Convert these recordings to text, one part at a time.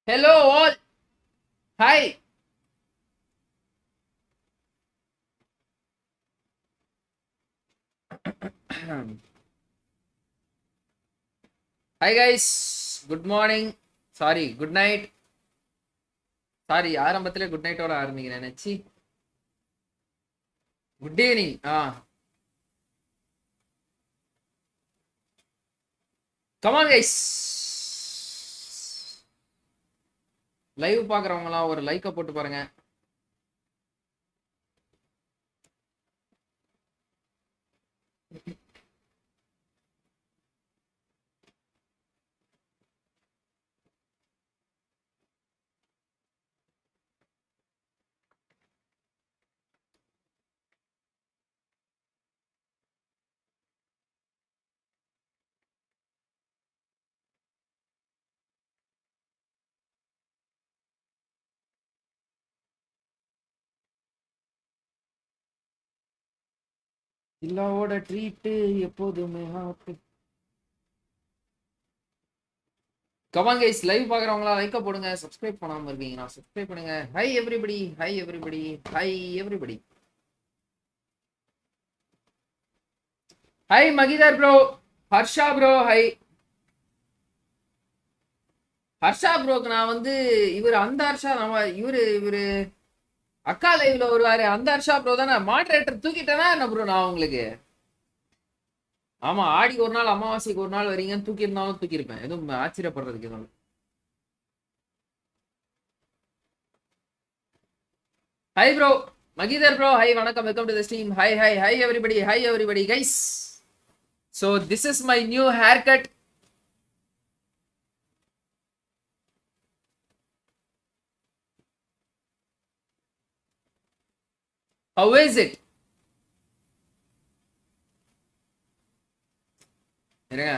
Hello all. Hi. Hi guys. Good morning. Sorry, good night. Sorry, ஆரம்பத்திலே good நைட்டோட ஆரம்பிக்கிறேன் நினைச்சி. Good evening. Come on guys. Live பார்க்குறவங்களாம் ஒரு லைக்கை போட்டு பாருங்க. இல்லாவோட ட்ரீட்டு எப்போதுமே ஹாப்பி. கமான் கைஸ், லைவ் பார்க்குறவங்களா லைக்கை போடுங்க. சப்ஸ்கிரைப் பண்ணாமல் இருக்கீங்கன்னா சப்ஸ்கிரைப் பண்ணுங்க. Hi everybody, hi everybody, hi everybody. Hi Mahidhar bro, Harsha bro, hi. Harsha ப்ரோக்கு நான் வந்து இவர் அந்த ஹர்ஷா நம்ம இவரு அக்கா லைவ்ல வருவாரு அந்த ஹர்ஷா ப்ரோ தானே. மாடரேட்டர் தூக்கிட்டேனா என்ன ப்ரோ நான் உங்களுக்கு? ஆமா, ஆடி ஒரு நாள் அமாவாசைக்கு ஒரு நாள் வரீங்கன்னு தூக்கியிருந்தாலும் தூக்கியிருப்பேன். எதுவும் ஆச்சரியப்படுறதுக்கு எதுவும். ஹை ப்ரோ மகிதர் ப்ரோ, ஹை வணக்கம், welcome to the stream. High high high everybody, hi everybody guys. So this is my new hair cut. How is it? இருங்க.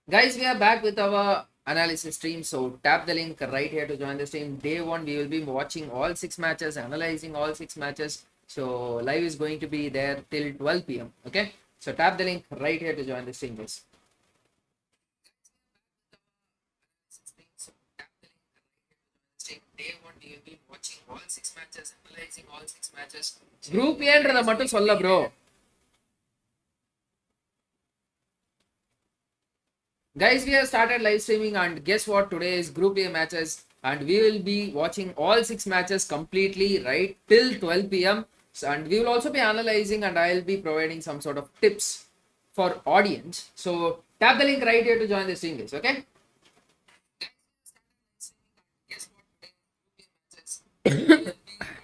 Guys, we are back with our analysis stream. So tap the link right here to join the stream. Day 1, we will be watching all 6 matches, analyzing all 6 matches. So live is going to be there till 12 p.m. Okay? So tap the link right here to join the stream, guys. Day 1, we will be watching all 6 matches, analyzing all 6 matches. Group A ன்றத மட்டும் சொல்ல bro. Guys, we have started live streaming and guess what? Today is Group A matches and we will be watching all 6 matches completely right till 12 p.m. And we will also be analyzing and I will be providing some sort of tips for audience. So tap the link right here to join the stream, guys. Okay? Guess what? Today Group A matches.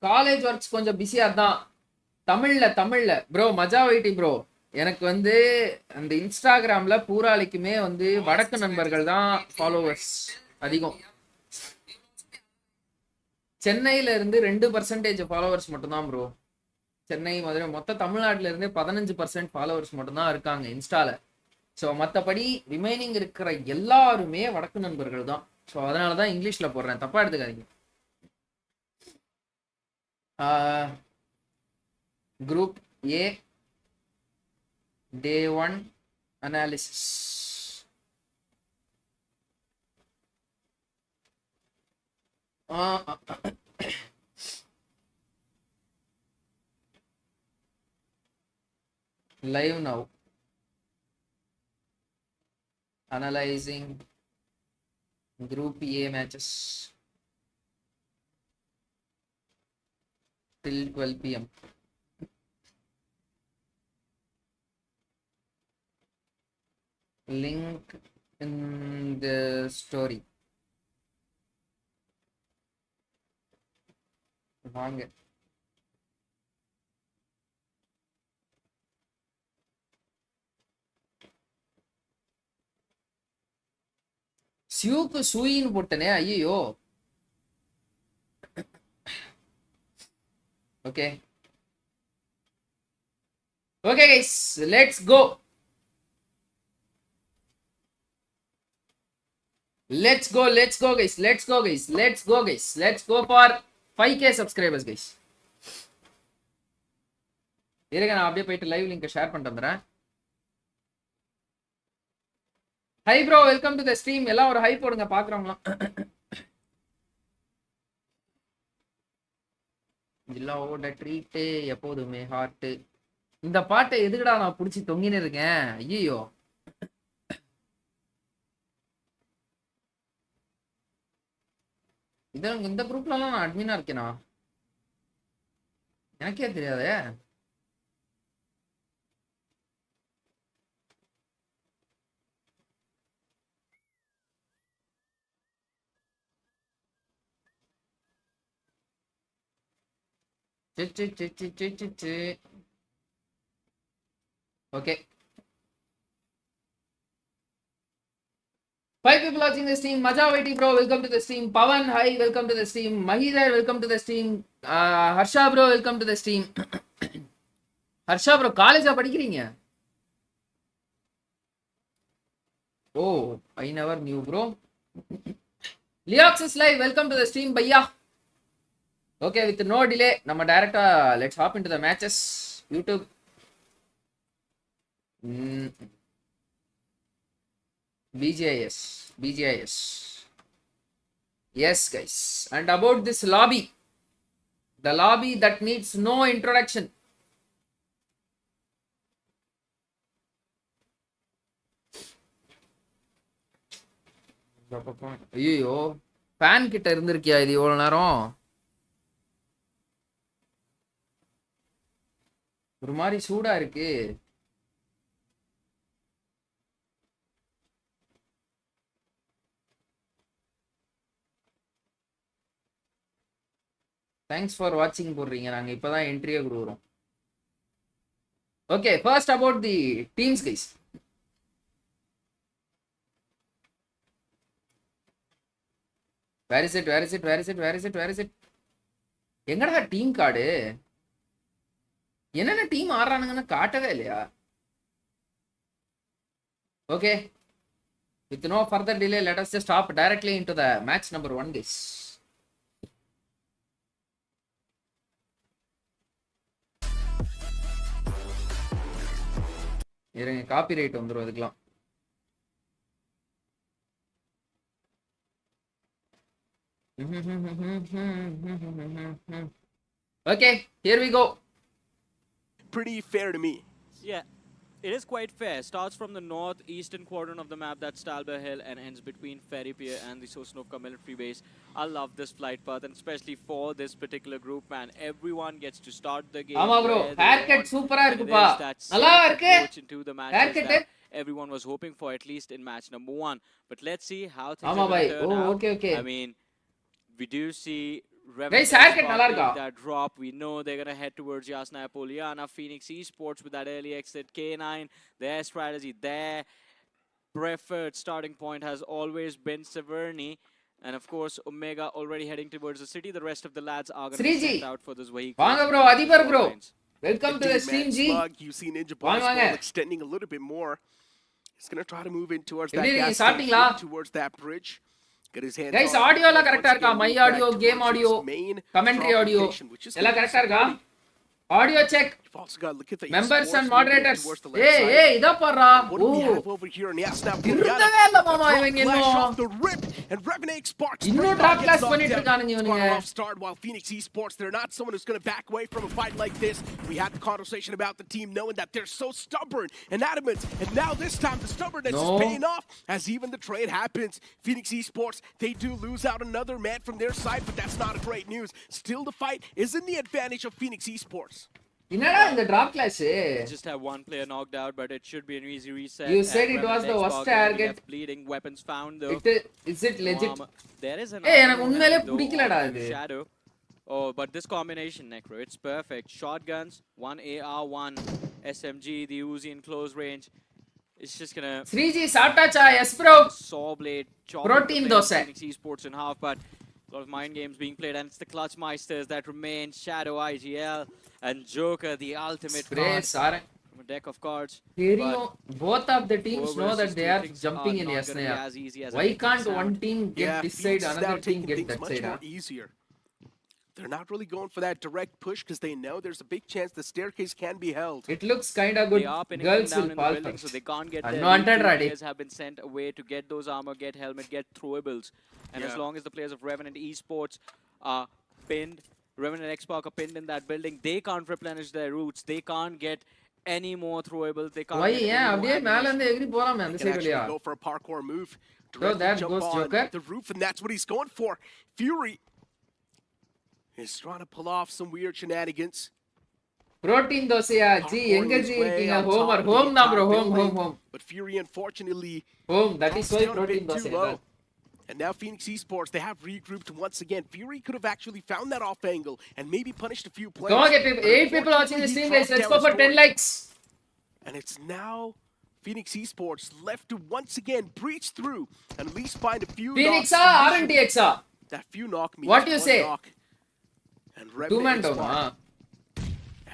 College works கொஞ்சம் பிஸியா தான். தமிழ்ல bro மஜா வைட்டி bro. எனக்கு வந்து அந்த இன்ஸ்டாகிராம்ல பூராளிக்குமே வந்து வடக்கு நண்பர்கள் தான் ஃபாலோவர்ஸ் அதிகம். சென்னையில இருந்து 2% ஃபாலோவர்ஸ் மட்டும்தான் ப்ரோ. சென்னை மதுரை மொத்த தமிழ்நாட்டில இருந்து 15% ஃபாலோவர்ஸ் மட்டும்தான் இருக்காங்க இன்ஸ்டால. ஸோ மற்றபடி ரிமைனிங் இருக்கிற எல்லாருமே வடக்கு நண்பர்கள் தான். ஸோ அதனாலதான் இங்கிலீஷ்ல போடுறேன், தப்பா எடுத்துக்காதீங்க. Group A Day 1 analysis. Live now. Analyzing Group A matches till 12 p.m. Link in the story. வாங்க. சியூக்கு சூயின்னு போட்டனே, ஐயோ. Okay. Okay guys, let's go. Let's go guys. Let's go for 5k subscribers guys. இருங்க நான் அப்படியே போயிட்டு லைவ் லிங்க் ஷேர் பண்ணிட்டு வந்துறேன். Hi bro, welcome to the stream. எல்லாம் ஒரு ஹை போடுங்க பாக்குறவங்களாம். ஜில்லாவோட ட்ரீட் எப்போதுமே ஹார்ட். இந்த பாட்டை எதுக்குடா நான் புடிச்சு தொங்கின்னு இருக்கேன்? ஐயோ, இந்த குரூப்லலாம் நான் அட்மினா இருக்கேனா? எனக்கே தெரியாதே. Okay. 5 people watching the stream. Maja Vaiti bro, welcome to the stream. Pavan, hi, welcome to the stream. Mahidhar, welcome to the stream. Harsha bro, welcome to the stream. Harsha bro, college படிக்கிறீங்க? Oh, I never knew bro. Leox is live, welcome to the stream bhaiya. Okay, with no delay, நம்ம டைரக்டா let's hop into the matches. YouTube. BGIS. Yes guys, and about this lobby, the lobby that needs no introduction. ஐயோ, fan கிட்ட இருந்திருக்கியா இது இவ்வளவு நேரம்? ஒரு மாதிரி சூடா இருக்கு. தேங்க்ஸ் ஃபார் வாட்சிங் போடுறீங்க. நாங்கள் இப்போ தான் என்ட்ரியே கொடுக்குறோம். Okay, first about the teams guys. Where is it? எங்கடா டீம் கார்டு? என்னென்ன டீம் ஆடுறானுங்கன்னு காட்டவே இல்லையா? Okay, with no further delay let us just hop directly into the match number 1 guys. இருங்க, காப்பிரைட் வந்துரும் அதுக்கெல்லாம். Okay, here we go. Pretty fair to me. Yeah, it is quite fair. Starts from the northeastern quadrant of the map, that's Stalber Hill, and ends between Ferry Pier and the Sosnovka military base. I love this flight path, and especially for this particular group, man. Everyone gets to start the game. Ama bro, haircut super ah irukku pa. Nalla irukku. Haircut everyone was hoping for, at least in match number 1. But let's see how things Ama bhai. turn out. Okay. I mean, we do see guys, haircut nalla irukka. That drop, we know they're gonna head towards Yasnaya Poliana. Phoenix Esports with that early exit. K9, their strategy, their preferred starting point has always been Severny. And of course, Omega already heading towards the city. The rest of the lads are going to be sent out for this vehicle. Vanga bro, Adibar bro. Welcome to the stream, G. You see Ninja Boss extending a little bit more. He's going to try to move in towards that gas station, towards that bridge. Get his hands guys, audio la correct irka? My audio, game audio, commentary audio ella correct irka? Audio check. Members and moderators. Hey, idha parra. Over here in the irundavella mama ivanga inno drop class pannittu irukanga ivanga. Start while Phoenix Esports, they're not someone who's going to back away from a fight like this. We had the conversation about the team knowing that they're so stubborn and adamant, and now this time the stubbornness is paying off as even the trade happens. Phoenix Esports, they do lose out another man from their side, but that's not a great news. Still, the fight is in the advantage of Phoenix Esports. Innada in the drop class just have one player knocked out, but it should be an easy reset. You said it was the worst target. Bleeding, weapons found though. Is it legit? There is an enak unmele pidikkalada idu Shadow. Oh, but this combination, Necro, it's perfect. Shotguns, 1 AR, 1 SMG, the Uzi in close range. It's just gonna Sriji Satacha, yes bro. Saw blade, protein dosa. Phoenix Esports in half, but a lot of mind games being played, and it's the Clutch Meisters that remain. Shadow, IGL, and Joker, the ultimate card from a deck of cards. Both of the teams know that they are jumping in Yasnaya. Why can't one team get this side, another team get that side? Easier. They're not really going for that direct push because they know there's a big chance the staircase can be held. It looks kind of good. They are pinning Girls them down will in the fall building, first. so they can't get And their no lead. undead Two ready. players have been sent away to get those armor, get helmet, get throwables. And as long as the players of Revenant Esports are pinned, Revenant X-Park are pinned in that building, they can't replenish their roots. They can't get any more throwables. They can't Why? get Yeah, any more அப்படியே மேல ammunition. இருந்து எகிரி போலாம் அந்த He can side actually வழியா. go for a parkour move. So Directly that jump goes on Joker. the roof, and that's what he's going for. Fury is trying to pull off some weird shenanigans. Protein தோசையா ஜி எங்க Parkouring his ஜி way இருக்கீங்க on home top ஆர் of the home தான் bro entire home building. Home home But Fury, unfortunately, home that is drops வை down a protein bit too dosa low. And now Phoenix Esports, they have regrouped once again. Fury could have actually found that off angle and maybe punished a few players. Come on, get people, But 8 people watching the unfortunately, stream he guys. Let's dropped go down for his 10 sword. likes. And it's now Phoenix Esports left to once again breach through and at least find a few Phoenix knocks. RNTX That few knock means What do you one say? knock. And Two man Revenant down, X-Park,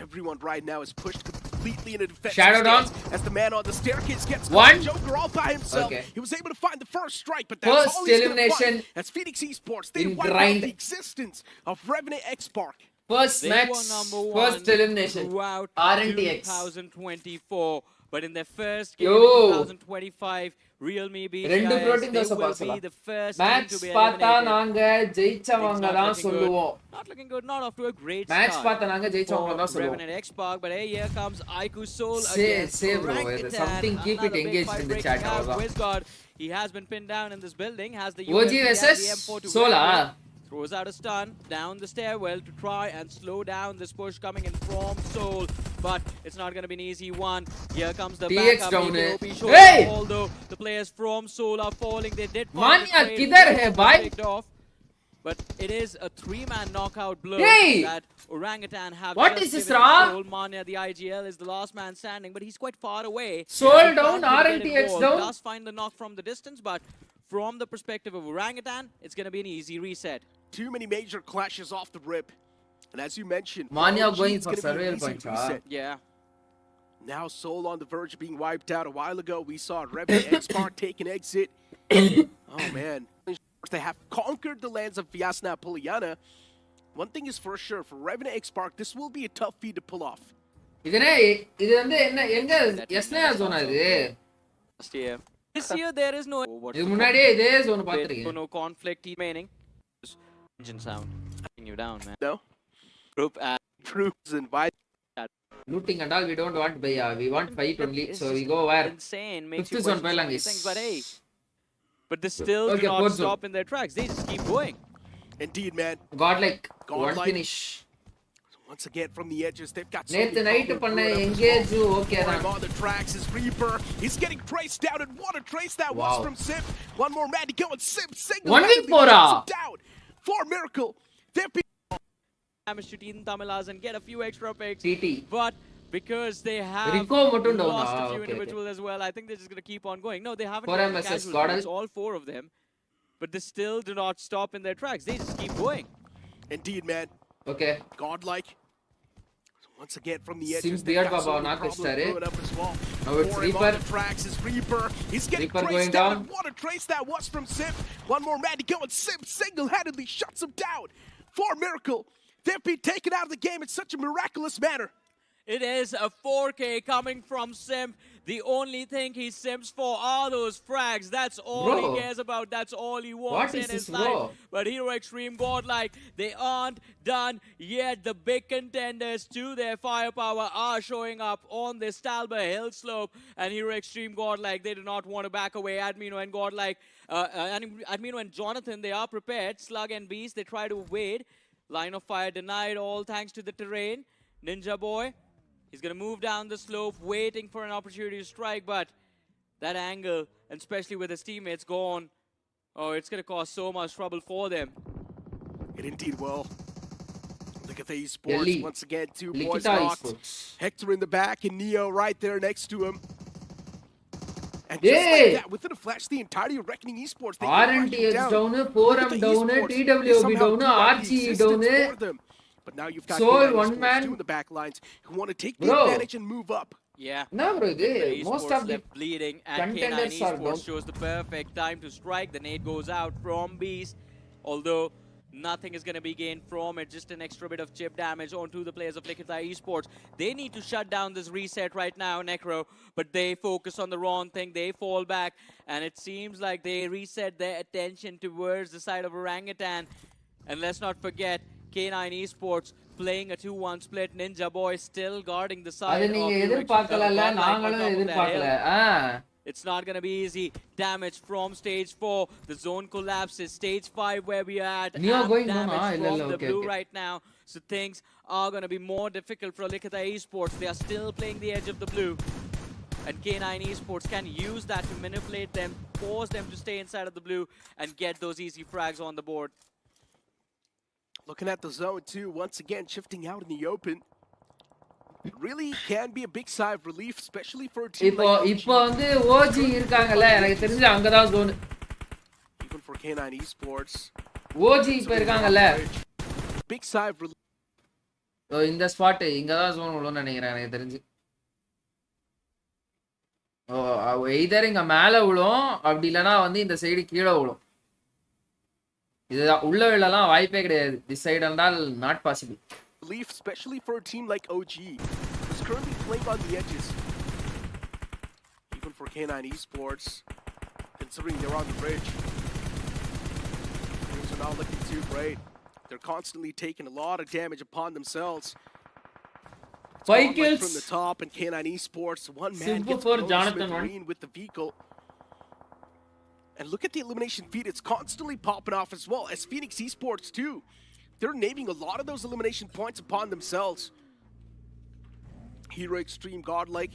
everyone right now is pushed completely in a defensive Shadow down. stance as the man on the staircase gets One. Joker all by himself. Okay. He was able to find the first strike, but that's First all he's gonna elimination find. That's Phoenix Esports. They in wiped grind. out the existence of Revenant X-Park. First They match, were number first one elimination. throughout RNTX. 2024. But in their first game Yo. in 2025, Real Me ரெண்டு BGIS, protein they dosa will பார்சலா. be the first team match to be பார்த்தா eliminated. நாங்க ஜெயிச்சவங்க Things தான் not looking சொல்லுவோம். good. Not looking good, not off to a great match start பார்த்தா நாங்க ஜெயிச்சவங்க தான் for சொல்லுவோம். Revenant X-Park. But hey, here comes Aiku Soul Say against bro, Orangutan. something keep it Another big engaged fight in the breaking chat. out. அவ்வளவுதான். Wizgod, he has been pinned down in this building, has the OG UMP and versus the M4 to Sola. work with. Throws out a stun down the stairwell to try and slow down this push coming in from Soul. But it's not going to be an easy one. Here comes the TX backup. down EKOP hai. showing Hey! up, although the players from Soul are falling. They did find Manya, the trade kidhar when hai, it was bhai? picked off. But it is a 3-man knockout blow Hey! that Orangutan have What just is this, given to Ra? Soul. Manya, the IGL, is the last man standing, but he's quite far away. Soul He down, can't really get RNTX involved. down. Does find the knock from the distance, but from the perspective of Orangutan, it's going to be an easy reset. Too many major clashes off the rip. And as you mentioned, Manya OG going is for gonna be an surveil easy points, reset. Yeah. Now Soul on the verge of being wiped out. A while ago, we saw Revenant X-Park take an exit. Oh, man. They have conquered the lands of Vyasna Poliana. One thing is for sure, for Revenant X-Park, this will be a tough feat to pull off. இது வந்து என்ன எங்க எஸ்னே ஜோனா இது? Last year. This year, there is no... இது முன்னாடியே இதே zone பாத்துறீங்க. No conflict remaining. Engine sound. Taking you down, man. No? Group A. Troops and by Looting and all we don't want bhaiya. We want fight only. It's So we just go where? insane. Makes Fifth you zone question so pailang many is. things, but hey. But they still Okay, do not fourth zone. stop in their tracks. They just keep going. Indeed, man. Godlike one Godlike. finish. Once again, from the edges, they've got so நேத்து many night cover பண்ண brewing up as engage well. Okay For him தான். on the tracks is Reaper. He's getting traced down, and what a trace that was Wow. from Sip. One more man to go, and Sip One single-handedly week for shuts him down. For Miracle, they're Damage to Team Tamilas and get a few extra picks. TT. But because they have Rico மட்டும் down. lost a few Okay, individuals as well, I think they're just going to keep on going. No, they haven't. For taken MSS casualties, Gordon. it's all 4 of them. But they still do not stop in their tracks. They just keep going. Indeed, man. Okay. Godlike. Once again, from the edges, Seems they've beard got so Baba many knock problems started. brewing up as well. Now it's For him Reaper. on the tracks is Reaper. He's getting Reaper going traced down. down. And what a trace that was from Sip. One more man to go, and Sip single-handedly shuts him down. For Miracle, they've been taken out of the game in such a miraculous manner. It is a 4K coming from Simp. The only thing he simps for are those frags. That's all Bro. he cares about. That's all he wants What in is his this, life. bro? But Hero Extreme Godlike, they aren't done yet. The big contenders to their firepower are showing up on this Talbot Hill slope. And Hero Extreme Godlike, they do not want to back away. Admino and Godlike, Admino and Jonathan, they are prepared. Slug and Beast, they try to evade. Line of fire denied, all thanks to the terrain. Ninja Boy, he's going to move down the slope, waiting for an opportunity to strike, but that angle, and especially with his teammates gone, oh, it's going to cause so much trouble for them. It indeed will. Look at the esports. Delhi. Once again, 2 boys Likita knocked. esports. Hector in the back and Neo right there next to him. And just Hey! like that, within a flash, the entirety of Reckoning Esports, they can run you RNTX down. down, Look 4M at the down, esports. They TWB somehow down, threw out the RGE existence down. for them. But now you've got Soul, K9 one Esports man. too in the back lines who want to take the Bro. advantage and move up. Yeah. No, bro, The they, most esports of the left bleeding, and K9 contenders are down. Esports shows the perfect time to strike. The nade goes out from Beast, although Nothing is going to be gained from it. Just an extra bit of chip damage onto the players of Likita Esports. They need to shut down this reset right now, Necro, but they focus on the wrong thing. They fall back, and it seems like they reset their attention towards the side of Orangutan. And let's not forget, K9 Esports playing a 2-1 split. Ninja Boy still guarding the side of It's not going to be easy. Damage from stage 4. The zone collapses. Stage 5 where we are at. Neo going damage from the blue right now. So things are going to be more difficult for Likita Esports. They are still playing the edge of the blue. And K9 Esports can use that to manipulate them, force them to stay inside of the blue and get those easy frags on the board. Looking at the zone too, once again shifting out in the open. It really can be a big sigh of relief, especially for a team like OG. Even for K9 Esports. Big sigh of relief. In the spot, inga zone ulo nenikiren enakku therinji. Either inga மேல விழும் அப்படி இல்லனா வந்து இந்த side கீழ விழும். இது உள்ள விழலாம் வாய்ப்பே கிடையாது. This side என்றால் not possible. Relief, especially for a team like OG, who's currently playing on the edges. Even for K9 Esports, considering they're on the bridge. Things are not looking too great. They're constantly taking a lot of damage upon themselves. 5 kills from the top, and K9 Esports, one man gets for Jonathan with the vehicle. And look at the elimination feed, it's constantly popping off as well, as Phoenix Esports too. They're naming a lot of those elimination points upon themselves. Hero Extreme Godlike,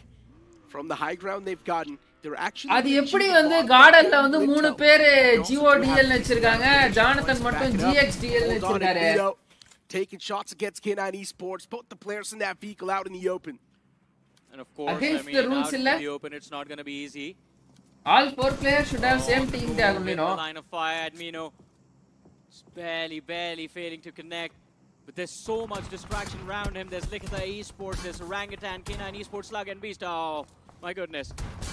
from the high ground they've gotten, they're actually அது எப்படி வந்து கார்டன்ல வந்து மூணு பேர் GODL வச்சிருக்காங்க, Jonathan மட்டும் GXDL வச்சிருக்காரு. Taking shots against K9 Esports, both the players in that vehicle out in the open. And of course, against I mean, the rules out in the open, it's not going to be easy. All 4 players should have same team tag, you know. Line of fire, Admino barely failing to connect. But there's so much distraction around him. There's Likita Esports, there's Orangutan, K9 Esports, Slug and Beast. Oh, my goodness.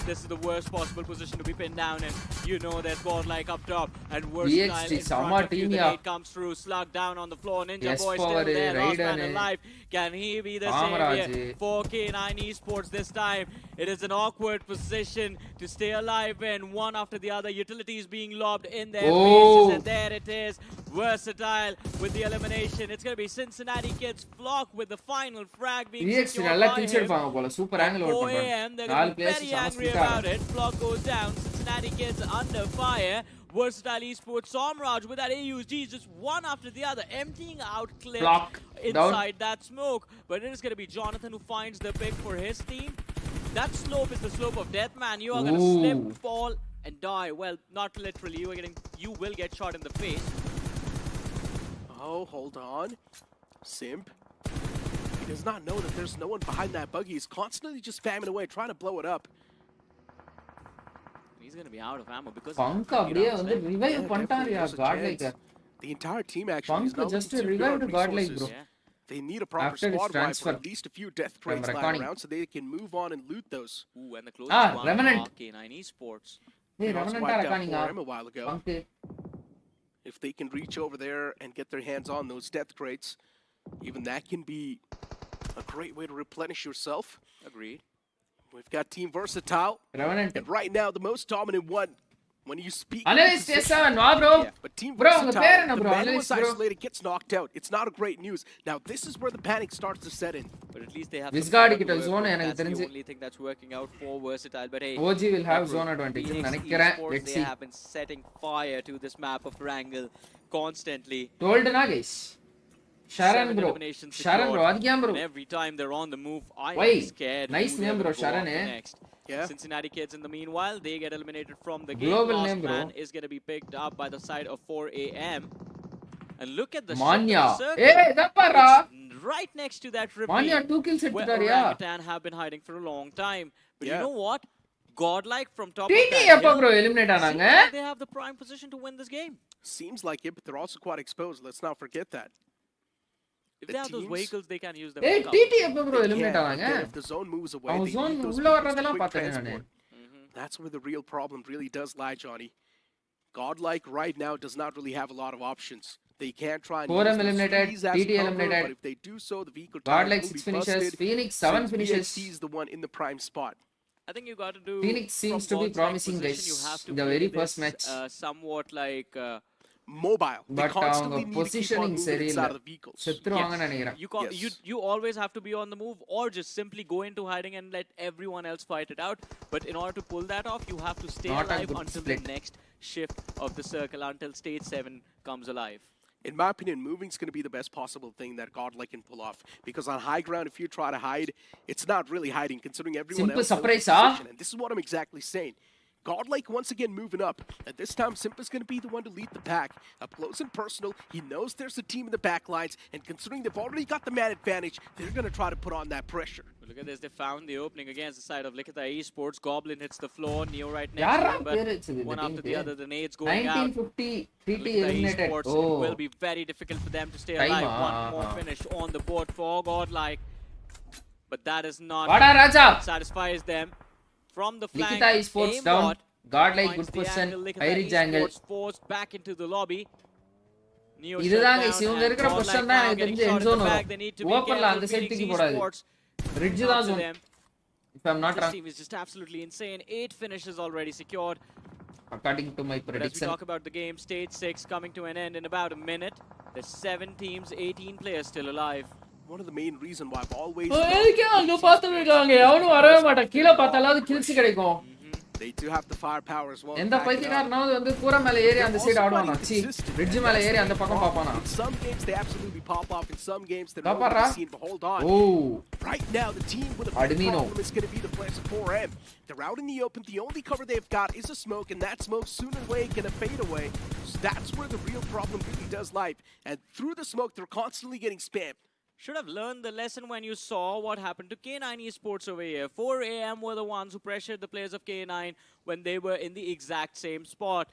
This is the worst possible position to be pinned down in. You know there's Godlike up top. And Versatile in front of you. The nade comes through. Slug down on the floor. Ninja Boy still there. Last man alive. Can he be the savior for K9 Esports this time? It is an awkward position to stay alive in. One after the other. Utilities being lobbed in their faces. And there it is. Versatile with the elimination. It's going to be Cincinnati Kids Flock with the final frag being secured by him. Super angle 4 AM, they're going to be very angry about it. Flock goes down. Cincinnati Kids under fire. Versatile Esports, Somraj with that AUG, just one after the other, emptying out clips inside that smoke. But it is going to be Jonathan who finds the pick for his team. That slope is the slope of death, man. You are going to slip, fall, and die. Well, not literally. You will get shot in the face. Oh, hold on. Simp. He does not know that there's no one behind that buggy. He's constantly just spamming away, trying to blow it up. He's going to be out of ammo because the entire team actually is now just revive the Godlike, bro. They need a proper squad wipe or at least a few death crates lying around so they can move on and loot those. Ooh, and the closest one, Revenant. K9 Esports. Hey, Revenant a while ago. If they can reach over there and get their hands on those death crates, even that can be a great way to replenish yourself. Agreed. We've got Team Versatile. Revenant. And right now, the most dominant one. When you speak, bro. But Team Versatile, the man who was isolated gets knocked out. It's not a great news. Now this is where the panic starts to set in. But at least they have zone. That's the only thing that's working out for Versatile. But hey, OG will have zone advantage. They have been setting fire to this map of Wrangle constantly. Told na guys. Sharon bro, bro. Every time they're on the move, I am scared. Nice name, bro. Sharon, next. Yeah. Cincinnati Kids in the meanwhile, they get eliminated from the game. Global Last name, bro. man is going to be picked up by the side of 4 AM. And look at the Manya. circle. Hey, right next to that repeat. Manya 2 kills where Orangutan have been hiding for a long time. But you know what? Godlike from top TT of that hill, bro eliminate ananga. They have the prime position to win this game. Seems like it, but they're also quite exposed. Let's not forget that. If they have those vehicles, they can use them. Hey, TT bro eliminate ananga. If the zone moves away, they zone ulla varadala paathen. That's where the real problem really does lie, Johnny. Godlike right now does not really have a lot of options. They can't try and 4M use those eliminated, trees as TT cover, eliminated. but if they do so, the vehicle God tires like will 6 be finishes, busted, Phoenix 7 since finishes. BXT is the one in the prime spot. I think you got to do. Phoenix seems to be from promising, position, guys, you have to in the play very this, first match. Somewhat like. Mobile. They But constantly அவங்க need to keep on positioning moving inside சரியில்லை. of the vehicles. செத்துருவாங்கன்னு நினைக்கிறேன். You can't. Yes. You always have to be on the move, or just simply go into hiding and let everyone else fight it out. But in order to pull that off, you have to stay Not a alive good until split. the next shift of the circle, until stage 7 comes alive. In my opinion, moving is going to be the best possible thing that Godlike can pull off. Because on high ground, if you try to hide, it's not really hiding, considering everyone Simple else knows the surprise, position. And this is what I'm exactly saying. Godlike once again moving up, and this time Simpa's going to be the one to lead the pack. Up close and personal, he knows there's a team in the back lines, and considering they've already got the man advantage, they're going to try to put on that pressure. But look at this, they found the opening against the side of Likita Esports. Goblin hits the floor, Neo right next யாரா to him, பேர் but வச்சது இந்த one after the டீமுக்கு? other, the nades going out. 1950 TT Likita eliminated. Esports, Oh. it will be very difficult for them to stay Time, alive. One more finish on the board for Godlike. But that is not வாடா ராஜா. satisfies them. From the flank, Likita Esports down. aimbot Godlike finds good the position. angle. Likita High reach angle. Esports forced back into the lobby. Neo இதுதான் shut guys, down இவங்க and இருக்கிற Godlike position தான் now எனக்கு getting தெரிஞ்சு shot end in zone the back. வரும். They need to be Openல careful. அந்த side Phoenix தூக்கி போடாது. Esports Ridge up தான் to zone. them. If I'm not This wrong, team is just absolutely insane. 8 finishes already secured. according to my But as we prediction. talk about the game, stage 6 coming to an end in about a minute. There's 7 teams, 18 players still alive. One of the main reasons why I've always எதுக்கே அங்க பாத்துட்டு இருக்காங்க? எவனும் வரவே மாட்டான். கீழ பார்த்தாலாவது kills கிடைக்கும். they do have the firepower as well. எந்த to back it up. பைத்தியக்காரனாவது வந்து கூரை மேல ஏறி அந்த சைடு ஆடுவானா? சி ரிட்ஜ் மேல ஏறி அந்த பக்கம் பாப்பானா? In some games they absolutely pop off. In some games they're Paparra. nowhere to be seen. But hold on. Oh, Right now, the team with a big Admino. problem is going to be the players of 4M. They're out in the open. The only cover they've got is a smoke, and that smoke sooner or later going to fade away. So that's where the real problem really does lie. And through the smoke, they're constantly getting spammed. Should have learned the lesson when you saw what happened to K9 Esports over here. 4 AM were the ones who pressured the players of K9 when they were in the exact same spot.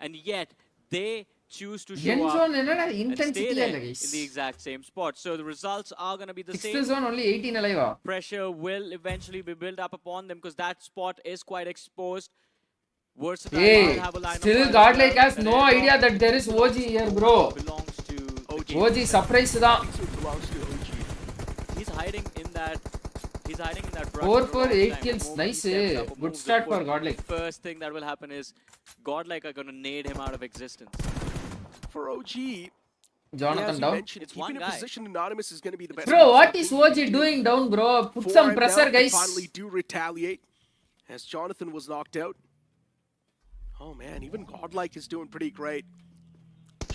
And yet, they choose to show end up zone என்னடா and stay intensity there இல்ல guys. in the exact same spot. So the results are going to be the 6th same. zone only 18 alive. Pressure will eventually be built up upon them because that spot is quite exposed. Versatile Hey, will have a line of still fire as Godlike well. has That no airdrop idea that there is OG here, bro. belongs to the OG. game. OG surprise தான். I think it belongs to OG. He's hiding in that. He's hiding in that. brush 4 for a for long 8 time. kills. The moment he Nice. steps up or Good moves start the for foot, Godlike. the first thing that will happen is Godlike are going to nade him out of existence. For OG, Jonathan as you down. mentioned, It's keeping one in guy. position anonymous is going to be the best. Bro, what possible is thing OG to do. doing down, bro? Put 4M some now, pressure, they guys. finally do retaliate as Jonathan was knocked out. Oh man, even Godlike is doing pretty great.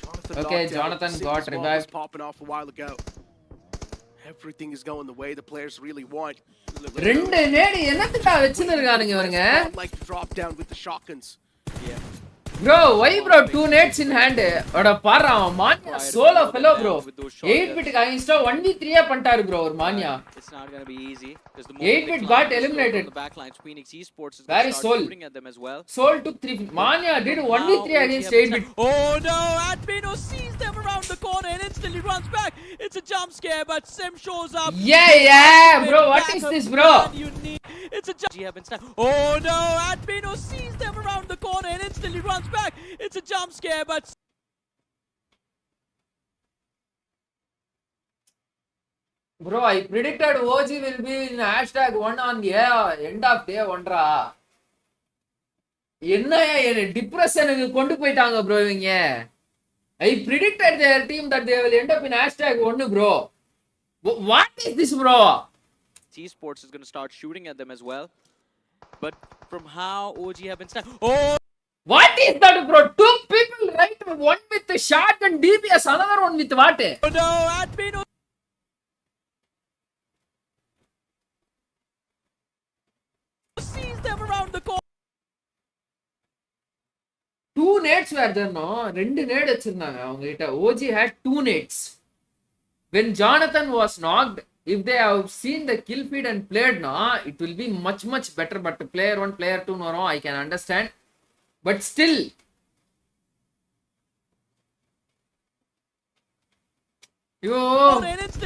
Jonathan Okay, knocked Jonathan out. got Simba's ball revived. was popping off a while ago. Everything is going the way the players really want. ரெண்டு நேடு என்னத்துக்கா வெச்சிட்டு இருக்கானுங்க இவங்க? Godlike to drop down with the shotguns. Yeah. Bro, why bro 2 nades in hand? அட பாரு அவன் mania solo fellow bro. 8 bit against 1v3 பண்ணிட்டாரு bro ஒரு mania. It's not going to be easy because the 8 bit got eliminated. The backlines, Phoenix Esports is Where going is to start Sol? shooting at them as well. Soul took 3. Mania did 1v3 Now, against OG 8 bit. Oh no! Admino sees them around the corner and instantly runs back. It's a jump scare, but Sim shows up. Yeah, bro. What is this, bro? It's a jump. Oh no! Admino sees them around the corner and instantly runs back. It's a jump scare, but Bro, I predicted OG will be in #1 on the end of day 1 ரா. என்னையா என்ன டிப்ரஷனுக்கு கொண்டு போயிட்டாங்க bro இவங்க. I predicted their team that they will end up in #1 bro. What is this bro? Esports is going to start shooting at them as well. But from how OG have been oh. What is that bro? 2 people right, one with the shotgun DPS, another one with what? Oh no, Admino sees them around the corner. 2 nades were there no? 2 nade வச்சிருந்தாங்க அவங்க கிட்ட. OG had 2 nades. When Jonathan was knocked, if they have seen the kill feed and played no, it will be much better. But player 1, player 2 no, I can understand. But still, yo,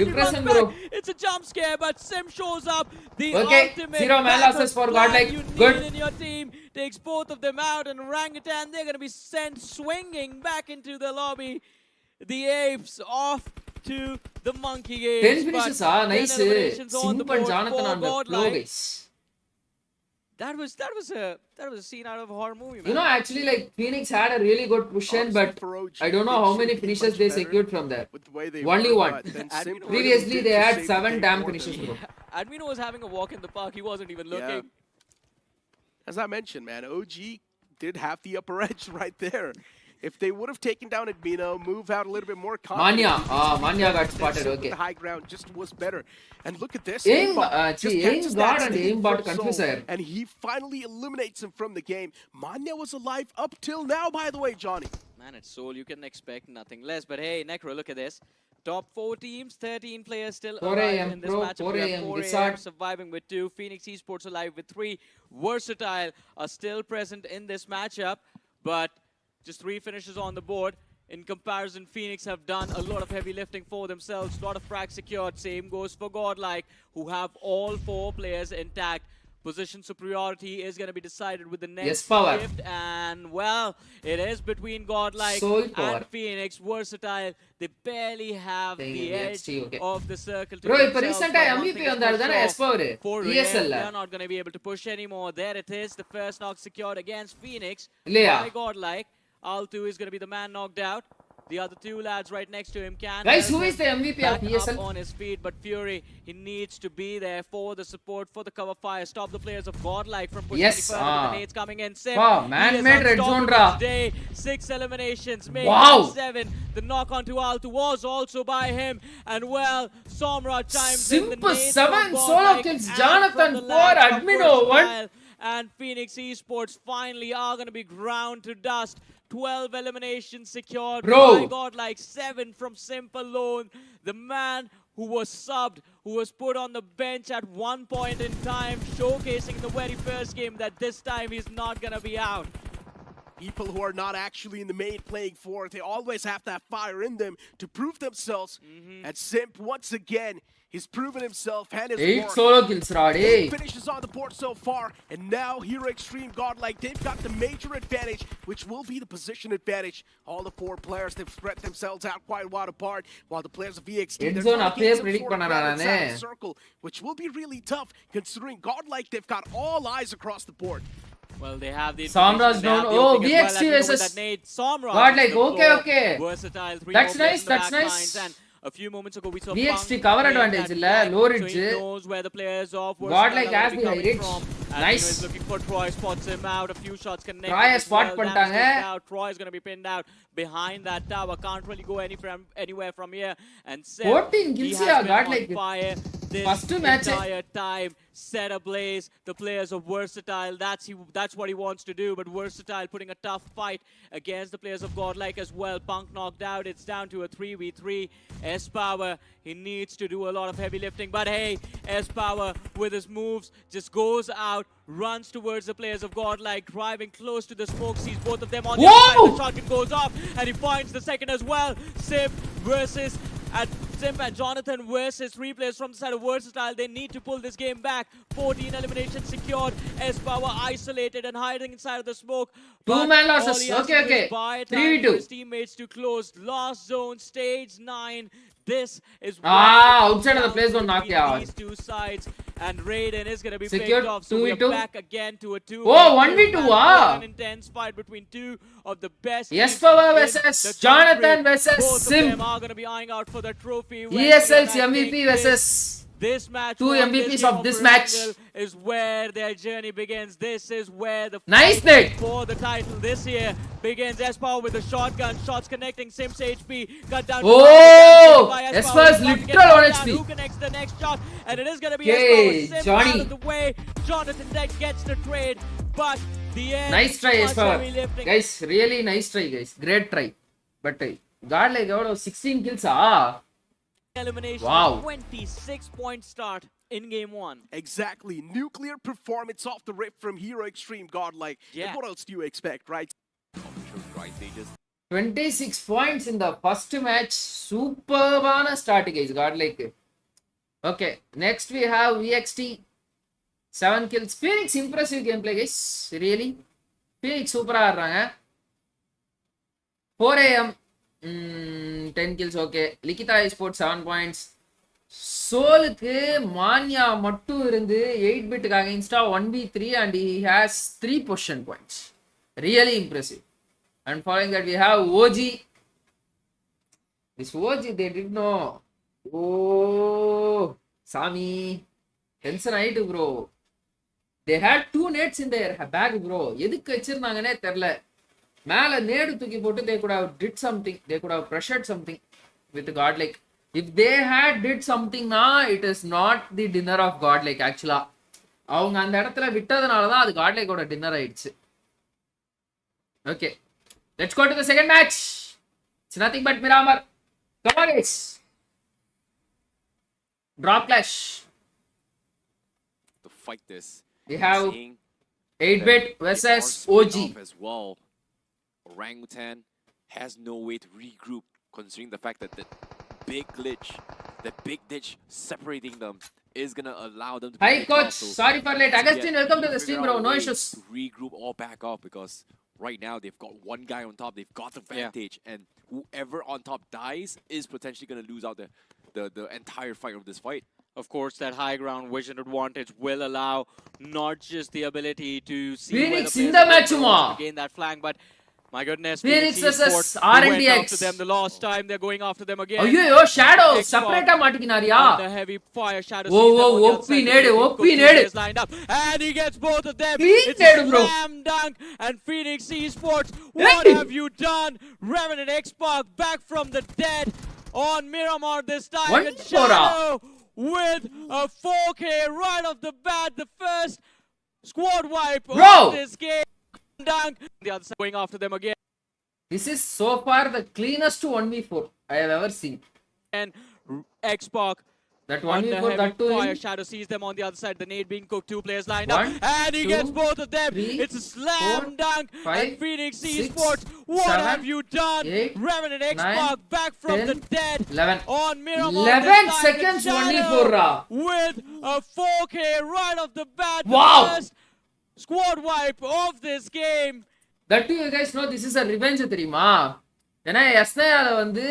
depression bro. It's a jump scare, but Sim shows up. The Okay, ultimate 0 man backup losses for plan Godlike. you need Good. in your team takes both of them out, and Orangutan, they're going to be sent swinging back into the lobby. the apes off to the monkey game. 10 finishes, nice. Simp and Jonathan on the flow, guys. That was a scene out of a horror movie, man. You know, actually, like Phoenix had a really good push in, but I don't know how many finishes they secured from there. Only one. Previously, they had 7 damn finishes. Bro. Admino was having a walk in the park. He wasn't even looking. Yeah. As I mentioned, man, OG did have the upper edge right there. If they would have taken down Admino, move out a little bit more confident. Manya got spotted, okay. The high ground just was better. And look at this. Aim guard and aimbot confuse. And he finally eliminates him from the game. Manya was alive up till now, by the way, Johnny. Man, it's Seoul. You can expect nothing less. But hey, Necro, look at this. Top 4 teams, 13 players still alive in this matchup. 4 We have AM, 4 AM surviving with 2. Phoenix Esports alive with 3. Versatile are still present in this matchup, but just 3 finishes on the board. In comparison, Phoenix have done a lot of heavy lifting for themselves. A lot of frags secured. Same goes for Godlike, who have all 4 players intact. Position superiority is going to be decided with the next shift. And, well, it is between Godlike and Phoenix. Versatile, they barely have the edge of the circle to themselves. Bro, recent MVP on that, ESPORTS. ESL. They are not going to be able to push anymore. There it is. The first knock secured against Phoenix by Godlike. Altu is going to be the man knocked out. The other 2 lads right next to him can. Guys, who is the MVP of ESL? On his feet, but Fury, he needs to be there for the support, for the cover fire, stop the players of Godlike from pushing any further. The nades coming in. Sim, wow, man-made red zone draw. 6 eliminations, making 7. The knock onto Altu was also by him, and well, Somra chimes in. Simple 7 solo kills. Jonathan 4, Admino 1. And Phoenix Esports finally are going to be ground to dust. 12 eliminations secured by Godlike, 7 from Simp alone. The man who was subbed, who was put on the bench at one point in time, showcasing the very first game that this time he's not going to be out. People who are not actually in the main playing for it, they always have that fire in them to prove themselves. And Simp, once again, he's proven himself and his 8 work. solo kills, Rod. 8 finishes on the board so far, and now Hero Extreme Godlike, they've got the major advantage, which will be the position advantage. All the 4 players, they've spread themselves out quite wide apart, while the players of EXT, they're trying to get some sort of ground inside the circle, which will be really tough, considering Godlike, they've got all eyes across the board. Well, they have the Samra's down. Oh, VXT versus Godlike. Okay. Versatile, that's nice. And a few moments ago, we saw VXT cover advantage, low ridge. So he knows where the players of Godlike has the high ridge. Nice. Is looking for Troy, spots him out. A few shots connected. Troy spot pannanga. Troy is going to be pinned out behind that tower. Can't really go anywhere from here. And 14 kills here. Godlike. Fire first match. Entire time set ablaze. The players of Versatile. That's what he wants to do. But Versatile putting a tough fight against the players of Godlike as well. Punk knocked out. It's down to a 3v3. S-Power, he needs to do a lot of heavy lifting. But hey, S-Power with his moves just goes out, runs towards the players of Godlike, driving close to the smoke, sees both of them on the side. The shotgun goes off, and he finds the second as well. Simp and Jonathan versus 3 players from the side of Versatile. They need to pull this game back. 14 eliminations secured. S-Power isolated and hiding inside of the smoke. 2-man losses. Okay. 3v2. His teammates to close. Last zone, stage 9. This is outside of the play zone knocked out. These 2 sides, and Raiden is going to be secured. picked off. So we're back again to a 2. Oh, 1v2. An intense fight between 2 of the best. ESPORTS versus Jonathan versus Both Simp. of them are going to be eyeing out for the trophy. ESL's MVP versus this match, 2 MVPs of this match is where their journey begins. This is where the fight for the title this year begins. S-Power with the shotgun, shots connecting Simp's HP, cut down. Oh, S-Power's literal on HP. Who connects the next shot? And it is going to be S-Power. Simp out of the way. Jonathan Deck gets the trade, but the end. Nice try, S-Power. Guys, really nice try, guys. Great try. But Godlike out of 16 kills. Elimination. 26-point start in game 1. Exactly. Nuclear performance off the rip from Hero Extreme Godlike. Yeah. And what else do you expect, right? 26 points in the first match. Superb start, guys. Godlike. Okay. Next we have VXT. 7 kills. Phoenix impressive gameplay, guys. Really. Phoenix super 4 AM. 10 kills, okay. Likita esports 7 points. சோலுக்கு மான்யா மட்டும் இருந்து 8 பிட்டுக்கு அகைன்ஸ்டா 1v3 and he has 3 position points. Really impressive. And following that we have OG. This OG they did know. Oh, Sami. Tension ஆயிட்டு bro. They had 2 nades in their bag bro. எதுக்கு வச்சிருந்தாங்கனே தெரியல. மேல நேடு தூக்கி போட்டு they could have did something. They could have pressured something with godlike. If they had did something na, it is not the dinner of godlike actually. அவங்க அந்த இடத்துல விட்டதனால தான் அது godlikeோட டின்னர் ஆயிடுச்சு. Okay, let's go to the second match. It's nothing but Miramar. Come on guys. Drop clash. To fight this, We have 8-bit versus OG. As well. Orangutan has no way to regroup, considering the fact that the big glitch, the big ditch separating them is gonna allow them to. Hi coach, sorry for late. Augustine, welcome to the stream, bro. No issues. To regroup or back off, because right now they've got one guy on top. They've got the vantage, and whoever on top dies is potentially gonna lose out the entire fight of this fight. Of course, that high ground vision advantage will allow not just the ability to see Phoenix where in the the players match, are ma. to gain that flank, but my goodness, Phoenix versus Esports RNDX. went after them the last time. They're going after them again. ஐயோ shadow Xbox separate மாட்டிக்கினாரியா? under heavy fire. Shadow Whoa, sees them whoa, on the OP outside. nade, The OP Phoenix nade. is lined up, and he gets both of them. Clean It's nade, a bro. slam dunk, and Phoenix Esports, what Hey. have you done? Revenant Xbox back from the dead on Miramar this time. One And for a- Shadow with a 4K right off the bat, the first squad wipe Bro. of this game. Dunk. The other side going after them again. This is so far the cleanest 1v4 I have ever seen. And Xbox That under 1v4, heavy that too fire. in Shadow sees them on the other side. The nade being cooked. 2 players lined One, up, and he two, gets both of them. 3, It's a slam 4, dunk. 5, And Phoenix 6, Esports, what 7, have you done? 8, Revenant 9, Xbox back from 10, the dead 11. on Miramar. 11 this time. seconds And only Shadow for Ra. with a 4K right off the bat. Wow. The first squad wipe of this game. That too you guys know this is a revenge தெரியுமா? ஏன்னா எஸ்னேயால வந்து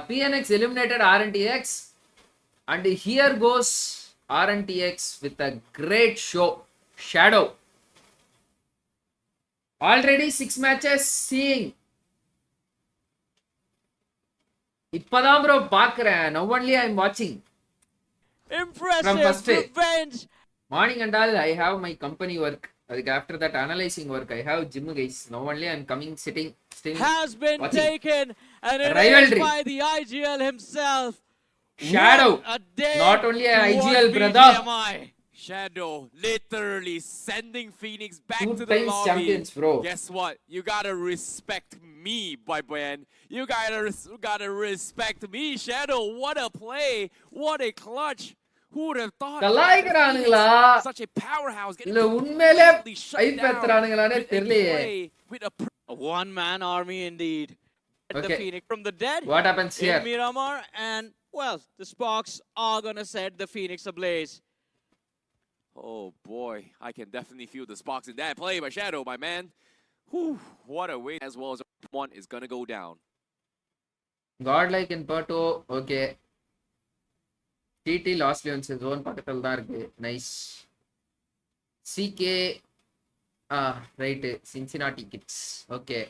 PNX eliminated RNTX and here goes RNTX with a great show. Shadow. Already 6 matches seeing. இப்பதான் bro பார்க்கறேன். Now only I am watching. Impressive first day. revenge. Morning and all, I have my company work. After that analyzing work, I have gym guys. Now only I am coming, sitting, still Has been watching. taken and it Rivalry. is by the IGL himself. Shadow. What a day Not only an towards IGL brother. BGMI. Shadow literally sending Phoenix back 2 to the times lobby. champions, bro. Guess what? You gotta respect me, boy band. You gotta respect me, Shadow. What a play! What a clutch! Who would have thought? கலாய்க்கிறானுங்களா? Such a powerhouse. getting இல்ல உண்மையிலே completely shut down ஐப்பேத்துறானுங்களானே with a தெரியலையே. play, with a A one-man army indeed. The Okay. Phoenix from the dead What happens in here? Miramar, and well, the Sparks are gonna set the Phoenix ablaze. Oh boy, I can definitely feel the sparks in that play by Shadow, my man. Whew, what a way, as well as one is gonna go down. Godlike in Porto, okay. TT Lost Leons zone பக்கத்துல தான் இருக்கு. Nice. CK right, Cincinnati Kids. Okay.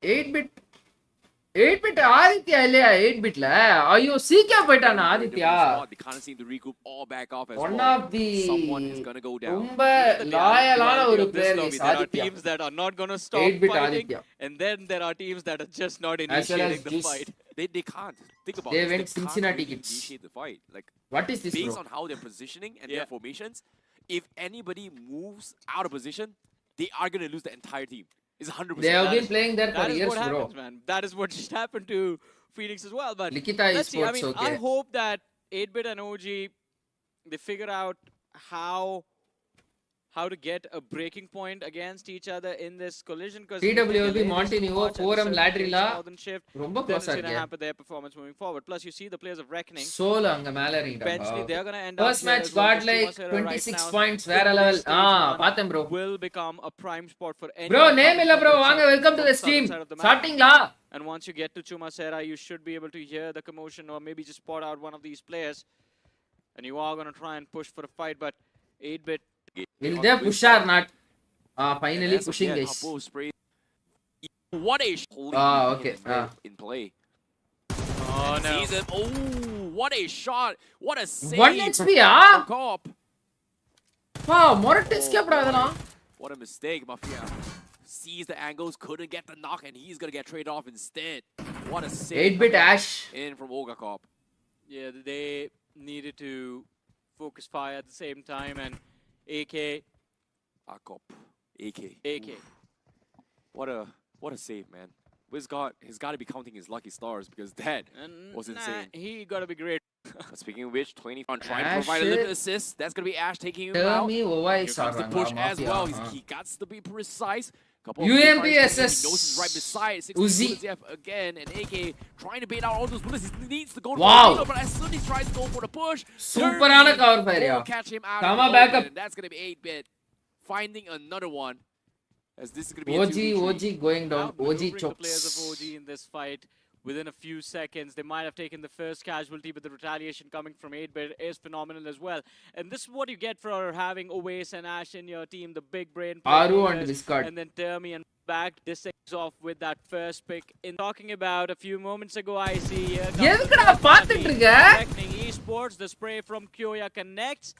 8-bit Aditya இல்லையா 8-bitல? ஐயோ CK போயிட்டானா Aditya? They can't seem to regroup all back off as One well. of the Someone is gonna go down. ரொம்ப லாயலான ஒரு This player lobby, is there are Aditya. teams that are not gonna stop 8-bit fighting, Aditya. and then there are teams that are just not As well as initiating the Juice. fight. They can't. Think about They this. went They Cincinnati can't really Kids. initiate the fight. Like, What is this based bro? on how they're positioning and Yeah. their formations, if anybody moves out of position, they are gonna lose the entire team. It's 100%. They have That been is- playing there for That is years what bro. happens, man. That is what just happened to Phoenix as well. But Likita let's see. I esports, mean, okay. I hope that 8-bit and OG they figure out how to get a breaking point against each other in this collision. Because TWLB Montenegro Forum Ladrilla ரொம்ப then க்ளோஸா it's going to இருக்கு. hamper their performance moving forward. Plus, you see the players of Reckoning. Solo அங்க மேல Eventually, இறங்கிட்டாங்க. they're going to end First up match here as well, got like because Tumasera 26 right now points in வேற this level. stage one பார்த்தேன் bro. will become a prime spot for any. Bro name இல்ல bro, வாங்க welcome to the stream. சாப்பிட்டீங்களா? And once you get to Tumasera, you should be able to hear the commotion or maybe just spot out one of these players. And you are going to try and push for a fight, but 8-bit. Will they push or not? Finally pushing guys. What a okay. In play. Oh no. Oh, what a shot. What a save. 1 HP Cop. Wow, Mortis kya pora adala? What a mistake, Mafia. Sees the angles, couldn't get the knock, and he's gonna get traded off instead. What a save. 8-bit Ash. In from Olga Cop. Yeah, they needed to focus fire at the same time, and AK. Cop. AK. AK. What a save, man. He's got to be counting his lucky stars because that was insane. He got to be great. Speaking of which, 20 on trying to Ash provide a little assist. That's going to be Ash taking him Tell out. me why Here comes the push as well. He got to be precise. Couple of UMPSS. He knows he's right beside. 6 Uzi. bullets left again, and AK trying to bait out all those bullets. He needs to go to Wow. the but as soon as he tries to go for the push, Super ana cover fire will ya. catch him out. Come in on, the back open, up. and that's going to be 8-bit finding another one. As this is going to be OG going down. OG Outmaneuvering the players of chokes. OG in this fight within a few seconds. They might have taken the first casualty, but the retaliation coming from 8-bit is phenomenal as well. And this is what you get for having Oasis and Ash in your team, the big brain Aru playmakers, and Discard. and then TOURNEY and back. This things off with that first pick. In talking about a few moments ago, I see here comes எதுக்குடா the பாத்துட்டு இருக்க? Reckoning Esports. The spray from Kyoya connects.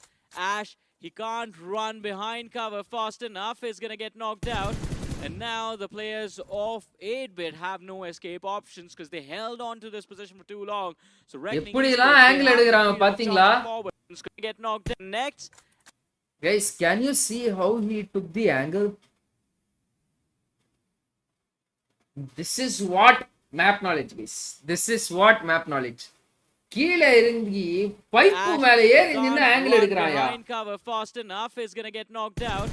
Ash, he can't run behind cover fast enough. He's gonna get knocked out. And now the players of 8-bit have no escape options because they held on to this position for too long. So Reckoning எப்படிலாம் angle எடுக்கறாங்க பாத்தீங்களா? It's going to get knocked down next. Guys, can you see how he took the angle? This is what map knowledge is. This is what map knowledge. கீழ இறங்கி pipe மேல ஏறி நின்னு angle எடுக்கறாயா? Behind cover fast enough is going to get knocked out.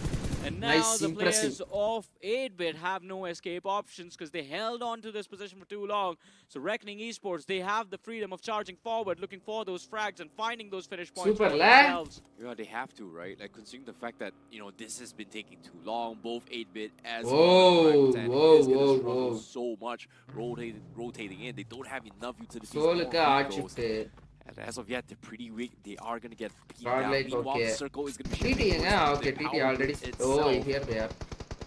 And now Nice, the impressive. players of 8-bit have no escape options because they held on to this position for too long. So Reckoning Esports, they have the freedom of charging forward, looking for those frags and finding those finish points Super for lag. themselves. Yeah, they have to, right? Like, considering the fact that, you know, this has been taking too long, both 8-bit as Whoa, well as 10 whoa, is gonna whoa, struggle whoa. so much rotating in. They don't have enough utilities. சோலுக்கு or ஆட்சிட்டு. vehicles. And as of yet, they're pretty weak. They are going to get beat God, down. like, Meanwhile, okay. the circle is going to be TT shifting ங்க? towards Okay, the TT power already. itself. Oh, here they are.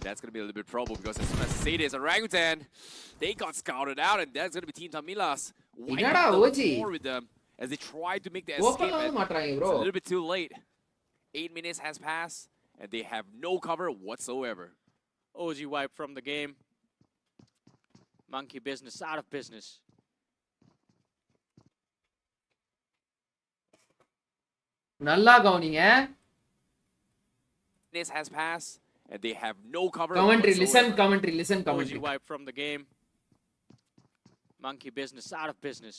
That's going to be a little bit of trouble because as soon as Sadis and Orangutan, they got scouted out, and that's going to be Team Tamilas wiping என்னடா the OG? floor with them as they try to make the Open escape. ஆக And மாட்றாங்க it's bro. a little bit too late. 8 minutes has passed, and they have no cover whatsoever. OG wiped from the game. Monkey business, out of business. நல்லா கவனிங்க. Minutes has passed, and they have no cover Commentary, whatsoever. listen OG commentary. wiped from the game. Monkey business, out of business.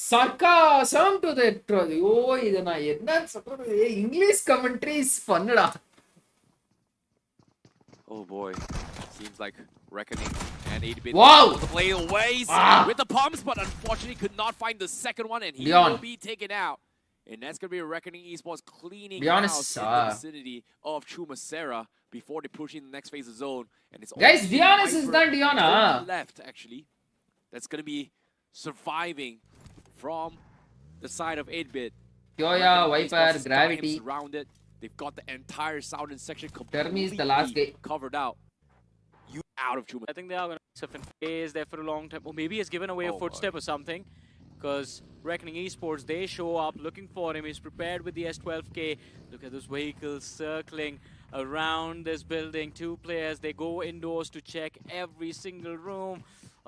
Sarcasm to the ஐயோ இத நான் என்ன சொல்றது? English commentaries பண்ணுடா. Oh boy, seems like Reckoning and 8-bit Wow! to play away with the pumps, but unfortunately could not find the second one, and he Leon. will be taken out. And that's going to be a Reckoning Esports cleaning Be honest, house in the vicinity of Chumasera before they push in the next phase of zone. And it's Guys, only Dionys is Viper not Diona. only left, actually. That's going to be surviving from the side of 8-bit. Kyoya, Reckoning Viper, Esports has got him Gravity. surrounded. They've got the entire southern section Termi is the last completely guy. covered out. You out of Chumasera. I think they are going to phase there for a long time. Or maybe he's given away a Oh, footstep or something. Because Reckoning Esports, they show up looking for him. He's prepared with the S12K. Look at those vehicles circling around this building. 2 players, they go indoors to check every single room.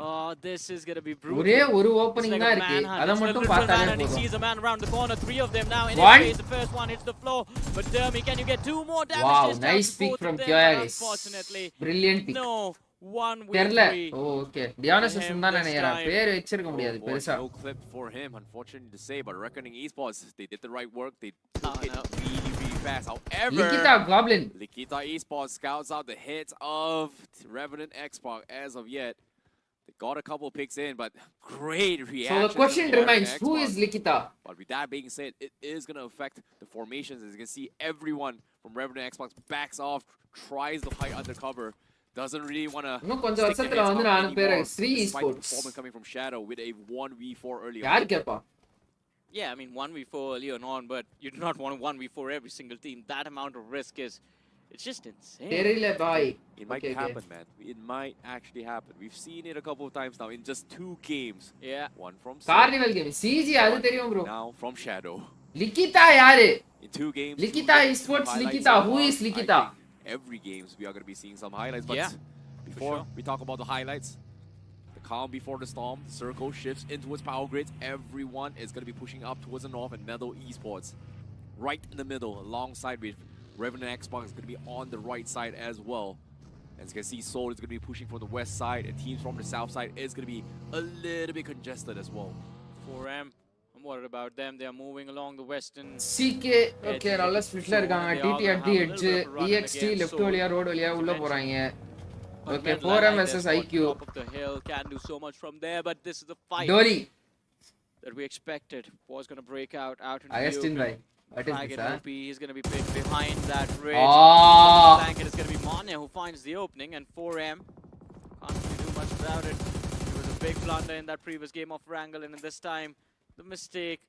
Oh, this is going to be brutal. ஒரே ஒரு It's opening like தான் a இருக்கு. manhunt. அத It's a மட்டும் literal பார்த்தாலே manhunt. He போதும். sees a man around the corner. 3 of them now in One. his phase. The first one hits the floor. But TOURNEY, can you get 2 more damage? Wow, Just down nice to pick both of from them, Kyoya but guys. unfortunately, Brilliant pick. no. 1 with தெரியல. 3. ஓ okay. டியானஸ் For him தான் this நினைக்கிறேன். time. பேர் வச்சிருக்க முடியாது Oh boy, பெருசா. no clip for him, unfortunately to say, but Reckoning Esports, they did the right work. They Oh, took it no. really, really fast. However, Likita Goblin. Likita Esports scouts out the hit of Revenant Xbox as of yet. They got a couple picks in, but great reaction. So the question from remains, Revenant who Xbox. is Likita? But with that being said, it is going to affect the formations. As you can see, everyone from Revenant Xbox backs off, tries to hide undercover. Doesn't really want to இன்னும் கொஞ்சம் வருஷத்துல வந்து நான் பேரு Sri esports. coming from Shadow with a 1v4 earlier. யார் கேப்பா? Yeah, I mean 1v4 early on, but you do not want to 1v4 every single team. That amount of risk is, it's just insane. தெரியல பாய். It might happen, man. It might actually happen. We've seen it a couple of times now in just 2 games. Yeah. One from Carnival game. CG அது தெரியும் bro. Now from Shadow. Likita யாரு? In 2 games. Likita esports Likita. Who is Likita? Every games we are going to be seeing some highlights, but Yeah, before we talk about the highlights, the calm before the storm, Circle shifts into its power grids. Everyone is going to be pushing up towards the north, and NADU Esports right in the middle, alongside with Revenant Xbox is going to be on the right side as well. As you can see, Seoul is going to be pushing from the west side, and teams from the south side is going to be a little bit congested as well. 4M, I'm worried about them. They are moving along the western. CK okay நல்ல ஸ்பிளிட்ல இருக்காங்க. TT at the edge, EXT left வழியா road வழியா உள்ள போறாங்க. Okay, 4M versus IQ. Top of the hill can do so much from there, but this is the fight Dory. that we expected was going to break out in Highest the in open. right. What is Dragon this? OP, he's going to be picked behind that ridge. Ah. Blanket is going to be Mane who finds the opening, and 4M can't really do much about it. It was a big blunder in that previous game of Wrangle, and in this time, the mistake,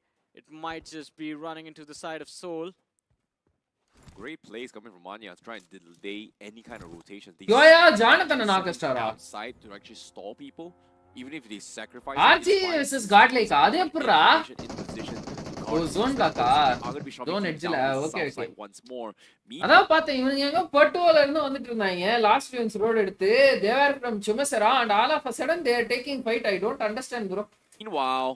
it might just be running into the side of Seoul. Great plays coming from Manya to try and delay any kind of rotations. They யோயா Jonathan நாகஸ்டாரா? outside to actually stall people, even if they sacrifice. RG versus Godlike அது எப்படிடா? ஓ zone காக்கா. Zone edgeல okay okay. Once more. அதான் பார்த்தேன் இவங்க எங்க பட்டுவால இருந்து வந்துட்டு இருந்தாங்க. லாஸ்ட் வியூன்ஸ் ரோட் எடுத்து they were from Chumasara and all of a sudden they are taking fight. I don't understand bro. Meanwhile,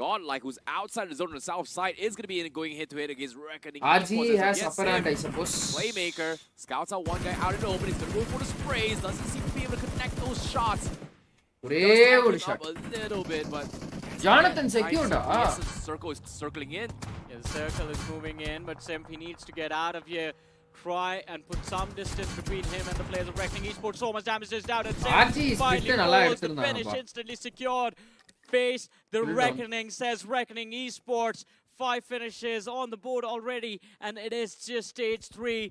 Godlike, who's outside the zone on the south side, is going to be going head-to-head against Reckoning. RG has upper hand, I suppose. Playmaker scouts out one guy out in the open. He's going to go for the sprays. Doesn't seem to be able to connect those shots. ஒரே ஒரு shot. A little bit, but Jonathan secured. Yes, the circle is circling in. Yeah, the circle is moving in, but Simp, he needs to get out of here. Try and put some distance between him and the players of Reckoning Esports. So much damage is down, and Simp RG is finally fit நல்லா goes. The எடுத்துட்டாங்க. finish instantly secured. Face the Well done. Reckoning, says Reckoning Esports. 5 finishes on the board already, and it is just stage 3.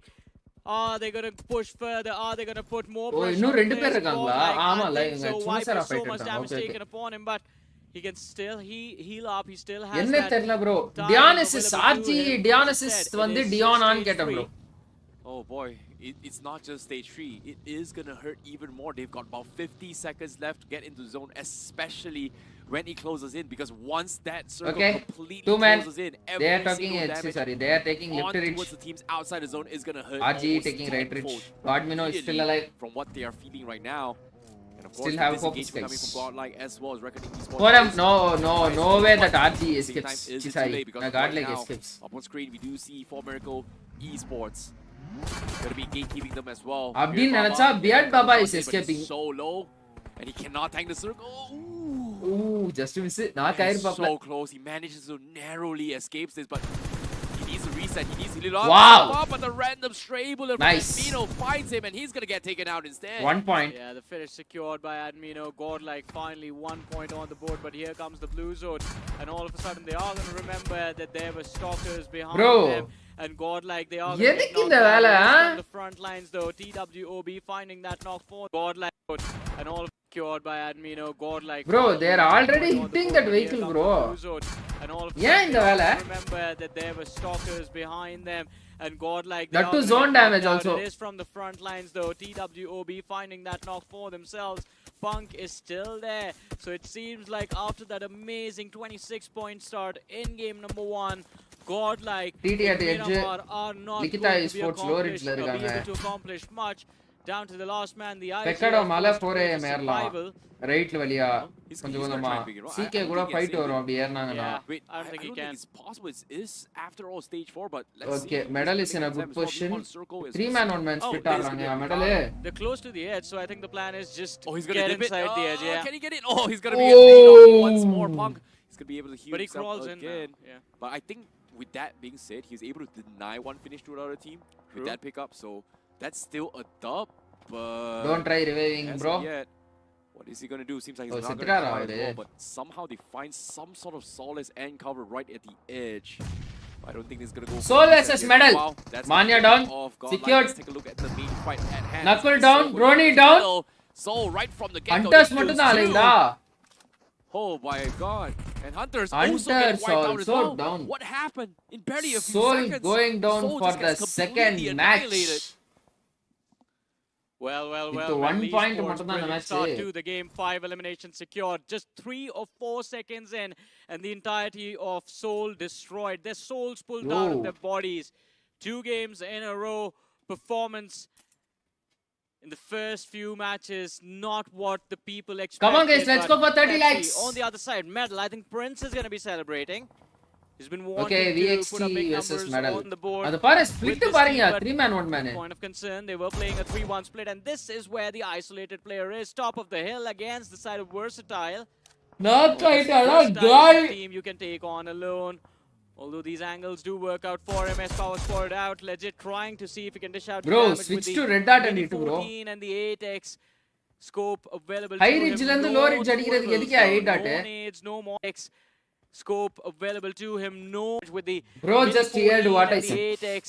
Are they going to push further? Are they going to put more pressure? இன்னும் ரெண்டு on பேர் players? இருக்காங்களா? Godlike, I ஆமால think இவங்க so. சுமசரா Viper, so fight much பண்றாங்க. damage Okay taken okay. upon him, but he can still heal up. He still has என்ன that தெரியல bro. time Dionysus available to RG him. Dionysus Instead, it வந்து is Dion ஆன்னு stage கேட்டேன் 3. bro. Oh boy, it's not just stage 3. It is going to hurt even more. They've got about 50 seconds left to get into the zone, especially when he closes in, because once that circle Okay, completely 2 men. closes in, They every are talking single edge. damage Sorry, they are taking left on to reach. towards the teams outside the zone is going to hurt. RG almost taking right reach. tenfold Godmino is still immediately alive. from what they are feeling right now. And of course, Still have this focus, engagement coming guys. from Godlike as well as Reckoning Esports. For him, is no way that RG Same escapes. time is it Chisai. too late, because Godlike right now, escapes. up on screen, we do see For Miracle Esports going to be gatekeeping them as well. அப்படின்னு Beard நினைச்சா Baba, Beard Baba is but he's escaping. so low, and he cannot tank the circle. Ooh. Ooh, just to miss it. நான் And கயிறு பாப்பல. so close. He manages to narrowly escape this, but he needs to reset. He needs to heal up. Wow. But the random stray bullet Nice. from Admino finds him, and he's going to get taken out instead. 1 point. Yeah, the finish secured by Admino. Godlike finally 1 point on the board, but here comes the blue zone. And all of a sudden, they are going to remember that there were stalkers behind Bro. them. And Godlike, they are going to get எதுக்கு knocked இந்த வேலை, down ah? from the front lines, though. TWOB finding that knock for Godlike. And all secured by Admino. Godlike. Bro, finally they are 1 already point on the hitting board, that but here vehicle, comes bro. the blue zone. And all of a ஏன் sudden, இந்த they are வேலை? going to remember that there were stalkers behind them. And Godlike, they That are too gonna zone get knocked damage down. also. It is from the front lines though. TWOB finding that knock for themselves. Punk is still there. So it seems like after that amazing 26-point start in game number 1, Godlike TT at in edge. Myanmar are not Likita going to be Esports low ridge ல be இருக்காங்க. able to accomplish much. Down to the last man, the பெக்கடோ IGF மலை forced to 4 go for ஏறலாம். survival. ரைட்ல வழியா He's கொஞ்சம் gonna கொஞ்சமா try and figure it out. I CK கூட don't think fight it's வரும் அப்படி ஏறினாங்கன்னா. Yeah. Wait, I don't think he think can. it's possible. It's after all stage 4, but let's Okay, see. medal is in a Them good as well. position. One circle is 3 man 1 man Oh, split this ஆடுறாங்க could be medal. They're close to the edge, so I think the plan is just Oh, he's gonna get dip it. inside the edge. Yeah. Can he get it? Oh, he's gonna be getting off once more. Punk. He's gonna be able to heal But he himself crawls in again. now. Yeah. But I think with that being said, he's able to deny one finish to another team True. with that pickup. So that's still a dub, but Don't try reviving, as bro. of yet, what is he gonna do? Seems like he's Oh, not gonna Sitra try as Rao, well, but somehow they find some sort of solace and cover right at the edge. I don't think this is gonna go. Soul for versus here. Medal. Wow, that's Manya the down. of God. Secured. Let's take a look at the main fight at hand. Knuckle Soul down. going Brony for the down. middle. Soul right from the get-go. Hunters he மட்டும் kills தான் two. அலையுதா? Oh my God! And Hunters Hunters also get wiped out as also well. down. What happened in barely a few Soul seconds? going down Soul for just the gets completely second annihilated. match. Well, With one Medley point Esports மட்டும் தான் அந்த brilliant match. start to the game. 5 eliminations secured. Just 3 or 4 seconds in, and the entirety of Soul destroyed. Their souls pulled out of Whoa. their bodies. 2 games in a row. Performance in the first few matches, not what the people expected. Come on, guys, let's but go for 30 let's see. likes. On the other side, Medal, I think Prince is going to be celebrating. He's been wanting Okay, to put up VXT big versus numbers Medal. on the board. அது பாரு with split this பாருங்க, team, but 3 man 1 man. Point of concern, they were playing a 3-1 split, and this is where the isolated player is. Top of the hill against the side of Versatile. Knock Versatile out, is a guy. team you can take on alone. Although these angles do work out for him, S Power spotted out. Legit trying to see if he can dish out Bro, damage switch with to the red dot and mini hit, bro. 14 and the 8x scope available High to ridge him. ல இருந்து low ridge அடிக்கிறதுக்கு எதுக்கு throwables, 8 dot? no nades, no more X scope available to him. No with the Bro, mini just heard 14 what I and the said. 8x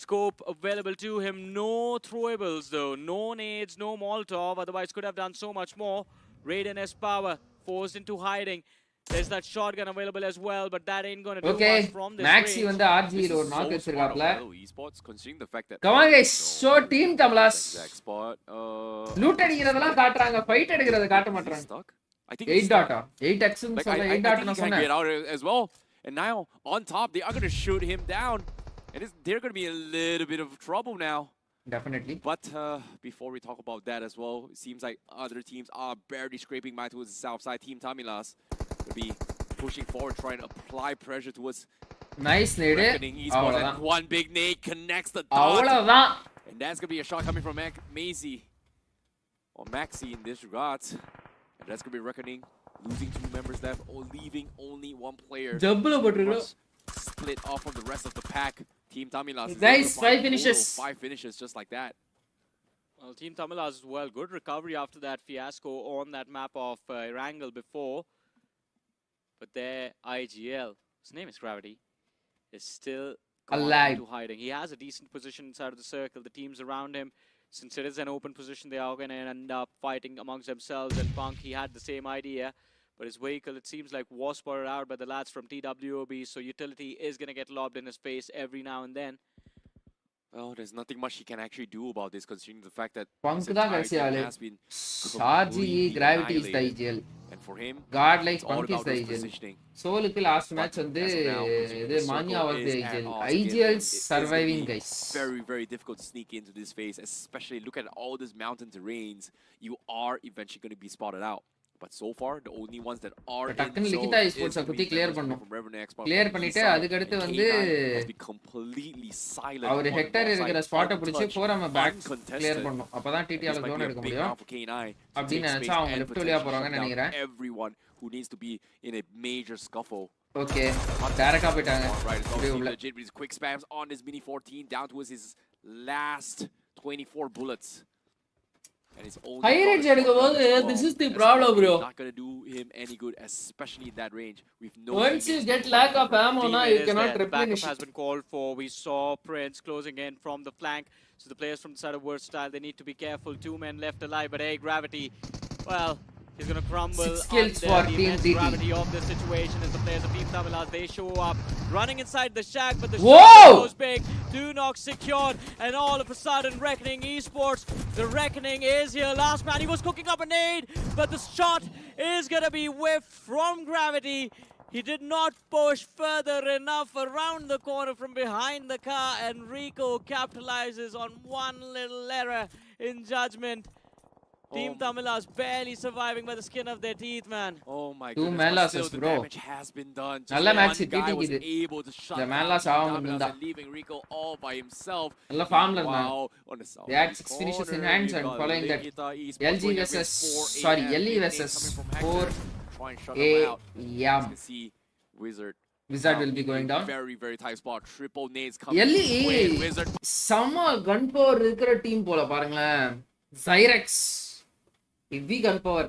scope available to him. No throwables though. No nades, no Molotov. Otherwise could have done so much more. Raiden S Power forced into hiding. There's that shotgun available as well, but that ain't gonna do Okay, much from this Maxi range. வந்து RG This ல ஒரு is knock so smart of வச்சிருக்காப்ல. Hello Esports, considering the fact that Come on, guys, show team Kamalas. exact spot. Loot அடிக்கிறதெல்லாம் காட்டுறாங்க, fight எடுக்கிறத காட்ட மாட்டாங்க. Stuck. I think 8 he's dot. stuck. 8x ன்னு Like, சொல்ல I 8 dot think நான் he can get சொன்னேன். out as well. And now on top, they are going to shoot him down, and they're going to be in a little bit of trouble now. Definitely. But before we talk about that as well, it seems like other teams are barely scraping by towards the south side. Team Tamilas will be pushing forward, trying to apply pressure towards Nice nade. Reckoning Esports, and அவ்வளவுதான். one big nade connects the dot. அவ்வளவுதான். And that's going to be a shot coming from Maisie, or Maxi in this regard. And that's going to be Reckoning, losing 2 members left, or leaving only 1 player. ஜப்புல போட்டுருக்கோம். Much split off from the rest of the pack. Team Tamilas is Guys, able to 5 find finishes. total 5 finishes just like that. Well, Team Tamilas as well. Good recovery after that fiasco on that map of Erangel before. But their IGL, his name is Gravity, is still gone Alive. into hiding. He has a decent position inside of the circle. The teams around him, since it is an open position, they are going to end up fighting amongst themselves. And Punk, he had the same idea. But his vehicle, it seems like, was spotted out by the lads from TWOB. So Utility is going to get lobbed in his face every now and then. Well, there's nothing much he can actually do about this, considering the fact that Punk his தான் entire கடைசி team ஆளு. has been RG completely Gravity is the annihilated. IGL. And for him, God like it's all Punk is about the his IGL. positioning. சோலுக்கு last But match வந்து as of now, considering இது the Mania circle was the is at IGL odds IGL against him, it is gonna surviving be guys very, very difficult to sneak into this phase, especially look at all these mountain terrains. You are eventually going to be spotted out. But so far, the only ones that are in டக்குன்னு zone Likitha is எஸ்போர்ட்ஸ் gonna குத்தி be clear members பண்ணோம் from Revenant Export clear from பண்ணிட்டு east side, அதுக்கு அடுத்து and வந்து K9 has been completely silent அவர் on the Hector north இருக்கிற side, ஸ்பாட்டை பிடிச்சி untouched, ஃபோர் நம்ம பேக் uncontested. கிளியர் பண்ணோம் அப்பதான் This டிடிஆல might ஜோன் be a எடுக்க big முடியும் round for K9 to அப்படின்னு take நினைச்சா space அவங்க and லெஃப்ட் வழியா potentially போறாங்கன்னு shut down நினைக்கிறேன் everyone who needs to be in a major scuffle. Okay டைரக்டா போயிட்டாங்க Right, it's அப்படியே obviously உள்ள legit with his quick spams on his Mini 14 down towards his last 24 bullets. And his own High range எடுக்கும்போது this is the problem, bro. Not gonna do him any good, especially in that range with no once you teammates get to lack fight of for. ammo now Teammate you is cannot there. The backup replenish has been called for. We saw Prince closing in from the flank. So the players from the side of Versatile, they need to be careful. 2 men left alive, but hey, Gravity, well, he's going to crumble 6 kills under for the Team immense DT. gravity of this situation as the players of Team Tamilas, they show up, running inside the shack, but the Whoa! shot goes big. 2 knocks secured, and all of a sudden, Reckoning Esports, the Reckoning is here. Last man, he was cooking up a nade, but the shot is going to be whiffed from Gravity. He did not push further enough around the corner from behind the car, and Rico capitalizes on one little error in judgment. Team Tamilas barely surviving by the skin of their teeth, man. Oh my Two goodness, man but losses, still the bro. damage has been done. Just நல்ல one match guy TT was இது. able to shut The down man loss Team ஆகாம Tamilas இருந்தா. and leaving Rico all by himself. நல்ல ஃபார்ம்ல இருந்தாங்க Wow, on the south They had 6 finishes in hands and following that LG versus sorry LE versus 4 try and shut him out. AM You can see Wizard Wizard will be going down. Very, very tight spot. Triple nades coming. LE Wait, Wizard. செம கன் power இருக்கிற team போல பாருங்களேன். Zyrex heavy gun power,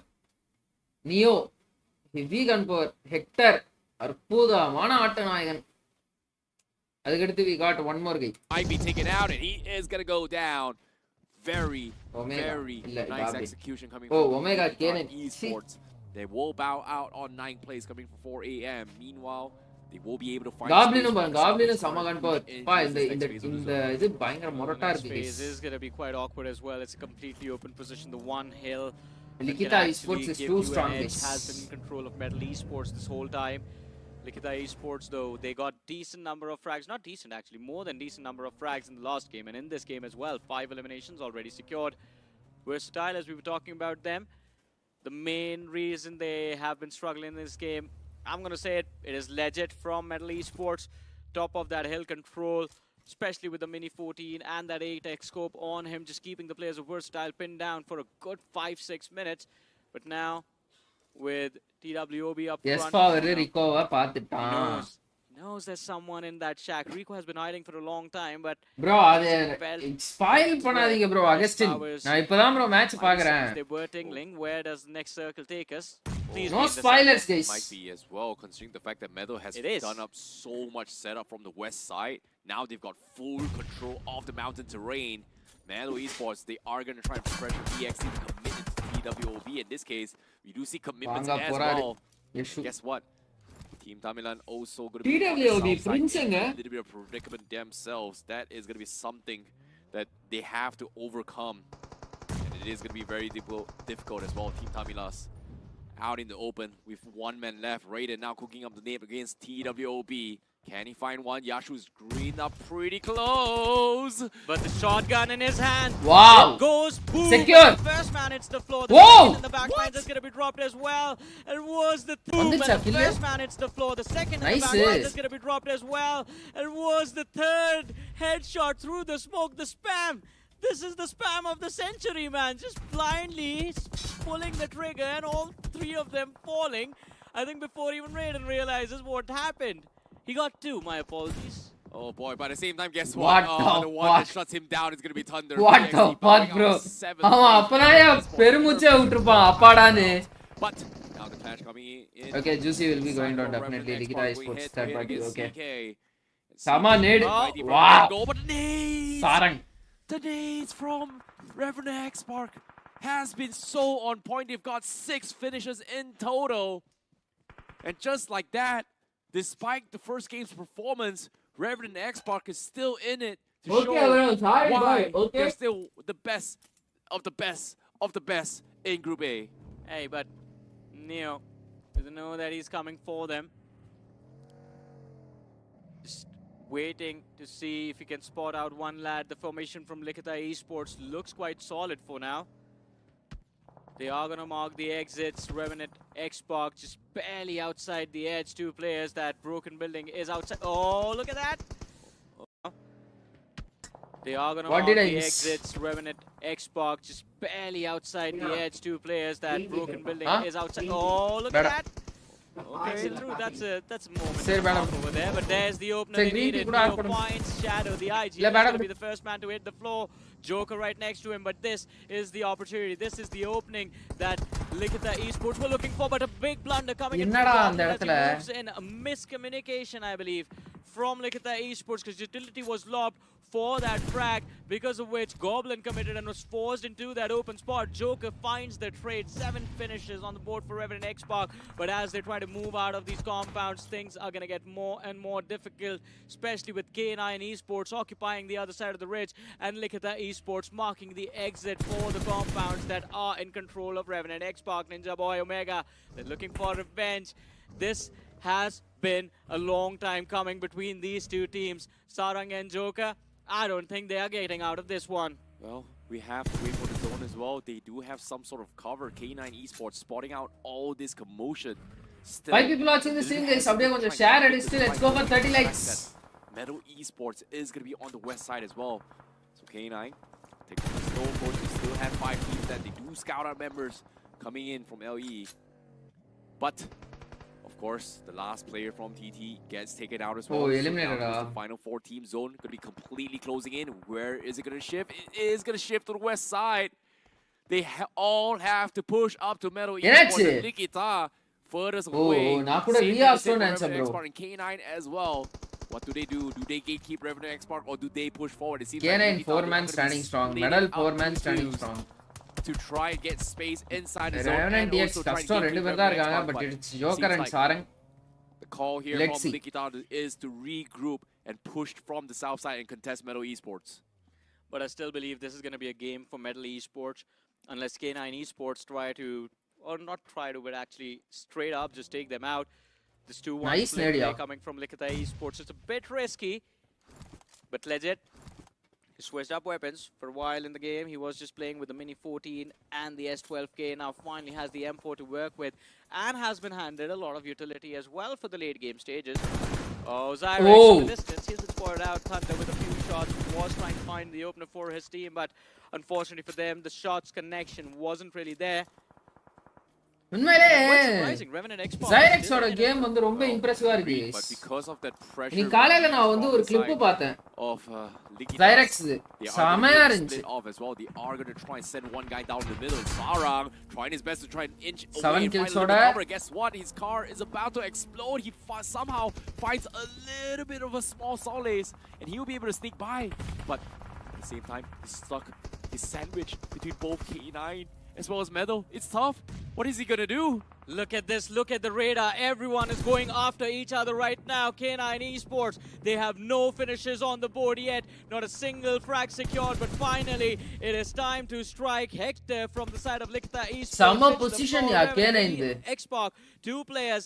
neo heavy gun power, Hector அற்புதமான ஆட்ட நாயகன். அதுக்கடுத்து we got one more guy. Might be taken out and he is gonna go down. Very, Omega. very Illa, nice Gabi. execution coming Oh, from Omega Big Kanan. Esports. They will bow out on 9th place coming from 4 a.m. Meanwhile, they will be able to find Goblin space for the Goblin second செம start கன் power. into பா this இந்த next phase of the இந்த zone. இது பயங்கர மொரட்டா This இருக்கு phase guys. is going to be quite awkward as well. It's a completely open position. The one hill that Likita can actually Esports is give too you an strong, edge guys. has been in control of Metal Esports this whole time. Likita Esports, though, they got decent number of frags. Not decent, actually. More than decent number of frags in the last game. And in this game as well. 5 eliminations already secured. Versatile, as we were talking about them. The main reason they have been struggling in this game, I'm going to say it, it is legit from Metal Esports. Top of that hill control, especially with the Mini 14 and that 8x scope on him, just keeping the players of Versatile pinned down for a good 5-6 minutes. But now, with TWOB up Yes, front, power he recover பார்த்துட்டான். knows there's someone in that shack. Rico has been hiding for a long time, but Bro, அது spoil பண்ணாதீங்க bro. Augustine, நான் இப்பதான் bro match பார்க்கறேன். they were tingling. Where does the next circle take us? Please No read the spoilers circle. guys. Might be as well, considering the fact that Meadow has It is. done up so much setup from the west side. Now they've got full control of the mountain terrain. Meadow Esports, they are going to try and pressure EXT to commit into TWOB. In this case, we do see commitments வாங்க as போறாரு. well. Yashu. Guess what? Team Tamilan also going to TWOB be on the south side prince-ங்க. in a little bit of predicament themselves. That is going to be something that they have to overcome. And it is going to be very difficult as well. Team Tamilas out in the open with one man left. Raiden now cooking up the name against TWOB. Can he find one? Yashu's green up pretty close. But the shotgun in his hand. Wow. It goes boom. Secure. The first man hits the floor. The Whoa. second in the back lines is going to be dropped as well. And was the boom. வந்துச்சா And the kill? first man hits the floor. The second in the Nice. back lines is going to be dropped as well. And was the third headshot through the smoke. The spam. This is the spam of the century, man. Just blindly pulling the trigger and all three of them falling. I think before even Raiden realizes what happened. He got two, my apologies. Oh boy, but at the same time, guess What what? the The one that fuck? shuts him down is going to be Thunder. What BXT the fuck bowing bro? out 7th அவன் place. அப்பதான் பெருமுச்சை விட்டுருப்பான் அப்பாடான்னு. But now the clash coming in. Okay, Juicy will be going down Cypher, definitely. Revenant, Likita Xbox going Esports head to third head party. against Okay. CK. Sama nade. Mighty from Wow. the goal, but the nades! Sarang. The nades from Revenant X-Spark has been so on point. They've got 6 finishes in total. And just like that, despite the first game's performance, Revenant X-Spark is still in it to Okay, show bro. Sorry, why boy. Okay. they're still the best of the best of the best in Group A. Hey, but Neo doesn't know that he's coming for them. Just waiting to see if he can spot out one lad. The formation from Likita Esports looks quite solid for now. They are going to mark the exits. Revenant X-Spark just barely outside the edge. 2 players. That broken building is outside. Oh, look at that. They are going to What mark did I the miss? exits. Revenant X-Spark just barely outside the edge. 2 players. That broken building Huh? is outside. Oh, look Better. at that. Okay, through. That's a moment Say and a half better. over there. But there's the opener Say they green needed. could have Neo put him. finds Shadow. The IG Yeah, is better. going to be the first man to hit the floor. Joker right next to him. But this is the opportunity. This is the opening that Likita Esports were looking for. But a big blunder coming in. என்னடா from அந்த Goblin as he இடத்துல? moves in. A miscommunication, I believe, from Likita Esports, because utility was lobbed for that frag, because of which Goblin committed and was forced into that open spot. Joker finds the trade. 7 finishes on the board for Revenant X-Spark. But as they try to move out of these compounds, things are going to get more and more difficult, especially with K9 Esports occupying the other side of the ridge and Likita Esports marking the exit for the compounds that are in control of Revenant X-Spark. Ninja Boy Omega, they're looking for revenge. This has been a long time coming between these 2 teams. Sarang and Joker, I don't think they are getting out of this one. Well, we have to wait for the zone as well. They do have some sort of cover. K9 Esports spotting out all this commotion. Still, 5 people watching the stream guys. அப்படியே கொஞ்சம் share அடிச்சிட்டு let's go for 30 likes. Metal Esports is going to be on the west side as well. So K9 taking the slow approach. They still have 5 teams that they do scout out members coming in from LE. But, of Of course, the last player from TT gets taken out as Oh, well. eliminated. So now the final 4-team zone going to be completely closing in. Where is it going to shift? It is going to shift to the west side. They all have to push up to Metal Esports and Nikita furthest away. Same thing to say for Revenant Export and K9 as well. What do they do? Do they gatekeep Revenant Export or do they push forward? It seems K9 like 4-man standing strong. Medal 4-man standing strong. To try and get space inside the zone Revenant and DX also try custom and rendu gatekeep பேர் தான் Revenant இருக்காங்க, Export, but but it's Joker and seems like Sarang. the call here Let's from see. Nikita is to regroup and push from the south side and contest Metal Esports. But I still believe this is going to be a game for Metal Esports, unless K9 Esports try to, or not try to, but actually straight up just take them out. This 2-1 Nice split play Nadia. coming from Likita Esports. It's a bit risky, but legit. He switched up weapons for a while in the game. He was just playing with the Mini 14 and the S12K. Now finally has the M4 to work with and has been handed a lot of utility as well for the late game stages. Oh, Zyrex in the distance. He's been spotted out. Thunder with a few shots. Was trying to find the opener for his team, but unfortunately for them, the shots connection wasn't really there. உண்மையிலே Zyrex ஓட game வந்து ரொம்ப இம்ப்ரெசிவா இருக்கு. But because of that pressure, இன்னைக்கு காலையில நான் வந்து ஒரு கிளிப் பார்த்தேன். of Zyrex செமையா இருந்துச்சு. As well. They are going to try and send one guy down the middle. Sarang trying his best to try and inch away 7 and kills find a oda. cover. Guess what? His car is about to explode. He somehow finds a little bit of a small solace, and he will be able to sneak by. But at the same time, he's stuck. He's sandwiched between both K9 as well as Metal. It's tough. What is he gonna do? Look at this, look at the radar. Everyone is going after each other right now. K9 Esports, they have no finishes on the board yet. Not a single frag secured, but finally it is time to strike. Hector from the side of Likita Esports. Sama position ya K9 Xbox, 2 players.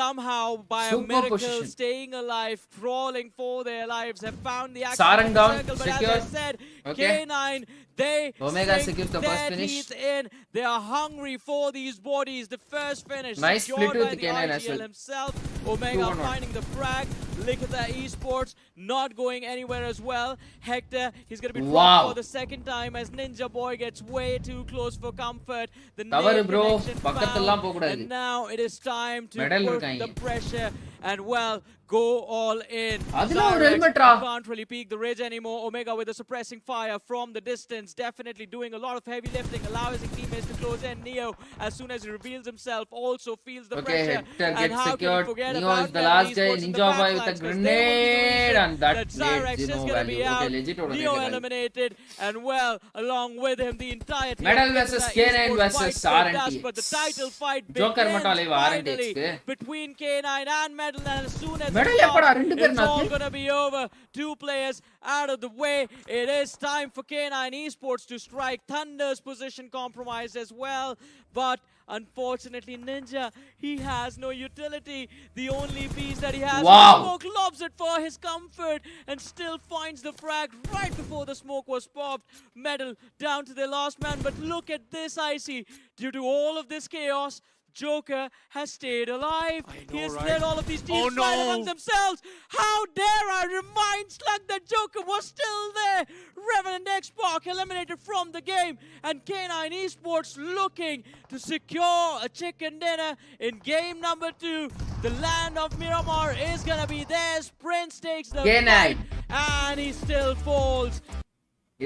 Somehow, by Super a miracle, position. staying alive, crawling for their lives, have found the Sarang down, circle. But secure. as I said, Okay. K9, they Omega sink secures the first their finish. teeth in. They are hungry for these bodies. The first finish Nice secured split with by the K9 as IGL well. himself. Omega 2-1. finding the frag. Likita Esports not going anywhere as well. Hector, he's going to be dropped Wow. for the second time as Ninja Boy gets way too close for comfort. The Tavaru nade bro, connection பக்கத்துலலாம் found. போக கூடாது. And now it is time to Medal put இருக்காங்க. the pressure and, well, go all in. அதுல ஒரு Zyrex helmet raw. can't really peek the ridge anymore. Omega with a suppressing fire from the distance, definitely doing a lot of heavy lifting, allowing his teammates to close in. Neo, as soon as he reveals himself, also feels the Okay, pressure. Hector And gets how can secured. we forget Neo about is the Metal last guy. Esports in the Ninja Boy with a backlines, 'cause they will be the grenade, reason and that Zyrex made is Zeno going to be value. Okay, out. legit ஓட Neo value. eliminated, and, well, along with him, the entire team. Medal of versus Likita K9 Esports versus fight for RNTX. dust, but the title fight Joker மட்டும் begins அலைவா finally RNTX. between K9 and Medal, and as soon as Medal it's எப்படா off, ரெண்டு பேர் it's all நாக்கு? going to be over. 2 players out of the way. It is time for K9 Esports to strike. Thunder's position compromised as well, but unfortunately Ninja, he has no utility. The only piece that he has Wow. is smoke, lobs it for his comfort and still finds the frag right before the smoke was popped. Medal down to their last man, but look at this, Icy. Due to all of this chaos, Joker has stayed alive. He has led all of these teams fight among themselves. How dare I remind Slug that Joker was still there. Revenant X-Pac eliminated from the game, and K9 Esports looking to secure a chicken dinner in game number 2. The land of Miramar is gonna be theirs. Prince takes the K9. fight, and he still falls.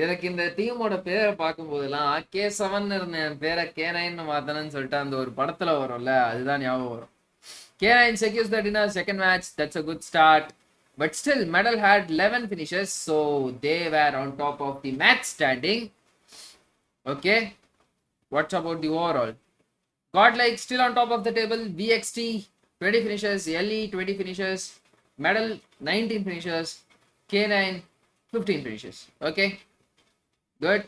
எனக்கு இந்த டீமோட பேரை பார்க்கும் போதெல்லாம் K7 இருந்த என் பேரை K9 மாத்தணும்னு சொல்லிட்டு அந்த ஒரு படத்துல வரும்ல, அதுதான் ஞாபகம் வரும். K9 secures the dinner, second match. That's a good start. But still, Medal had 11 finishes, so they were on top of the match standing. Okay. What's about the overall? Godlike still on top of the table. VXT 20 finishes, LE 20 finishes, Medal 19 finishes, K9 15 finishes. Okay. Good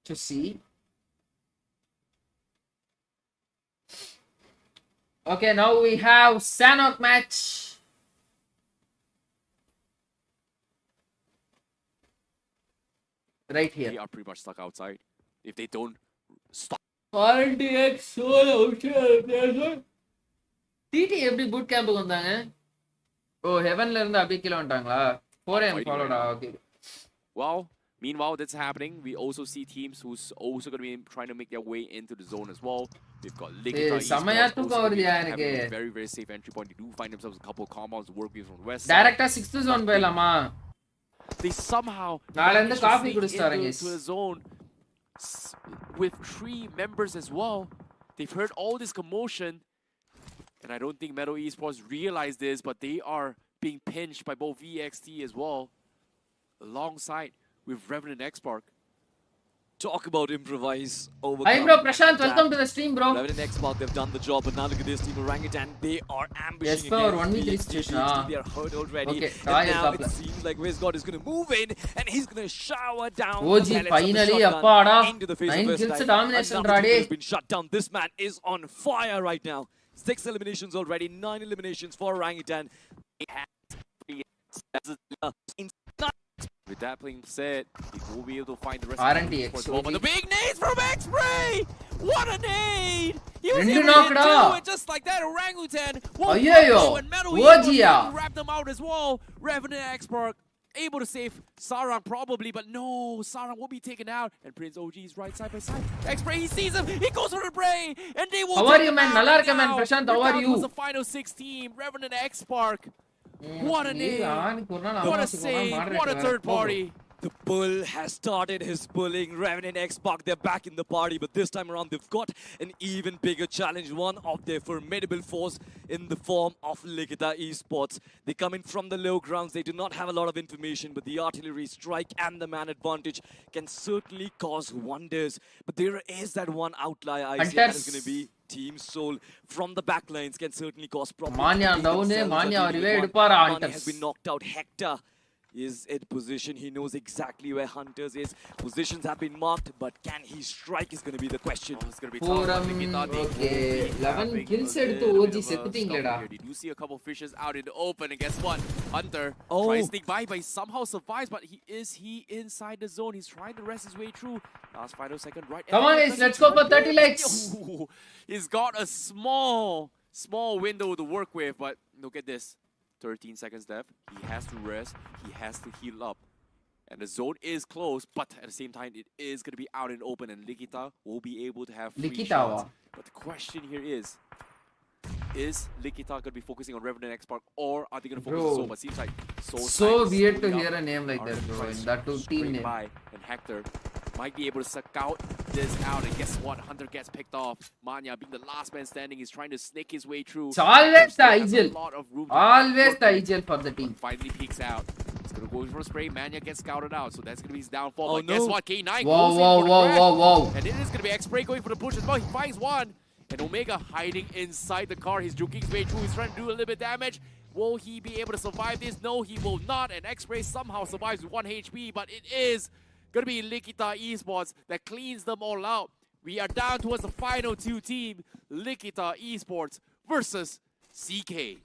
to see. Okay, now we have Sanok match. Right They here. are pretty much stuck outside. If they don't stop. RNTX solo TT எப்படி boot camp க்கு வந்தாங்க? ஓ ஹெவன்ல இருந்து அப்படியே கீழ வந்துட்டாங்களா? 4am followed. Okay. Well, Meanwhile, that's happening. We also see teams who's also going to be trying to make their way into the zone as well. We've got Ligita Samaya Esports to also cover gonna be diya having a inke. very, very safe entry point. They do find themselves a couple of compounds to work with from the west side. Direct 6th zone போயிடலாமா? They somehow நாளைல இருந்து managed to coffee sneak குடிச்சிட்டாரு into guys. to the zone with 3 members as well. They've heard all this commotion, and I don't think Meadow Esports realize this, but they are being pinched by both VXT as well, alongside with Revenant X-Park. Talk about improvise. Hi bro, Prashant, welcome to the stream bro. Revenant X-Park, they've done the job, but now look at this team Orangutan. They are ambushing Yes, bro, again. 1v3 BGIS, situation, They are hurt already. Okay, and now couple. it seems like Westgod is going to move in, and he's going to shower down OG the pellets of the finally, shotgun appada. into the face 9 of West kills Side. domination, Another team Rade. has been shut down. This man is on fire right now. 6 eliminations already, 9 eliminations for Orangutan. With that being said, they will be able to find the rest RNTX, of the well, but the OG. big nades from X-Ray! What a nade! He was Rendu able to knocked hit out. two, and just like that, Orangutan won't Ayyo, follow, and Metal OG Eagles ah. wrap them out as well. Revenant X-Park able to save Sarang probably, but no, Sarang will be taken out, and Prince OG is right side by side. X-Ray, he sees him, he goes for the Bray, and they will How are take you, him man? out Nalla irukka, man. now. Prashant, We're how are down you? towards the final 6 team, Revenant X-Park. What a nade! What a save! What a third party! The bull has started his bullying. Revenant X-Park, they're back in the party, but this time around they've got an even bigger challenge, one of their formidable force in the form of Ligita Esports. They come in from the low grounds, they do not have a lot of information, but the artillery strike and the man advantage can certainly cause wonders. But there is that one outlier I see, that is going to be Team Soul from the backlines, can certainly cause problems. Manya down, Manya Manya edupara has been knocked out. Hector is in position. He knows exactly where Hunters is. Positions have been marked, but can he strike is going to be the question. Oh, it's going to be Forum, tough. Ligita, they will okay. be 11 having kills a எடுத்து little OG bit of a செத்துட்டீங்களேடா. stumble here. They do see a couple fishes out in the open, and guess what? Hunter Oh. tries to sneak by, but he somehow survives. But he inside the zone? He's trying to rest his way through. Last final second, right? Come on guys, let's go for 30 likes. Ooh, he's got a small window to work with, but look at this. 13 seconds left. He has to rest. He has to heal up. And the zone is closed, but at the same time, it is going to be out and open, and Ligita will be able to have free Ligita shots. wa. But the question here is Ligita going to be focusing on Revenant X-Park, or are they going to focus Bro. on Soul? But seems like Soul's So time is weird to slowing hear up. a name like Are that, bro. trying In to that too, scrape team name. by, and Hector might be able to scout this out, and guess what? Hunter gets picked off. Manya, being the last man standing, is trying to snake his way through. It's always the Has a Igel. lot of room to Always work the with. Igel for the team. Finally peeks out. He's gonna go for a spray. Mania gets scouted out, so that's gonna be his downfall. Oh, but guess no. what? K9 Whoa, goes whoa, in for the whoa, crash. whoa, whoa. And it is gonna be X-Spray going for the push as well. He finds one. And Omega hiding inside the car. He's juking his way through. He's trying to do a little bit of damage. Will he be able to survive this? No, he will not. And X-Spray somehow survives with 1 HP, but it is gonna be Ligita Esports that cleans them all out. We are down towards the final 2 team. Ligita Esports versus CK.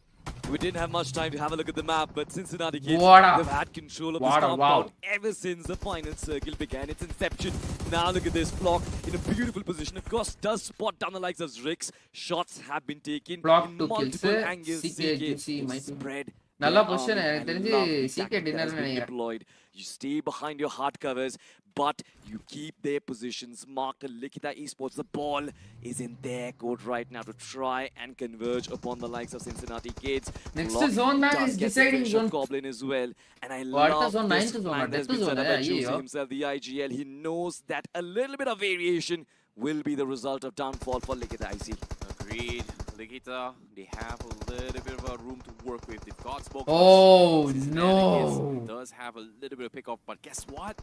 We didn't have much time to have a look at the map, but Cincinnati Kids What a- have had control of what this a compound wow. ever since the final circle began its inception. Now look at this, Flock in a beautiful position. Of course, does spot down the likes of Rix. Shots have been taken Flock in two multiple kills. angles. CK, juicy, might be. spread. நல்ல their position. army எனக்கு and தெரிஞ்சு lovely CK tactic that dinner has been நினைக்கிறேன். deployed. You stay behind your hard covers, but you keep their positions marked. Ligita Esports, the ball is in their court right now to try and converge upon the likes of Cincinnati Kids. Next Flock zone man does is get the deciding finish of zone. Goblin as well. And I What love zone? this Ninth zone, plan that's death been set zone, up by yeah, Juicy yeah. himself, the IGL. He knows that a little bit of variation will be the result of downfall for Ligita IC. Agreed. Ligita, they have a little bit of a room to work with. They've got smoke. Oh Cincinnati no. does have a little bit of pick off, but guess what?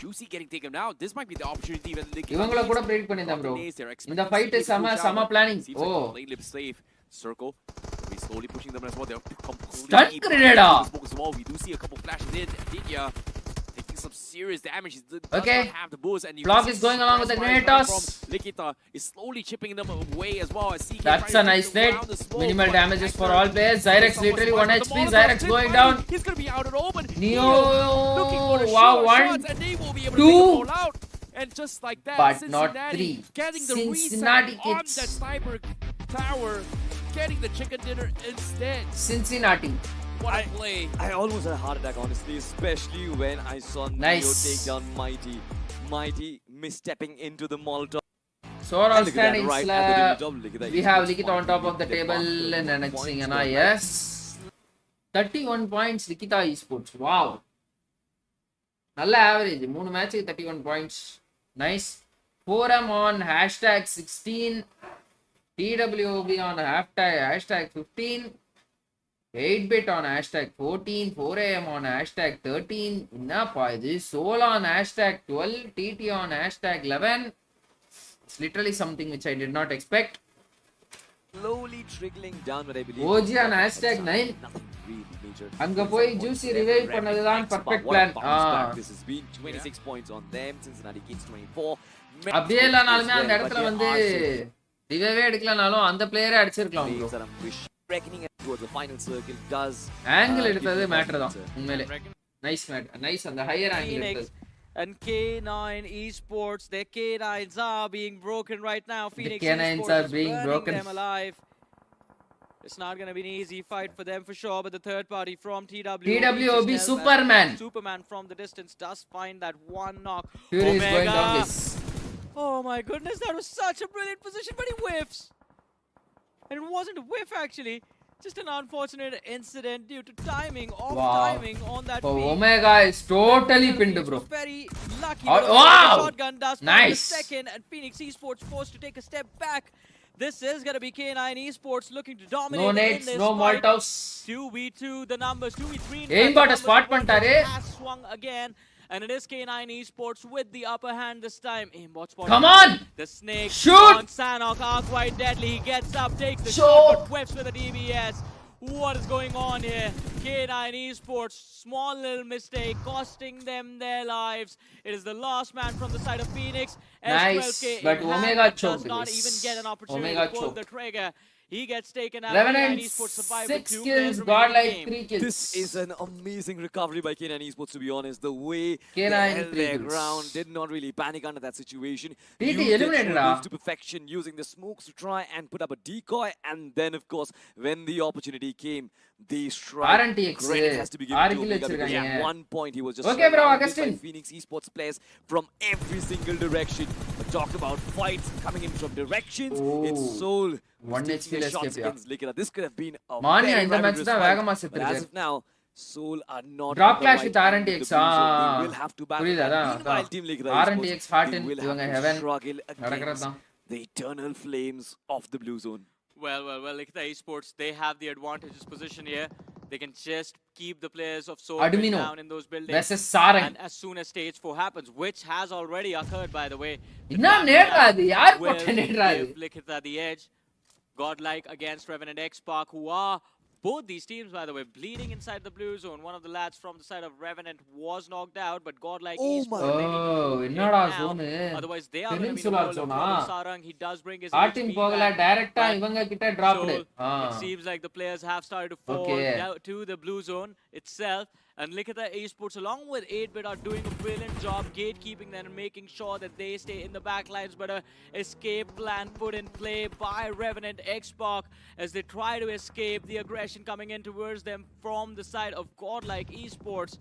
Juicy getting taken down. This might be the opportunity when Ligita இவங்கள கூட needs. predict பண்ணிருந்தேன் bro. They're expecting இந்த fight CK to செம push செம out, but planning. seems like Oh. the lane lives safe. Circle. We're slowly pushing them as well. They're completely Stun grenade ah. smoke as well. We do see a couple flashes in. Aditya taking some serious damage. He does Okay. not have the boost, and you Flock can is see going along with the press grenade fire toss. from Ligita is slowly chipping them away as well. As CK That's trying a to nice get net. around the smoke, Minimal but damages for Hector all players. Zyrex someone literally survives 1 with the HP. Molotov. Zyrex It's going fine. down. He's going to be out and open. Neo. Looking for the Wow, shots, one. and they will be able Two. to take them all out. And just like that, But not Cincinnati three. getting the Cincinnati reset on Kids. that sniper tower, getting the chicken dinner instead. Cincinnati. What a play. I almost had a heart attack, honestly, especially when I saw Nice. Neo take down Mighty. Mighty misstepping into the Molotov. So overall And look at that, standings right at the middle top, look at that. we have Esports Likita on top of the finally table marked and 31 annexing points Anna, there, yes. 31 points Likita Esports. Wow. நல்ல average. 3 match 31 points. Nice. 4M on hashtag 16. TWOB on hashtag 15. 8-bit on hashtag 14. 4AM on hashtag 13. என்னப்பா இது? Soul on hashtag 12. TT on hashtag 11. It's literally something which I did not expect. slowly trickling down, but I believe OG on hashtag 9. nothing really major. அங்க போய் juicy revive பண்ணதுதான் perfect plan. This has been 26 points on them. Cincinnati Kings 24. அப்படியே இல்லனாலுமே அந்த இடத்துல வந்து ரிவைவே எடுக்கலனாலும் அந்த பிளேயரே அடிச்சிருக்கலாம் bro. Reckoning towards the final circle does angle எடுத்தது matter தான் உண்மையிலே. Nice matter. நைஸ் அந்த ஹையர் ஆங்கிள் Phoenix எடுத்தது. and K9 Esports, their K9s are being broken right now. Phoenix K9s Esports are is being burning broken. them alive. It's not going to be an easy fight for them for sure, but the third party from TWOB Superman. Superman from the distance does find that one knock. Fury is going down this. Oh my goodness, that was such a brilliant position, but he whiffs. And it wasn't a whiff actually, just an unfortunate incident due to timing, off timing on that Oh, peak. Omega is totally pinned, bro. Was very lucky. Oh, but wow! the shotgun does find Nice. the second, and Phoenix Esports forced to take a step back. This is going to be K9 Esports looking to dominate No in nades, this no fight. Molotovs. 2v2, the numbers 2v3. Aimbot spot பண்ணிட்டாரு. Has swung again, and it is K9 Esports with the upper hand this time. Aimbot spot. Come on! The snake Shoot! on Sanok are quite deadly. He gets up, takes the Shoot! shot, but whips with a DBS. What is going on here? K9 Esports, small little mistake, costing them their lives. It is the last man from the side of Phoenix. Nice, S12K but in hand Omega does choked not this. even get an opportunity Omega to pull choked. the trigger. He gets taken out. Revenant K9 Esports survived 6 with 2 kills, players God remaining like in the 3 game. kills. This is an amazing recovery by K9 Esports, to be honest. The way K9 they held three their kills. ground, did not really panic under that situation. TT Used their eliminated true ah. moves to perfection, using the smokes to try and put up a decoy. And then, of course, when the opportunity came, they struck. RNTX, Credit has to be given to RNTX Omega because இருக்காங்க. at one point he was just Okay, bro, surrounded Augustine. by Phoenix Esports players from every single direction. But talked about fights coming in from directions. It's Oh. Soul. One Taking HP the shots escape, yeah. against Likita. This could have been a Mania very இந்த match murderous தான் fight. வேகமா But as செத்துருக்காரு. of now, Soul are not Drop in the clash right with team RNTX, the Blue Zone. ah. They will have to battle. புரியுது, And அதான், meanwhile, அதான். Team Likita RNTX Esports, Heart they in will have இவங்க to heaven struggle நடக்கிறது against தான். the eternal flames of the Blue Zone. Well, Likita Esports, they have the advantageous position here. They can just keep the players of Soul Admino down in those buildings. versus Sarang. And as soon as stage 4 happens, which has already occurred, by the way, the என்ன Grand நேட்ரா Finale அது? யார் will போட்ட நேட்ரா அது? give Likita the edge. Godlike against Revenant X-Park, who are both these teams, by the way, bleeding inside the blue zone. One of the lads from the side of Revenant was knocked out, but Godlike Oh Esports, my- they need to Oh, do it என்னடா now. zone? Otherwise, they are going to be in the Peninsular world of zone trouble. ah. Sarang, he does bring his ஆட்டின் HP போகல back, டைரக்டா but இவங்க கிட்ட dropped. it seems like the players have started to fall Okay. down to the blue zone itself. And Likita Esports, along with 8-bit, are doing a brilliant job gatekeeping them and making sure that they stay in the backlines. But a escape plan put in play by Revenant X-Park as they try to escape the aggression coming in towards them from the side of Godlike Esports.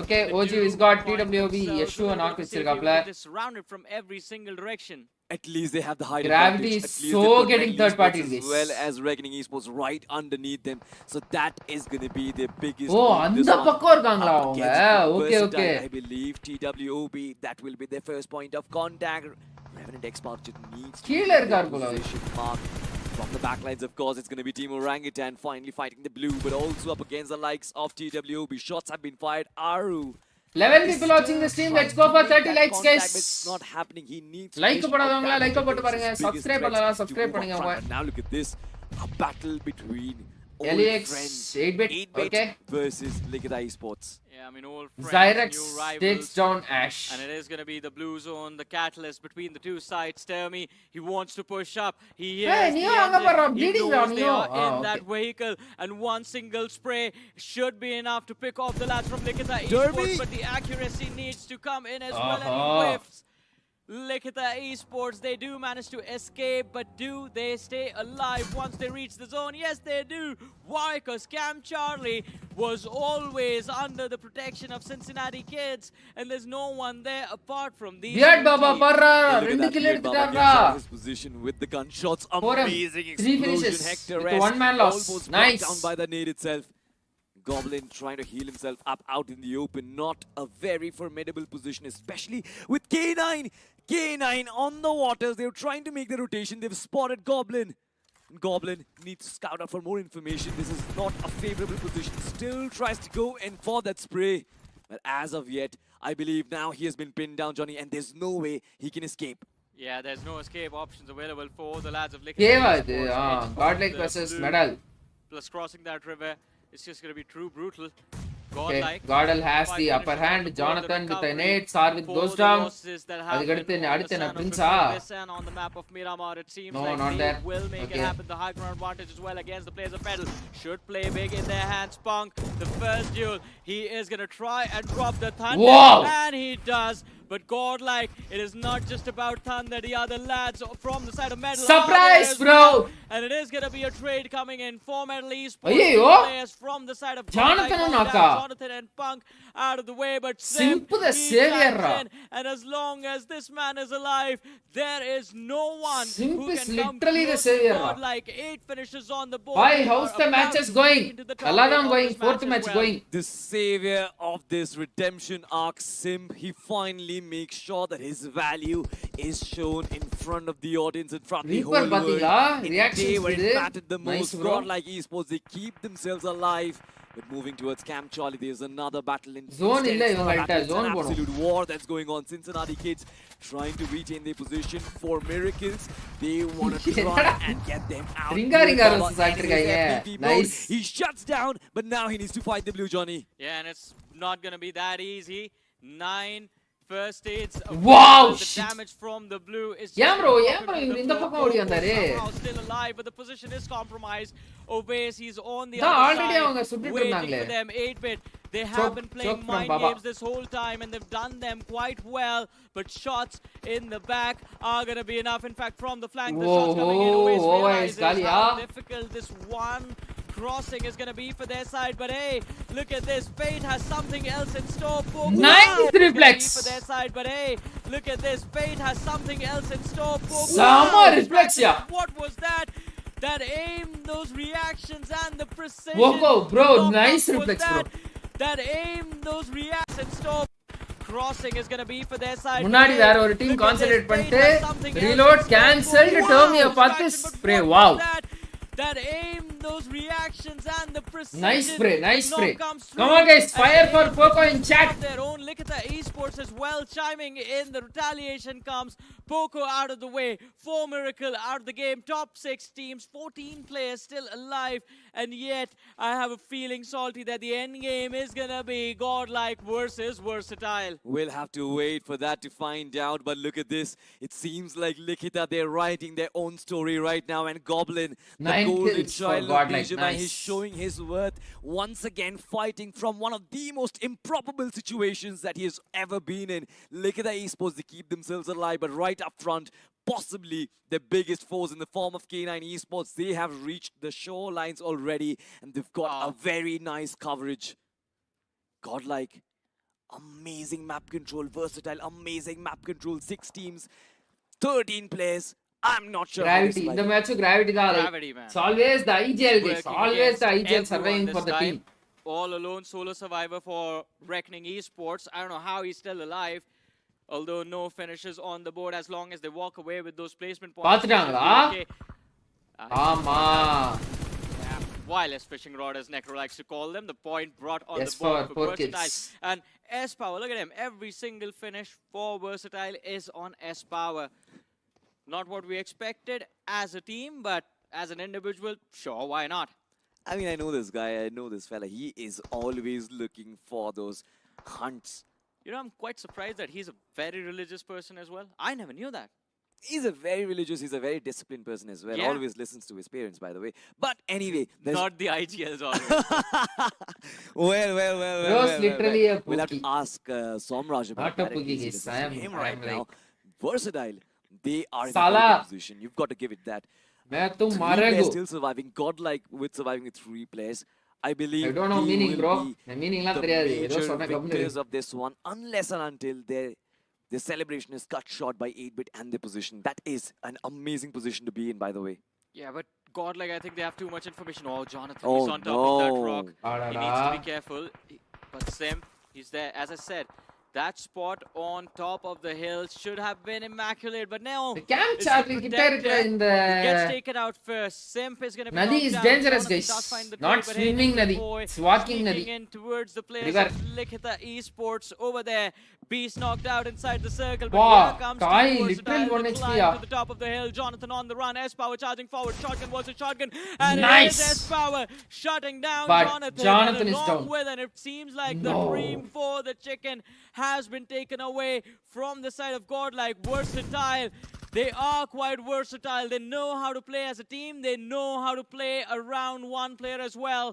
Okay, They OG do is got find TWB themselves issue in a and bit knock of a safety வச்சிருக்காப்ல. because they're surrounded from every single direction. At least they have the height Gravity advantage. is At least so they've got getting Reckoning third party Esports this. as well as Reckoning Esports right underneath them. So that is going to be their biggest oh need அந்த this one. பக்கம் இருக்காங்களா Up அவங்க? against the okay versatile, okay. I believe TWOB, that will be their first point of contact. Revenant X-Park just needs to கீழ get இருக்காரு the போல அவரு. position mark. From the backlines, of course, it's going to be Team Orangutan finally fighting the blue, but also up against the likes of TWOB. Shots have been fired. Aru 11 people watching the stream. Let's go for 30 likes, guys. It's not happening. He needs to Like dish out பண்ணாதவங்க that like போட்டு against பாருங்க. his biggest Subscribe threats பண்ணலாம். to Subscribe move up பண்ணுங்க front. அவங்க. But now look at this. A battle between old LEX friends. 8-bit. 8-bit Okay. versus Likita Esports. Yeah, I mean, old friends, Zyrex new takes rivals. down Ash. And it is going to be the blue zone, the catalyst between the two sides. TOURNEY, he wants to push up. He Hey, hears Neo, the anga engine. parra, He bleeding knows down, they Neo. are in Ah, that okay. vehicle. And one single spray should be enough to pick off the lads from Likita Derby. Esports. But the accuracy needs to come in as well. And he Uh-huh. whiffs. Likita Esports, they do manage to escape, but do they stay alive once they reach the zone? Yes, they do. Why? Because Cam Charlie was always under the protection of Cincinnati Kids, and there's no one there apart from these Beard two Baba teams. Parra, Look at rendu that, kill Beard Baba gets edutharra. out of his position with the gunshots. For him, Amazing 3 explosion. finishes Hector with S 1 man loss. almost Nice. brought down by the nade itself. Goblin trying to heal himself up out in the open. Not a very formidable position, especially with K9. K9 on the waters. They're trying to make the rotation. They've spotted Goblin. Goblin needs to scout out for more information. This is not a favorable position. Still tries to go in for that spray. But as of yet, I believe now he has been pinned down, Johnny, and there's no way he can escape. Yeah, there's no escape options available for the lads of Likita Keva, Esports. Edge Godlike of the versus blue, Medal. Plus crossing that river, it's just going to be true brutal. Okay, Godlike. Godel has 5 the upper finishes on hand. the board, Jonathan the with a recovery nade. Sar with for goes the down. losses that Adi happen gaduthe on the aduthe San na of Prince Prince and on the map of Miramar. It seems No, like not they there. will make Okay. it happen. The high ground advantage as well against the players of Medal. Should play big in their hands. Punk, the first duel. He is going to try and drop the thunder. Wow. And he does. But Godlike, it is not just about Thunder. The other lads from the side of Medal are Surprise, there as bro. well. And it is going to be a trade coming in for Medal Esports. Ayyo. Two players from the side of Jonathan Godlike and going down. Naka. Jonathan and Punk out of the way, but Simple the he savior, taps ra. in, and as long as this man is alive, there is no one Simp who is can come literally the close savior, to ra. Godlike. 8 finishes on the board. Bhai, They how's are the about matches to going? get into the top Alladam eight of going, this 4th as match well. going. The savior of this redemption arc, Simp, he finally makes sure that his value is shown in front of the audience, in front of the Reaper whole world. பாத்தீங்களா? In Reactions day where it இது. mattered the Nice, most, bro. Godlike Esports, they keep themselves alive. But moving towards Camp Charlie, there's another battle in Zone instead, illa it's not a இவங்கள்ட்ட, battle, it's zone an போணும். absolute war that's going on. Cincinnati Kids trying to retain their position for miracles. They want to try என்னடா? and get them out. Ringa ringa Baba, versus ஆட்டிருக்காங்க. and in his FPP mode, Nice. He shuts down, but now he needs to fight the blue, Johnny. Yeah, and it's not going to be that easy. 9 first aids. Wow, The shit. damage from the blue is Yeah, just bro, gonna yeah, drop bro, into the இந்த floor. பக்கம் ஓடி வந்தாரு. Somehow still alive, but the position is compromised. Obeys, he's on the தான் other already side, அவங்க சுட்டுட்டு waiting இருந்தாங்களே. for them. 8-bit. They have Choke- been playing choke from mind Baba. games this whole time, and they've done them quite well. But shots in the back are going to be enough. In fact, from the flank, the shots coming in. Whoa, Obeys Obeys, realizes Galia. how difficult this one crossing is going to be for their side. But hey, look at this. Fate has something else in store. Poco Nice is gonna reflex. be for their side. But hey, look at this. Fate has something else in store. Poco Sama is reflex, practicing. yeah. What was that? That aim, those reactions, and the precision. Poco, bro, Knock nice up was reflex, bro. That aim, those reactions in store. Crossing is going to be for their side. முன்னாடி But வேற hey, ஒரு team look at concentrate this. பண்ணிட்டு Fate has something else reload in store. Cancelled Wow, டர்மிய பார்த்து distraction, but spray what wow was that aim, those reactions, and the precision. nice spray knock spray comes come through. on guys And fire they for Poco in chat have their own Likita Esports as well chiming in. The retaliation comes. Poco out of the way. 4 Miracle out of the game. Top 6 teams. 14 players still alive. And yet, I have a feeling, Salty, that the end game is going to be Godlike versus Versatile. We'll have to wait for that to find out. But look at this. It seems like Likita, they're writing their own story right now. And Goblin, the 9 golden kills for child of Godlike, BGIS, nice. is showing his worth once again, fighting from one of the most improbable situations that he has ever been in. Likita Esports, they keep themselves alive, but right up front, possibly the biggest foes in the form of K9 Esports, they have reached the shorelines already, and they've got a very nice coverage. Godlike, amazing map control, Versatile, amazing map control, 6 teams, 13 players. I'm not sure how this gravity is இந்த like. Match gravity தான் Gravity, man. it's always the IGL guys Working always the against IGL everyone surviving this for the time. team All alone solo survivor for Reckoning Esports. I don't know how he's still alive. Although no finishes on the board as long as they walk away with those placement points. பாத்துட்டாங்களா? Okay. ஆமா Yeah, wireless fishing rod as Necro likes to call them. The point brought on Yes, the board for for 4 Versatile. kills. And S-Power, look at him. Every single finish for Versatile is on S-Power. Not what we expected as a team, but as an individual, sure, why not? I mean, I know this guy, I know this fella. He is always looking for those hunts. You know, I'm quite surprised that he's a very religious person as well. I never knew that. He's a very religious, he's a very disciplined person as well. Yeah. Always listens to his parents, by the way. But anyway, there's... Not the IGLs always. well. Rose literally a We'll have to pookie. ask Somraj about Not a that. At pookie, least guys. listen to him I right am now. like Versatile. They are in a Salah. very good position. You've got to give it that. मैं तुम 3 players मारेगो. still surviving. Godlike with surviving with 3 players. I believe I don't know they meaning, will bro. be मैं meaning La the தெரியாது. ஏதோ major சொன்ன company. victors of this one, unless and until their celebration is cut short by 8-bit and their position. That is an amazing position to be in, by the way. Yeah, but Godlike, I think they have too much information. Oh, Jonathan, Oh, he's on top of that rock. no. He needs to be careful. But Sim, he's there. As I said, that spot on top of the hill should have been immaculate. But now, The camp it's chart the கிட்ட protector இருக்கிற இந்த who gets taken out first. Simp is going to be Nadi knocked is down. dangerous, Jonathan guys. does find the Not tree, but swimming hey, Nadi. boy, It's walking sneaking Nadi. in towards the players River. of Likita Esports over there. Beast knocked out inside the circle. But Wow, here comes Kai, Team literal Versatile 1 to HP, climb yeah. to the top of the hill. Jonathan on the run. S-Power charging forward. Shotgun versus shotgun. And Nice. it is S-Power shutting down But Jonathan. Jonathan and is along down. with, and it seems like No. the dream for the chicken has been taken away from the side of Godlike. Versatile. They are quite versatile. They know how to play as a team. They know how to play around one player as well.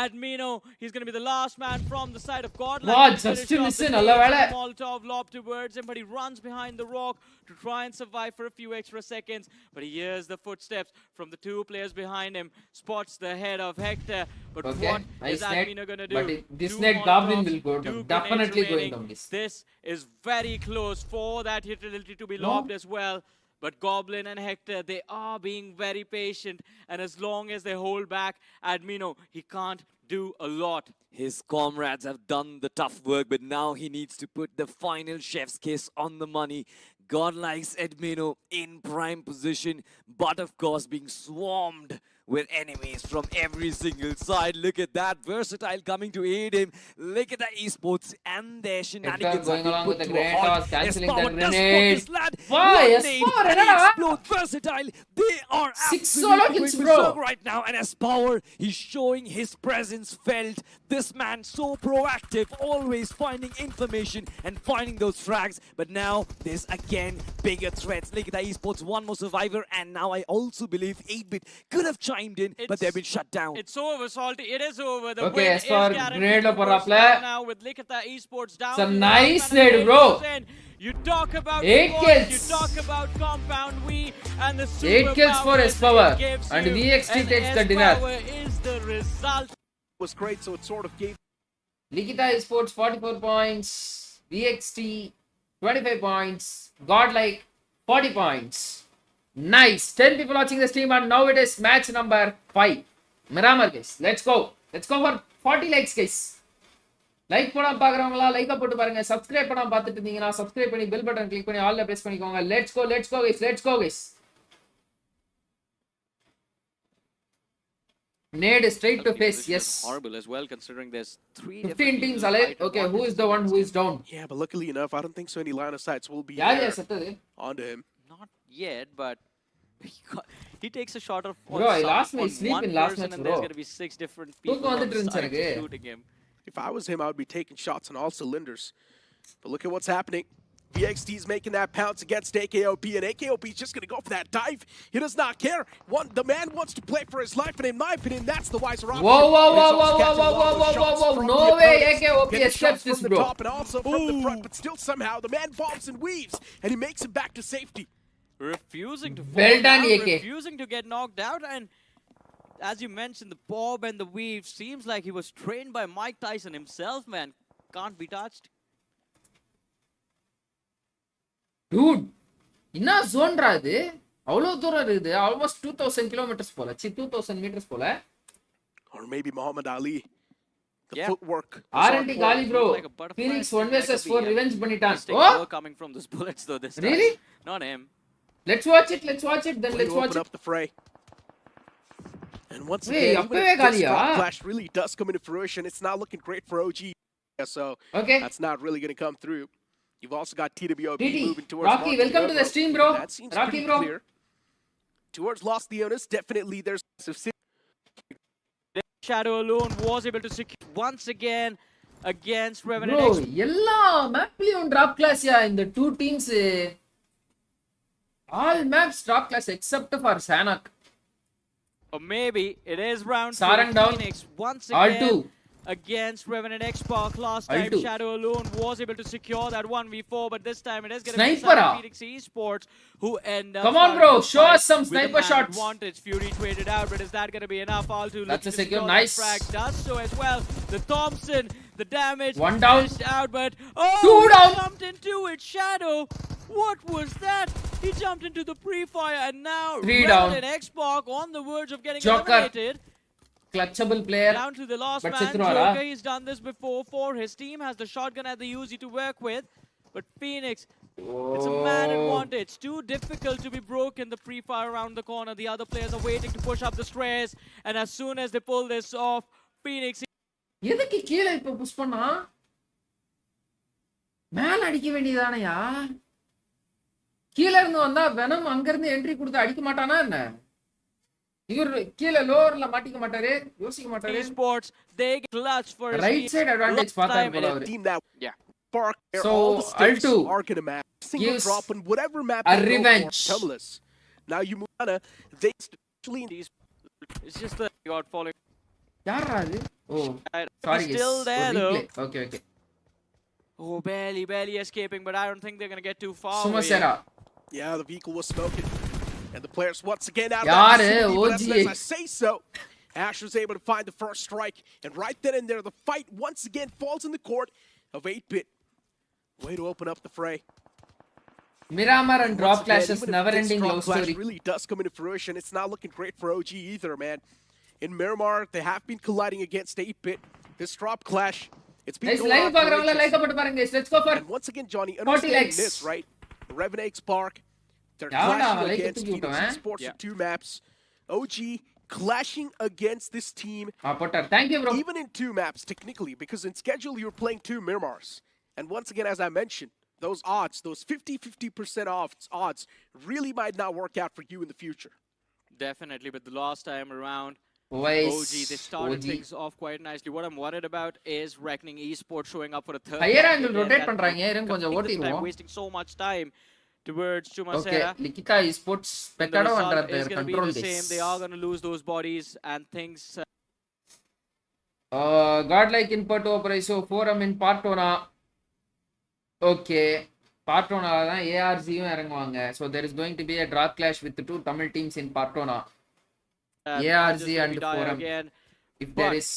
Admino, he's going to be the last man from the side of Godlike. Wow, He just finished to off listen, the Allah nades wala. and Molotov lob towards him, but he runs behind the rock to try and survive for a few extra seconds. But he hears the footsteps from the 2 players behind him, spots the head of Hector. But Okay, what nice is net. Admino going to do? But this 2 net Goblin Molotovs, will go 2 down. grenades Definitely going remaining. down, guys. This is very close for that utility to be No. lobbed as well. But Goblin and Hector, they are being very patient. And as long as they hold back, Admino, he can't do a lot. His comrades have done the tough work, but now he needs to put the final chef's kiss on the money. Godlike's Admino in prime position, but of course being swarmed with enemies from every single side. Look at that, Versatile coming to aid him. Look at the esports and their shenanigans going have along been with put the to a grenade halt. toss, cancelling the S-Power does spot grenade. this lad. Why? One S-Power, nade and he என்னடா? explodes. Versatile, they are 6 absolutely solo going kills, bro. berserk right now. And S-Power, he's showing his presence felt. This man so proactive, always finding information and finding those frags. But now there's again bigger threats. Look at the esports, one more survivor, and now I also believe 8-bit could have chimed in, but they've been shut down. It's over, Salty. It is over. The Okay, win as for is guaranteed grenade lo for porapla. Versatile now with Likita Esports down. It's a to the nice last man nade, and bro. 8%. You talk about 8 points, kills. you talk about compound we and the 8 kills for superpowers S-Power. it gives And you, VXT and takes the dinner. S-Power is the result. Was great, so it sort of gave Likita Esports 44 points. VXT 25 points. Godlike 40 points. Nice. 10 people watching the stream, and now it is match number 5. Miramar, guys. Let's go. Let's go for 40 likes, guys. Like பண்ணாம பாக்குறவங்களா Lyca போட்டு பாருங்க. Subscribe பண்ணாம பார்த்துட்டு இருந்தீங்கன்னா subscribe பண்ணி bell button click பண்ணி ஆல்ல press பண்ணிக்கோங்க. Let's go guys. Let's go guys. Nade straight to face. Yes. Horrible as well, considering there's 3 15 teams alive. Okay, who is the one who is down? Yeah, but luckily enough, I don't think so any line of sights will be Yeah, there செத்தது. onto him. Not yet, but he takes a shot of Bro, I lost my sleep one in last person match, and bro. there's going to be 6 different people தூக்கம் on வந்துட்டு இருந்துச்சு side எனக்கு. shooting him. If I was him, I would be taking shots on all cylinders. But look at what's happening. VXT's making that pounce against AKOP, and AKOP's just going to go for that dive. He does not care. The man wants to play for his life, and in my opinion, that's the wiser option. Whoa, whoa, But he's whoa, also whoa, catching whoa, a lot of whoa, whoa, shots whoa, from no the way opponents. AKOP Getting escapes shots this, from the bro. top and also from the front, but still somehow the man bombs and weaves, and he makes it back to safety. Refusing to Well fall done, down, AK. refusing to get knocked out, and as you mentioned, the bob and the weave seems like he was trained by Mike Tyson himself, man. Can't be touched. Dude, என்ன ஜோன்ரா இது? அவ்வளவு தூரம் இருக்குது. Almost 2000 kilometers போல. 2000 meters போல. Or maybe Muhammad Ali. The Yeah. footwork. was on R&D point. Gali bro. Like a butterfly Phoenix sting, 1 that vs could 4 be a revenge பண்ணிட்டான். mistake Oh, were coming from those bullets though this really? time. Not him. Let's watch it. Then Will let's you watch open it. up the fray? And once Wait, again, even அப்பவே if this காலியா? drop flash really does come into fruition, it's not looking great for OG. So Okay. that's not really going to come through. You've also got TWOP TT, moving towards Rocky, Monte welcome to the Oro. stream, bro. That seems Rocky, pretty bro. clear. Towards Los Leones, definitely there's some Shadow alone was able to secure once again against Revenant Bro, X. எல்லா மேப்லயும் drop class யா இந்த two teams. All maps drop class except for Sanak. Or maybe it is round Sarang 2. down. Phoenix once All again two. against Revenant X-Park. Last time, Altu. Shadow alone was able to secure that 1v4, but this time it is going to be Sniper ah. Phoenix Esports who end up Come on, starting bro. the Show fight us some with a sniper man shots. advantage. Fury traded out, but is that going to be enough? Altu That's looking a to secure. secure Nice. that frag. Does so as well. The Thompson, the damage. One down. Pushed out, but Two he down. jumped into it. Shadow. What was that? He jumped into the pre-fire, and now Three down. Revenant X-Park on the verge of getting Joker. eliminated. Clutchable player. Down to the last But man, Chitrora. Joker, he's done this before for his team, has the shotgun at the Uzi to work with. But Phoenix, it's a man Oh. advantage. Too difficult to be broken. The pre-fire around the corner. The other players are waiting to push up the stairs. And as soon as they pull this off, Phoenix... எதுக்கு கீழே இப்ப push பண்ணா மேல அடிக்க வேண்டியதானயா கீழ இருந்து வந்தா venom அங்க இருந்து என்ட்ரி கொடுத்து அடிக்க மாட்டானா என்ன இவர் கீழ லோவர்ல மாட்டிக்க மாட்டாரு யோசிக்க மாட்டாரு Esports, they get clutch for his right side advantage பார்த்தாரு போல அவரு Team that Park, So, all the stakes Altu are gonna map. Single gives drop on whatever map a they go for, revenge. Tumulus. Now you move on. They actually It's just that he got following. யாரா அது ஓ He's sorry still there though. Okay okay Oh, barely escaping, but I don't think they're gonna get too far away. சுமசேரா Yeah, the vehicle was smoking. And the players once again out of Yaar, that vicinity, but as OG. I say so, Ash was able to find the first strike. And right then and there, the fight once again falls in the court of 8-bit. Way to open up the fray. Miramar and Once drop again, clashes even if never this ending drop love clash story really does come into fruition, it's not looking great for OG either, man. In Miramar, they have been colliding against 8-bit. This drop clash, it's been guys going live on for பாக்குறவங்க ages. Like போட்டு பாருங்க guys let's go for And once again, Johnny, 40 understanding likes. this, right? Revenant X-Park, they're Yeah, clashing like against it, Phoenix eh? Esports Yeah. for 2 maps. OG clashing against this team, போட்டார் thank you bro even in 2 maps, technically, because in schedule, you're playing 2 Miramars. And once again, as I mentioned, those odds, those 50% odds, really might not work out for you in the future. Definitely, but the last time around, OG OG, they started things off quite nicely. What I'm worried about is Reckoning Esports showing up for a third. Higher time angle again. rotate That பண்றாங்க might இருங்க கொஞ்சம் complete this time, ஓட்டிடுவோம் wasting so much time towards okay Chumasera. Likhitha sports And the பெக்காடோ result under is going to be control the same. They are going to lose those bodies and things. godlike input operation forum in partona okay partona தான் ARZ யும் இறங்குவாங்க so there is going to be a draw clash with the 2 Tamil teams in partona ARZ and forum Again. if there But is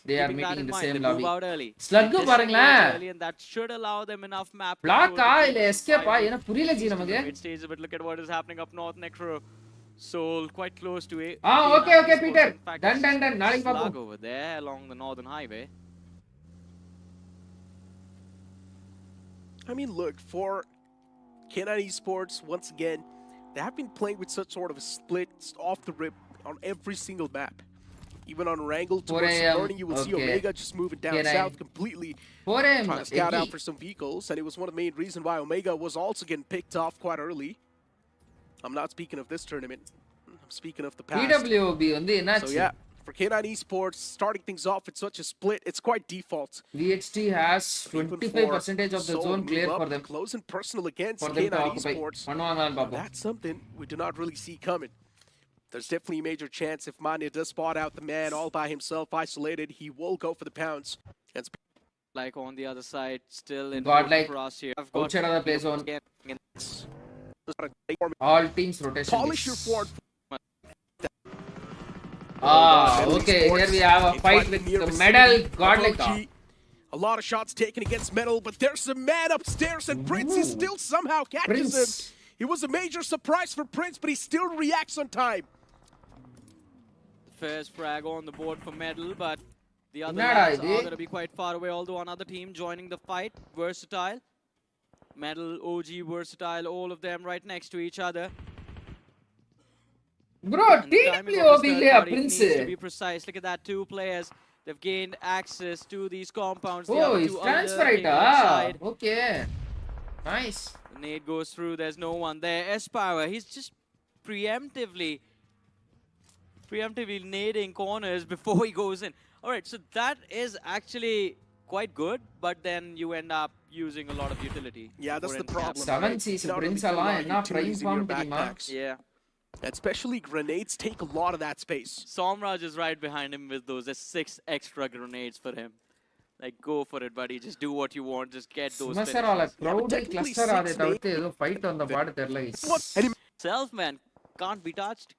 they are Keeping that meeting in in the mind, same they lobby move out early. slug They disengage பாருங்களேன் early and that should allow them enough map block control ah to இல்ல keep escape ஆ surviving. என்ன புரியல G நமக்கு It stays, but look at what is happening up north. Necro Soul quite close to it. okay okay Peter done நாளைக்கு Slug பாப்போம் over there along the northern highway. I mean, look, for K9 Esports, once again, they have been playing with such sort of a split off the rip on every single map. Even on Wrangle towards 4 AM, Learning, you will see okay. Omega just moving down K9. south completely, 4 am trying to scout out for some vehicles, and it was one of the main reasons why Omega was also getting picked off quite early. I'm not speaking of this tournament. I'm speaking of the past. PWB வந்து So என்னாச்சு yeah, for K9 Esports, starting things off with such a split, it's quite default. VHT has Even 25% of the Soul zone move clear up for them close and personal against for them to K9 occupy Esports. பண்ணுவாங்களான்னு பாப்போம் That's something we do not really see coming. There's definitely a major chance if Mania does spot out the man all by himself, isolated, he will go for the pounds. And Like on the other side, still in Godlike for us here. I've outside of the play zone. Again, All teams rotation. polish your forward. Okay. Here we have a fight with the medal. Godlike. A lot of shots taken against Metal, but there's a man upstairs, and Prince he still somehow catches him. Prince. It was a major surprise for Prince, but he still reacts on time. first frag on the board for Medal, but the other Nada, lads இது. are going to be quite far away, although another team joining the fight. Versatile. Medal, OG, Versatile, all of them right next to each other. Bro, And the timing of TWB this third இல்லையா party Prince? needs to be precise. Look at that, 2 players. They've gained access to these compounds. The Oh, other he's 2 transfer lurking ஆயிட்டா? inside. Okay. Nice. The nade goes through. There's no one there. S-Power, he's just preemptively nading corners before he goes in. All right, so that is actually quite good, but then you end up using a lot of utility. Yeah, that's for the ending up. problem. 7 right? season Not Prince really எல்லாம் feel a lot of என்ன prime utilities in form your தெரியுமா? backpacks. Yeah. Especially grenades take a lot of that space. Somraj is right behind him with those. There's 6 extra grenades for him. Like, go for it, buddy. Just do what you want. Just get those finishes. crowd technically cluster ஆதே 6 தவிர்த்து ஏதோ fight வந்த பாடு தெரியல. Self, man. Can't be touched.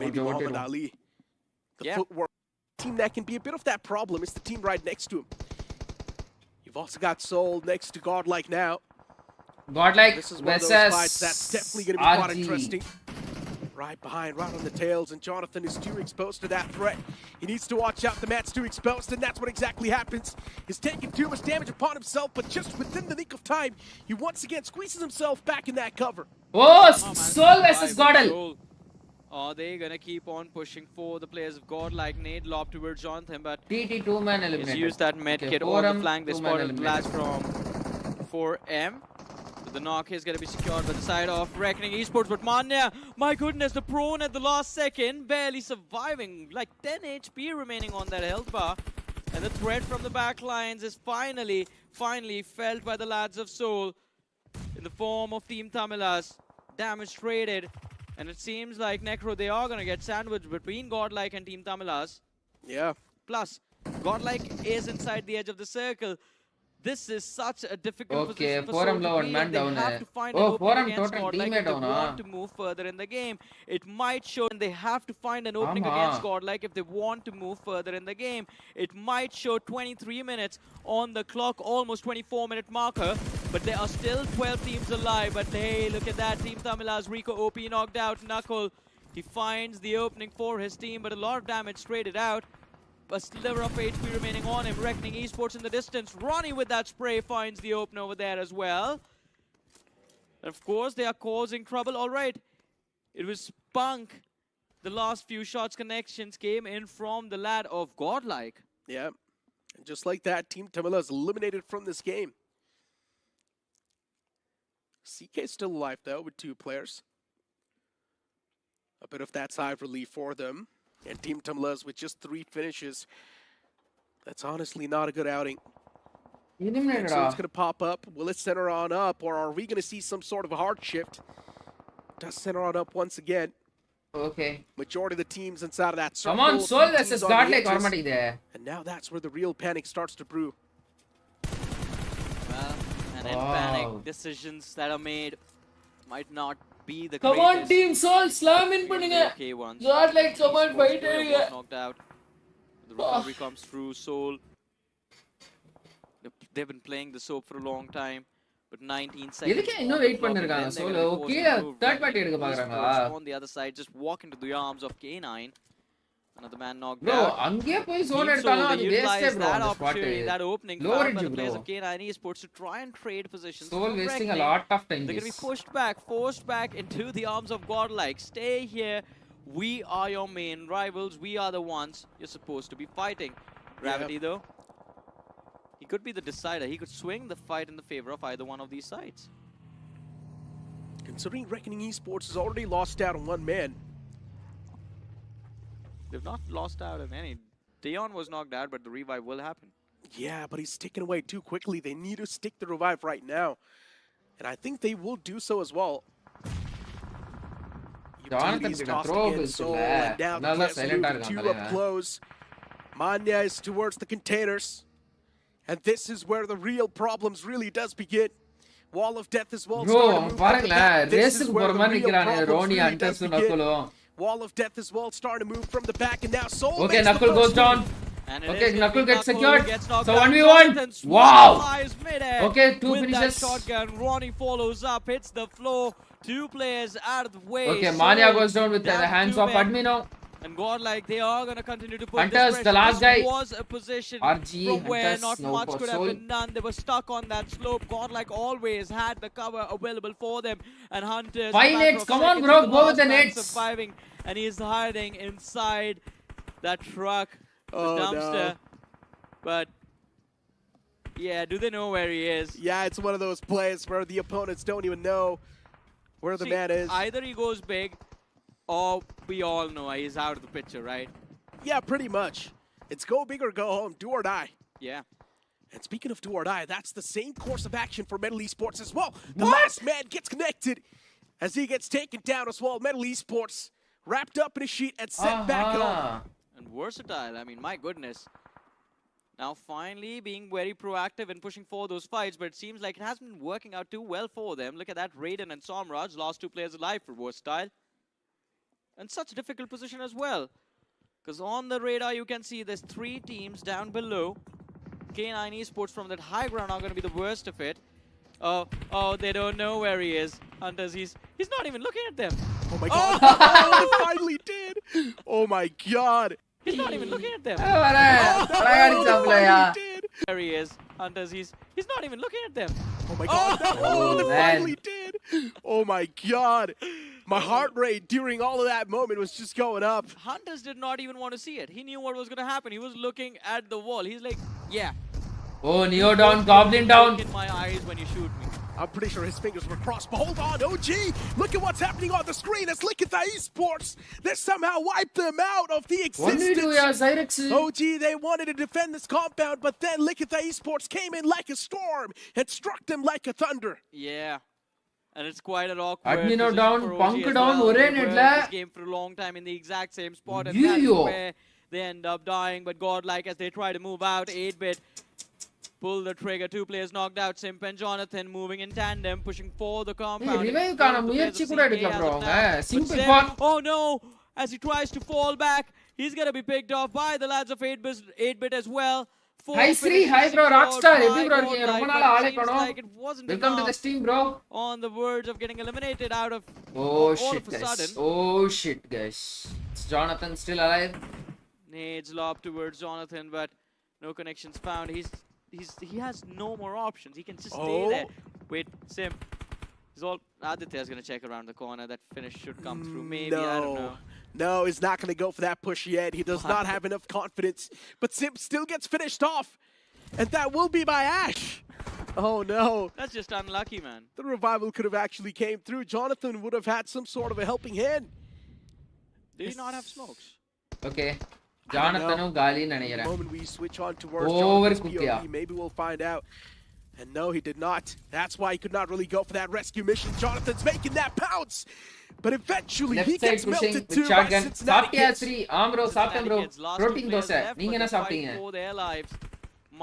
Maybe Muhammad Ali. The footwork. Team that can be a bit of that problem is the team right next to him. You've also got Soul next to Godlike now. Godlike This is one of those fights that's definitely going to be quite interesting. Right behind, right on the tails, and Jonathan is too exposed to that threat. He needs to watch out. The mat's too exposed, and that's what exactly happens. He's taking too much damage upon himself, but just within the nick of time, he once again squeezes himself back in that cover. Oh, Soul versus Godel. Are they gonna keep on pushing for the players of God like Nade lob towards Jonathan, but TT 2-man he's eliminated. used that med kit on the flank. They spotted the blast from 4M. So the knock is gonna be secured by the side of Reckoning Esports, but Manya, my goodness, the prone at the last second, barely surviving, like 10 HP remaining on that health bar. And the threat from the back lines is finally felt by the lads of Seoul in the form of Team Tamilas. Damage traded. And it seems like Necro, they are going to get sandwiched between Godlike and Team Tamilas. Yeah. Plus, Godlike is inside the edge of the circle. This is such a difficult position for Seoul to be in. They have to find an opening against Godlike if they want to move further in the game. It might show, and they have to find an opening against Godlike if they want to move further in the game. It might show 23 minutes on the clock, almost 24-minute marker, but there are still 12 teams alive. But hey, look at that. Team Tamila's Rico OP knocked out Knuckle. He finds the opening for his team, but a lot of damage traded out. A sliver of HP remaining on him. Reckoning Esports in the distance. Ronnie with that spray finds the open over there as well. And of course, they are causing trouble. All right. It was Spunk. The last few shots connections came in from the lad of Godlike. Yeah. And just like that, Team Tamila is eliminated from this game. CK is still alive, though, with 2 players. A bit of that side relief for them. And Team Tamlas with just 3 finishes. That's honestly not a good outing. Eliminated. So it's going to pop up. Will it center on up, or are we going to see some sort of a hard shift? Does center on up once again. Okay. Majority of the teams inside of that circle. Come on, Soul versus Godlike already there. And now that's where the real panic starts to brew. Well, and in panic, decisions that are made might not be the Come greatest. on, Team Soul, slam in பண்ணுங்க. Okay, ones. Godlike, come on, fight was knocked out. The recovery comes through. Soul. They've been playing the soap for a long time, but 19 seconds. எதுக்கு இன்னும் wait பண்ணிருக்காங்க Soul? Okay, third party எடுக்க பாக்குறாங்களா? On the other side, just walk into the arms of K9. Another man knocked bro, out. அங்கேயே போய் Soul Team எடுத்தாலும் Soul, அது they waste utilized bro that அந்த spot. opportunity, that opening Low found by range, the players bro. of K9 Esports to try and trade positions. Soul from wasting a Reckoning. lot of time. They're going to be pushed back, forced back into the arms of Godlike. Stay here. We are your main rivals. We are the ones you're supposed to be fighting. Gravity, though, he could be the decider. He could swing the fight in the favor of either one of these sides. Considering Reckoning Esports has already lost out on 1 man. They've not lost out on any. Dion was knocked out, but the revive will happen. Yeah, but he's taken away too quickly. They need to stick the revive right now. And I think they will do so as well. Jonathan Utilities did a tossed throw against to Soul, that. and now the Another players silent moving target 2 up close. Manya is towards the containers. And this is where the real problems really does begin. Wall of Death as well. Bro, பாருங்களே ரேஸ்க்கு போற மாதிரி நிக்கறானே Ronnie அண்டர்ஸ் நக்குலும். Wall of Death as well starting to move from the back, and now Soul. Okay, Knuckle goes down. And okay, Knuckle gets secured. So down. 1v1. Wow. Okay, 2 with finishes. That shotgun, Ronnie follows up, hits the floor. 2 players out of the way. Okay, Manya goes down with the hands off Admino. And Godlike, they are going to continue to put Hunters, this the last this guy. was a position RG, from where Hunters, not no much could have Soul. been done. They were stuck on that slope. Godlike always had the cover available for them. And Hunters, 5 nades, come on bro, go with the nades. Surviving, and he's hiding inside that truck, the dumpster. No. But yeah, do they know where he is? Yeah, it's one of those plays where the opponents don't even know where the man is. Either he goes big, or we all know he's out of the picture, right? Yeah, pretty much. It's go big or go home, do or die. Yeah. And speaking of do or die, that's the same course of action for Metal Esports as well. The last man gets connected. as he gets taken down as well. Metal Esports wrapped up in a sheet and sent back home. And versatile, I mean, my goodness. Now finally being very proactive and pushing for those fights, but it seems like it hasn't been working out too well for them. Look at that, Raiden and Somraj, last 2 players alive for versatile. And such a difficult position as well. Because on the radar you can see there's 3 teams down below. K9 Esports from that high ground are going to be the worst of it. Oh, they don't know where he is. Hunters, he's not even looking at them. Oh my god. Oh, they finally did. Oh my god. He's not even looking at them. Finally did. There he is. Hunters, he's not even looking at them. Oh my god. Oh, they finally did. Oh my god. My heart rate during all of that moment was just going up. Hunters did not even want to see it. He knew what was going to happen. He was looking at the wall. He's like, yeah. Oh, Neo down, Goblin down. Look in my eyes when you shoot me. I'm pretty sure his fingers were crossed, but hold on, OG! Look at what's happening on the screen. Let's look at the esports. They somehow wiped them out of the What do you do, existence. yeah, Zyrex? OG, they wanted to defend this compound, but then look at the esports came in like a storm and struck them like a thunder. Yeah. And it's quite an awkward Admino position down, for OG Punk as down, well. Ore They were net in la. this game for a long time in the exact same spot, and that's Yo. where they end up dying. But godlike as they try to move out, 8-bit pull the trigger. 2 players knocked out. Simp and Jonathan moving in tandem, pushing for the compound. revive In கான front of the players முயற்சி of கூட CK எடுக்கல as bro of அவங்க. now. But Simp Simp, for oh no! As he tries to fall back, he's gonna be picked off by the lads of 8-bit as well. Hi Sri, hi bro, Rockstar. எப்படி bro இருக்கீங்க? ரொம்ப நாளா ஆளே Seems காணோம். like it wasn't Welcome to the enough. stream bro. On the verge of getting eliminated out of Oh all shit of a guys. sudden. Oh shit guys. Is Jonathan still alive? Nades lob towards Jonathan, but no connections found. He has no more options. He can just stay there. Wait, Sim. He's all Aditya's gonna check around the corner. That finish should come through. Maybe, I don't know. No, he's not going to go for that push yet. He does not have enough confidence. But Simp still gets finished off. And that will be by Ash. Oh no. That's just unlucky, man. The revival could have actually came through. Jonathan would have had some sort of a helping hand. Did he not have smokes? Okay. Jonathan gali The நினைக்கிறேன். moment we switch on towards Overcooked, Jonathan's POV, yeah. maybe we'll find out. And no, he did not. That's why he could not really go for that rescue mission. Jonathan's making that pounce. But eventually, he Left side gets pushing melted with too by shotgun. Cincinnati சாப்பிட்டியா Kids. Sri? ஆம் bro, சாப்பிட்டேன் bro. Kids, last 2 Protein players dosa. left, நீங்க but என்ன they fight சாப்பிட்டீங்க? for their lives.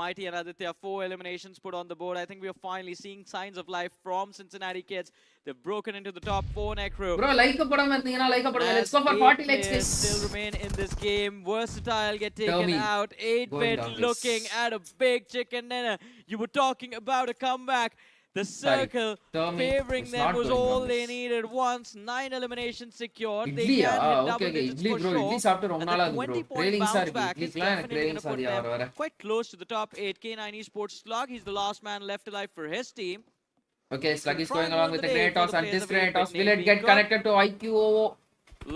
Mighty and Aditya, 4 eliminations put on the board. I think we are finally seeing signs of life from Cincinnati Kids. They've broken into the top 4 necro. Bro, like போடாம இருந்தீங்கன்னா like போடுங்க. Let's go for 8 40 likes players guys. still remain in this game. Versatile get Tell taken me. out. 8-bit down this. looking at a big chicken dinner. You were talking about a comeback. The circle Tell me. favoring It's them not was going all down they this. needed. Once 9 eliminations secured, they இட்லியா? can hit Okay, double okay. digits idli for bro. sure. Idli சாப்பிட்டு ரொம்ப And நாளா the இருக்கு bro. 20-point Cravings bounce இருக்கு. back is இட்லிக்குலாம் எனக்கு definitely cravings going to Adhia put வர them வர. quite close to the top 8. K9 Esports Slug, he's the last man left alive for his team. Okay, Slug is Try going and along win with the the day for Granatos the and players this of 8-bit Granatos. Will name it being get good. connected to IQOO?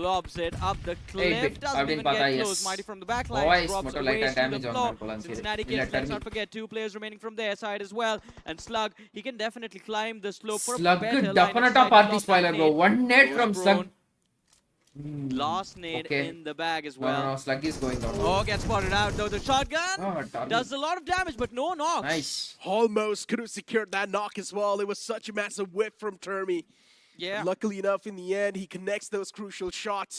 Lobs it up the cliff, 8-bit. doesn't Abdin even pata, get yes. close. Mighty from the back line, Boys, drops motor away light and to damage the on floor. my Polanski. Cincinnati Illa Kids, let's turn not forget 2 players remaining from their side as well. And Slug, he can definitely climb the slope for a Slug better line of definite sight. party Lost that spoiler bro. nade. One net Goes from prone. Slug. Last nade Okay. in the bag as No, well. no, Slug is going down. Oh, gets spotted out though. The shotgun Oh, target. does a lot of damage, but no knocks. Nice. Almost could have secured that knock as well. It was such a massive whip from TOURNEY. Yeah. Luckily enough, in the end, he connects those crucial shots.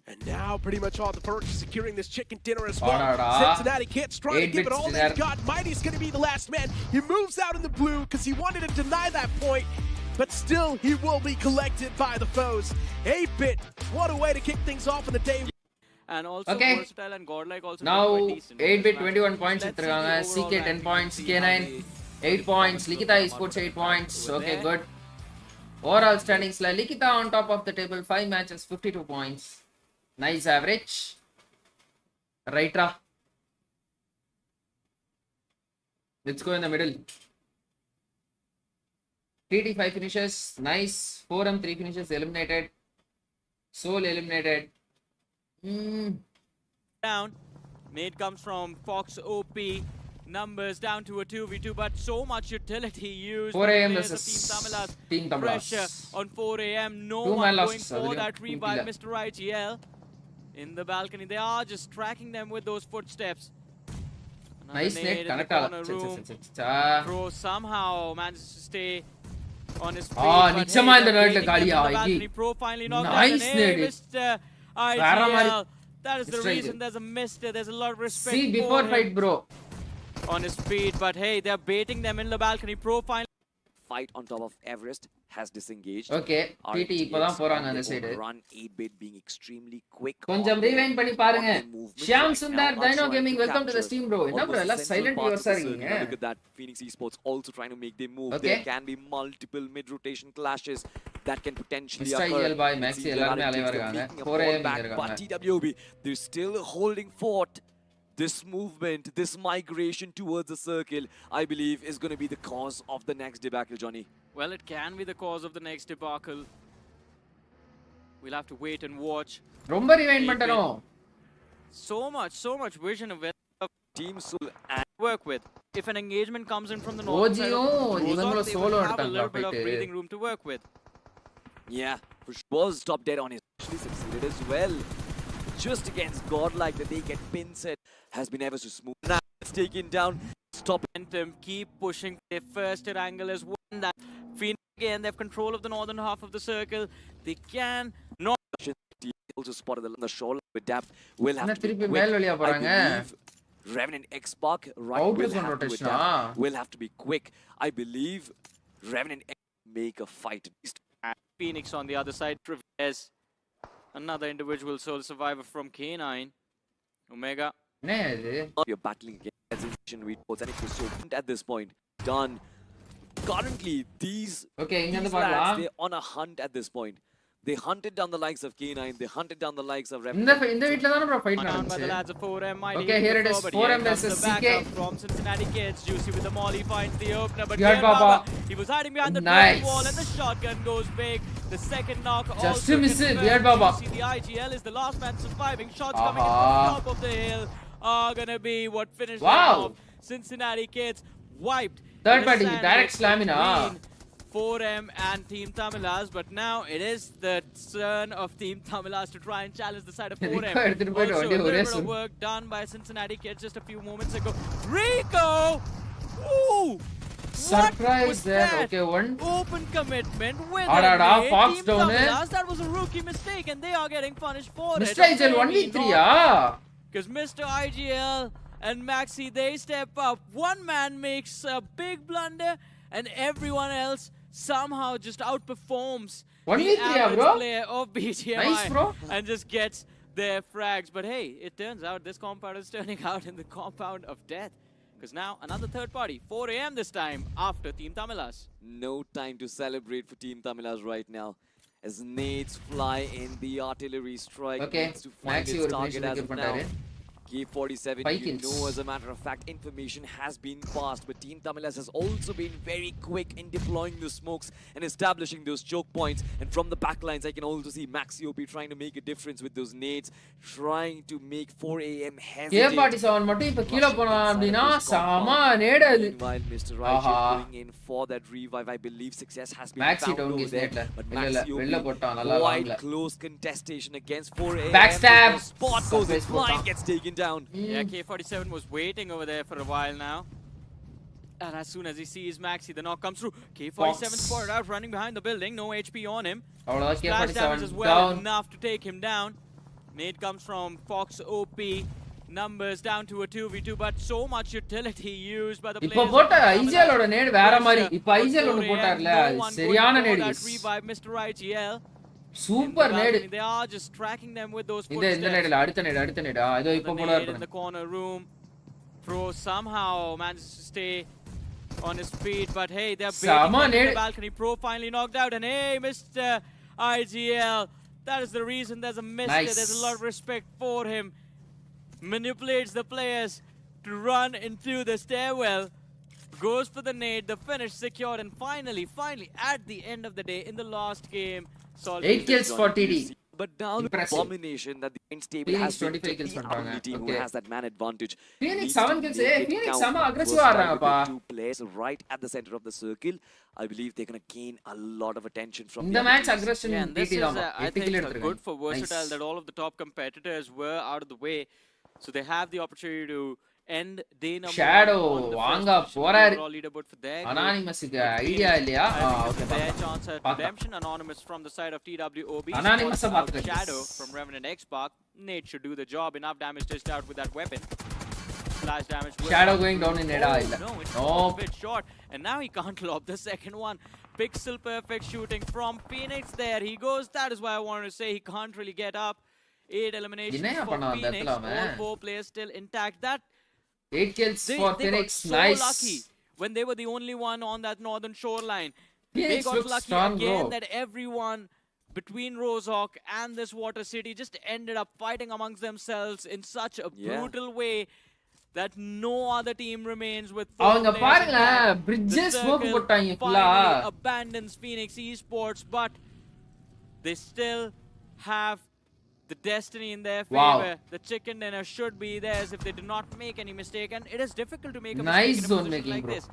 And now, pretty much on the verge of securing this chicken dinner as well. Ba-da-da. Cincinnati Kids trying to give it 8-bit all dinner. they've got. Mighty's going to be the last man. He moves out in the blue because he wanted to deny that point. But still, he will be collected by the foes. 8-bit, what a way to kick things off in the day. And also Okay. versatile and godlike also Now doing quite decent. 8-bit Let's 21 see points the எடுத்துருக்காங்க. overall CK 10 ranking. points, See K9 how 8 points, Likita Esports 8 points. Over Okay, there. good. Overall standings la Likita on top of the table, 5 matches, 52 points. Nice average. Right ra. Let's go in the middle. TT5 finishes, nice. 4M3 finishes, eliminated. Soul eliminated. Down. Nade comes from Fox OP. Numbers down to a 2v2, but so much utility used. 4 by AM players of versus Team Tamilas. Team Tamilas. Pressure on 4 AM. No 2 one man going losses, for adilum that revive. Kila. Mr. IGL in the balcony. They are just tracking them with those footsteps. Another Nice nade net in the connect corner room. ala. Pro somehow manages to stay on his feet. Ah, but நிச்சயமா hey, இந்த they're நேரத்துல waiting him in காலியா, the balcony. ஐயே. Pro finally knocked Nice out. And hey, nade. Mr. வேற மாதிரி. IGL. That is the Mr. reason IGL. there's a mister. There's a lot of respect See, for before him fight, bro. on his feet. But hey, they're baiting them in the balcony. Pro finally. Fight on top of Everest has disengaged. Okay, TT இப்பதான் போறாங்க அந்த side. Run 8-bit being extremely quick. கொஞ்சம் rewind பண்ணி பாருங்க. Shyam Sundar Dino Gaming, welcome to the stream bro. என்ன bro எல்லாம் silent viewers இருக்கீங்க? Look at that, Phoenix Esports also trying to make their move. Okay. There can be multiple mid-rotation clashes that can potentially Mr. occur. IGL by Maxi எல்லாரும் அலைவா இருக்காங்க. 4am But இருக்காங்க. TWB, they're still holding fort. This movement, this migration towards the circle, I believe, is going to be the cause of the next debacle, Johnny. Well, it can be the cause of the next debacle. We'll have to wait and watch. ரொம்ப rewind பண்ணனும். So much vision of Team Sul work with. If an engagement comes in from the north side, இவங்கள they solo will have a எடுத்தாங்க little bit of போயிட்டு. breathing room to work with. Yeah, for sure. Was top dead on his. Actually succeeded as well. Just against Godlike, that they get pin set has been ever so smooth. Now it's taken down. Stop. Momentum, keep pushing. Their first angle is one that Phoenix again. They have control of the northern half of the circle. They can not. Also spotted the shoreline with depth. Will have to be திருப்பி quick. மேல் வழியா I போறாங்க. believe Revenant X-Spark right Out will is on have to rotation, adapt. Will have to be quick. I believe Revenant X make a fight. And Phoenix on the other side. Trives, another individual sole survivor from K9. Omega. என்ன இது? You're battling against hesitation reports and it was so at this point done. Currently, these Okay, இங்க these இருந்து lads, பார்க்கலாம். they're on a hunt at this point. They hunted down the likes of K9. They hunted down the likes of இந்த Revenant. இந்த வீட்ல தான bro fight Down by the நடந்துச்சு. lads of 4M. Mighty Okay, hitting here the it is. forward. 4M Here comes versus the CK. backup from Cincinnati Kids. Juicy with the molly finds the opener, but Yard Yard Baba. he was hiding behind the Nice. wall, and the shotgun goes big. The second knock Just also to miss it, confirmed. Yard Baba. Juicy, the IGL is the last man surviving. Shots coming in Aha. from top of the hill are gonna be what finished them Wow. off. Cincinnati Kids wiped. Third in the party, sand direct slamina. between 4M and Team Tamilas, but now it is the turn of Team Tamilas to try and challenge the side of 4M. எடுத்துட்டு போயிட்டு Also, a வண்டி little ஒரே bit of sum. work done by Cincinnati Kids just a few moments ago. Rico! Ooh! Surprise what was there. that? Okay, one. Open commitment with Adada, a Fox Team down it. Tamilas. That was a rookie mistake and they are getting punished for it. Mr. IGL 1v3 ah. Because Mr. IGL and Maxi, they step up. One man makes a big blunder and everyone else somehow just outperforms 1v3 the average bro. player of BGIS Nice, bro. and just gets their frags. But hey, it turns out this compound is turning out in the compound of death. Because now another third party, 4 AM this time after Team Tamilas. No time to celebrate for Team Tamilas right now. As nades fly in, the artillery strike Okay, needs to find Maxi its ஒரு target finishing as kill of now. பண்ணாரு. K47, 5 you kills. know, as a matter of fact, information has been passed, but Team Tamilas has also been very quick in deploying the smokes and establishing those choke points. And from the backlines, I can also see SriOP trying to make a difference with those nades, trying to make 4 AM hesitate. K47 மட்டும் இப்ப கீழ போனா அப்படினா சம நேடு அது. Meanwhile, Mr. Aha. Rajit going in for that revive. I believe success has been Maxi found down over his there. net-ல. But இல்ல இல்ல SriOP, வெளில போட்டான் நல்லா quite வாங்கல. close contestation against 4 AM. Backstab. Spot goes Surprise in, flying போட்டான். gets taken down. Yeah, K47 was waiting over there for a while now. And as soon as he sees Maxi, the knock comes through. K47 Fox. spotted out, running behind the building. No HP on him. அவ்வளவுதான் Splash damage as K47 well, down. enough to take him down. Nade comes from Fox OP. Numbers down to a 2v2, but so much utility used by the இப்ப players. போட்ட of IGL ஓட நேடு வேற மாதிரி. Pressure இப்ப IGL for ஒன்னு 4AM. போட்டார்ல No அது one சரியான going for நேடு. that revive, Mr. IGL. Super In the நேடு. balcony, they are just tracking them with those இந்த இந்த footsteps. நேடுல அடுத்த நேடு இதோ The இப்ப nade போடுவார் in the பாருங்க. corner room. Pro somehow manages to stay on his feet, but hey, they're baiting Sama him in nade. the balcony. Pro finally knocked out, and hey, Mr. IGL, that is the reason there's a mister. Nice. There's a lot of respect for him. Manipulates the players to run into the stairwell. Goes for the nade, the finish secured, and finally, at the end of the day, in the last game, solving 8 kills for TD. But now the Impressive. domination that the end stable Phoenix has been 25 kills the பண்றாங்க. only team who Okay. has that man advantage. Phoenix Needs 7 to kills. make it Phoenix count. செம First aggressive strike ஆடுறாங்கப்பா. with the two players right at the center of the circle. I believe they're going to gain a lot of attention from இந்த the other match teams. aggression Yeah, and this TT is, தான். I 8 think, kill good எடுத்துருக்காங்க. for Versatile Nice. that all of the top competitors were out of the way. So they have the opportunity to end day number Shadow, 1 on the வாங்க first position போறாரு. overall leaderboard for their group. அனானிமஸ்க்கு But idea Phoenix, இல்லையா? I think okay it's their பார்க்கலாம். chance at பார்க்கலாம். redemption. Anonymous from the side of TWOB. Anonymous spots out பார்த்துட்டு. Shadow from Revenant X-Pac. Nate should do the job. Enough damage dished out with that weapon. Flash damage. will Shadow come going through. down in Neda Oh, இல்ல. no, it's Nope. a bit short. And now he can't lob the second one. Pixel perfect shooting from Phoenix there. He goes. That is why I wanted to say he can't really get up. 8 eliminations என்னையா for பண்ணான் அந்த Phoenix. இடத்துல அவன்? All 4 players still intact. That 8 kills they for got Phoenix. so Nice. lucky when they were the only one on that northern shoreline. Phoenix They got looks lucky strong, again bro. that everyone between Rozhok and this water city just ended up fighting amongst themselves in such a brutal way that no other team remains with 4 அவங்க players பாருங்க intact. bridges The smoke circle போட்டாங்க ஃபுல்லா. finally abandons Phoenix Esports, but they still have the destiny in their Wow. favor. The chicken dinner should be theirs if they do not make any mistake, and it is difficult to make a Nice mistake in a zone position making, like bro. this.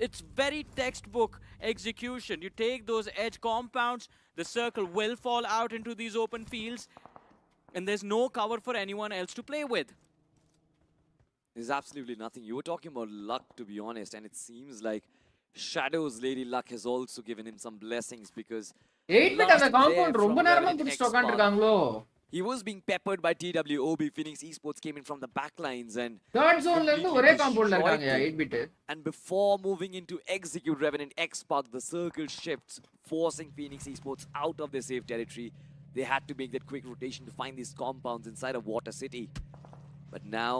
It's very textbook execution. You take those edge compounds, the circle will fall out into these open fields, and there's no cover for anyone else to play with. There's absolutely nothing. You were talking about luck, to be honest, and it seems like Shadow's Lady Luck has also given him some blessings because 8-bit அந்த last compound player ரொம்ப from நேரமா Revenant பிடிச்சிட்டு X-Pac, உட்காந்துருக்காங்களோ. he was being peppered by TWOB. Phoenix Esports came in from the back lines and third ஜோன்ல இருந்து ஒரே completely காம்பவுண்ட்ல destroyed இருக்காங்க them. 8-bit. And before moving into execute Revenant X-Pac, the circle shifts, forcing Phoenix Esports out of their safe territory. They had to make that quick rotation to find these compounds inside of Water City. But now,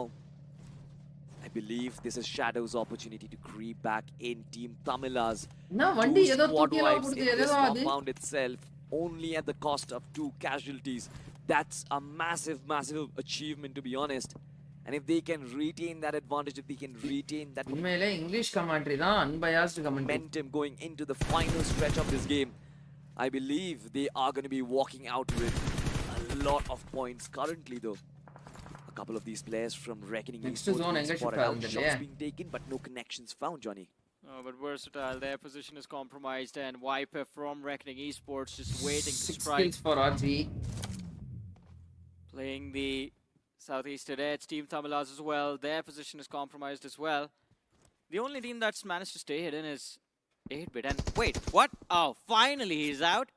I believe this is Shadow's opportunity to creep back in Team Tamila's. நான் வண்டி Two ஏதோ squad தூக்கிலாம் wipes கொடுத்து in ஏதோ this அது. compound itself, only at the cost of 2 casualties. That's a massive, massive achievement, to be honest. And if they can retain that advantage, if they can retain that உண்மையிலே English commentary தான் unbiased commentary. momentum going into the final stretch of this game, I believe they are going to be walking out with a lot of points currently, though. A couple of these players from Reckoning Next Esports zone being enga spotted shift out, agundile. shots being taken, but no connections found, Johnny. Oh, but versatile. Their position is compromised, and Viper from Reckoning Esports just waiting to 6 strike. kills for RG. Playing the Southeastern Edge, Team Tamilas as well. Their position is compromised as well. The only team that's managed to stay hidden is 8-bit. And wait, what? Oh, finally he's out.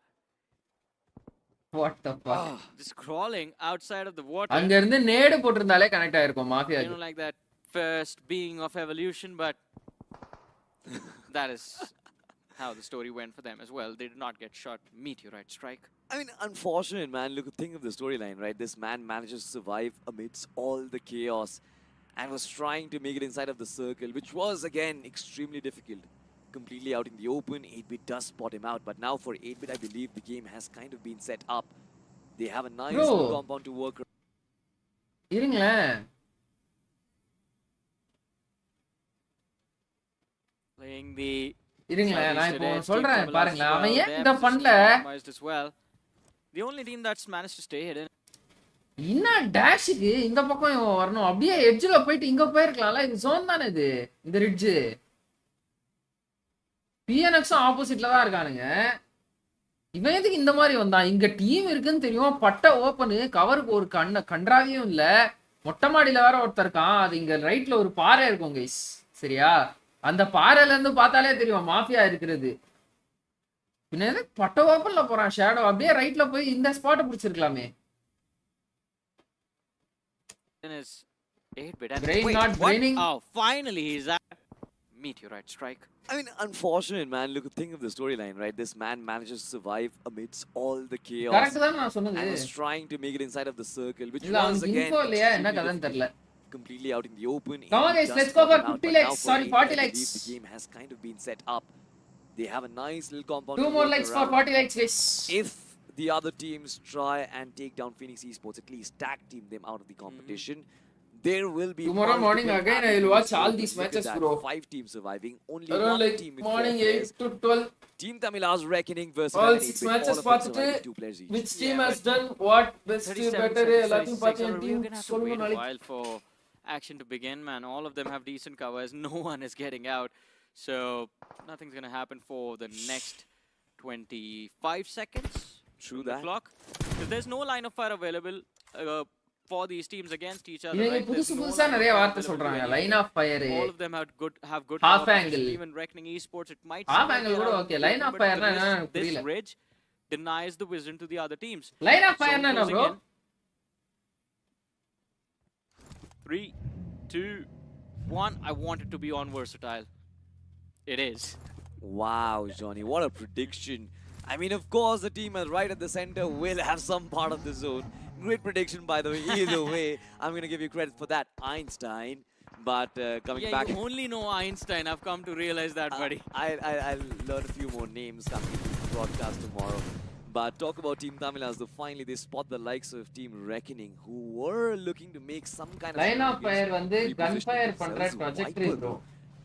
What the fuck? Just crawling outside of the water. அங்க இருந்து நேடு போட்டிருந்தாலே connect ஆயிருக்கும் mafia. You know, like that first being of evolution, but that is how the story went for them as well. They did not get shot. Meteorite strike. I mean, unfortunate, man. Look, think of the storyline, right? This man manages to survive amidst all the chaos and was trying to make it inside of the circle, which was, again, extremely difficult. Completely out in the open, 8-bit does spot him out. But now for 8-bit, I believe the game has kind of been set up. They have a nice Bro. compound to work around. இருங்களேன். Playing the இருங்களேன் நான் இப்போ Southeastern Edge, சொல்றேன் Team Tamilas பாருங்களேன். as அவன் well. ஏன் Their இத position is பண்ணல? compromised as well. The only team that's managed to stay hidden. இன்னும் டேஷுக்கு இந்த பக்கம் இவன் வரணும். அப்படியே எட்ஜ்ல போயிட்டு இங்க போயிருக்கலாம்ல. இது ஜோன் தானே இது. இந்த ரிட்ஜ். பிஎன்எக்ஸும் ஆப்போசிட்ல தான் இருக்கானுங்க. இவன் எதுக்கு இந்த மாதிரி வந்தான்? இங்க டீம் இருக்குன்னு தெரியும். பட்ட ஓப்பனு கவருக்கு ஒரு கன்றாவியும் இல்ல. மொட்டை மாடியில வேற ஒருத்தர் இருக்கான். அது இங்க ரைட்ல ஒரு பாறை இருக்கும் கைஸ். சரியா? அந்த பாறையில இருந்து பார்த்தாலே தெரியும் மாஃபியா இருக்கிறது. பின்ன எதுக்கு பட்ட ஓப்பன்ல போறான் ஷேடோ? அப்படியே ரைட்ல போய் இந்த ஸ்பாட்டை பிடிச்சிருக்கலாமே. Is 8-bit. And Brain wait, not what? braining. Oh, finally he's out. Meteorite strike. I mean, unfortunate, man. Look, think of the storyline, right? This man manages to survive amidst all the chaos correct தான் நான் சொன்னது. and was trying to make it inside of the circle, which இல்ல was, அவனுக்கு again, info இல்லையா என்ன extremely கதைன்னு தெரியல. difficult. Completely out in the open. Come on, 8-bit guys, does let's go spot for him out, 50 but now likes. for Sorry, 8-bit, 40 I likes. believe the game has kind of been set up. They have a nice little compound. 2 to more work likes for around. 40 likes guys. If the other teams try and take down Phoenix Esports, at least tag team them out of the competition, there will be Tomorrow morning multiple again I will watch avenues all open. these Look at matches, that, bro. 5 teams surviving, only Around one like team with morning 4 8 players. to 12. Team Tamila's Reckoning versus All Revenant, 6 with matches all of them பார்த்துட்டு surviving 2 players each. which team Yeah, has done what best 37 better seconds, எல்லாத்தையும் 36 பார்த்து seconds. N We're team gonna have to சொல்லுங்க wait a நாளைக்கு. while for action to begin, man. All of them have decent covers. No one is getting out. So nothing's gonna happen for the next 25 seconds. True on the that. clock. Because there's no line of fire available. for these teams against each other. இவங்க Right? There's புதுசு no புதுசா line of நிறைய fire வார்த்தை available to சொல்றாங்க. anyone. Line of fire, All of them have good half cover. angle. Even Reckoning Esports, it might Half seem like angle they're கூட out of okay. the line game, of but ஃபயர்னா this புரியல. ridge denies the vision to the other teams. Line of Zone ஃபயர்னா என்ன closing bro? in. 3, 2, 1. I want it to be on Versatile. It is. Wow, Johnny, what a prediction. I mean, of course, the team right at the center will have some part of the zone. Great prediction, by the way. Either way, I'm going to give you credit for that, Einstein. But coming back... You only know Einstein. I've come to realize that, buddy. I'll learn a few more names coming into the broadcast tomorrow. But talk about Team Tamil as finally they spot the likes of Team Reckoning, who were looking to make some kind of... line of fire வந்து gun fire பண்ற trajectory bro.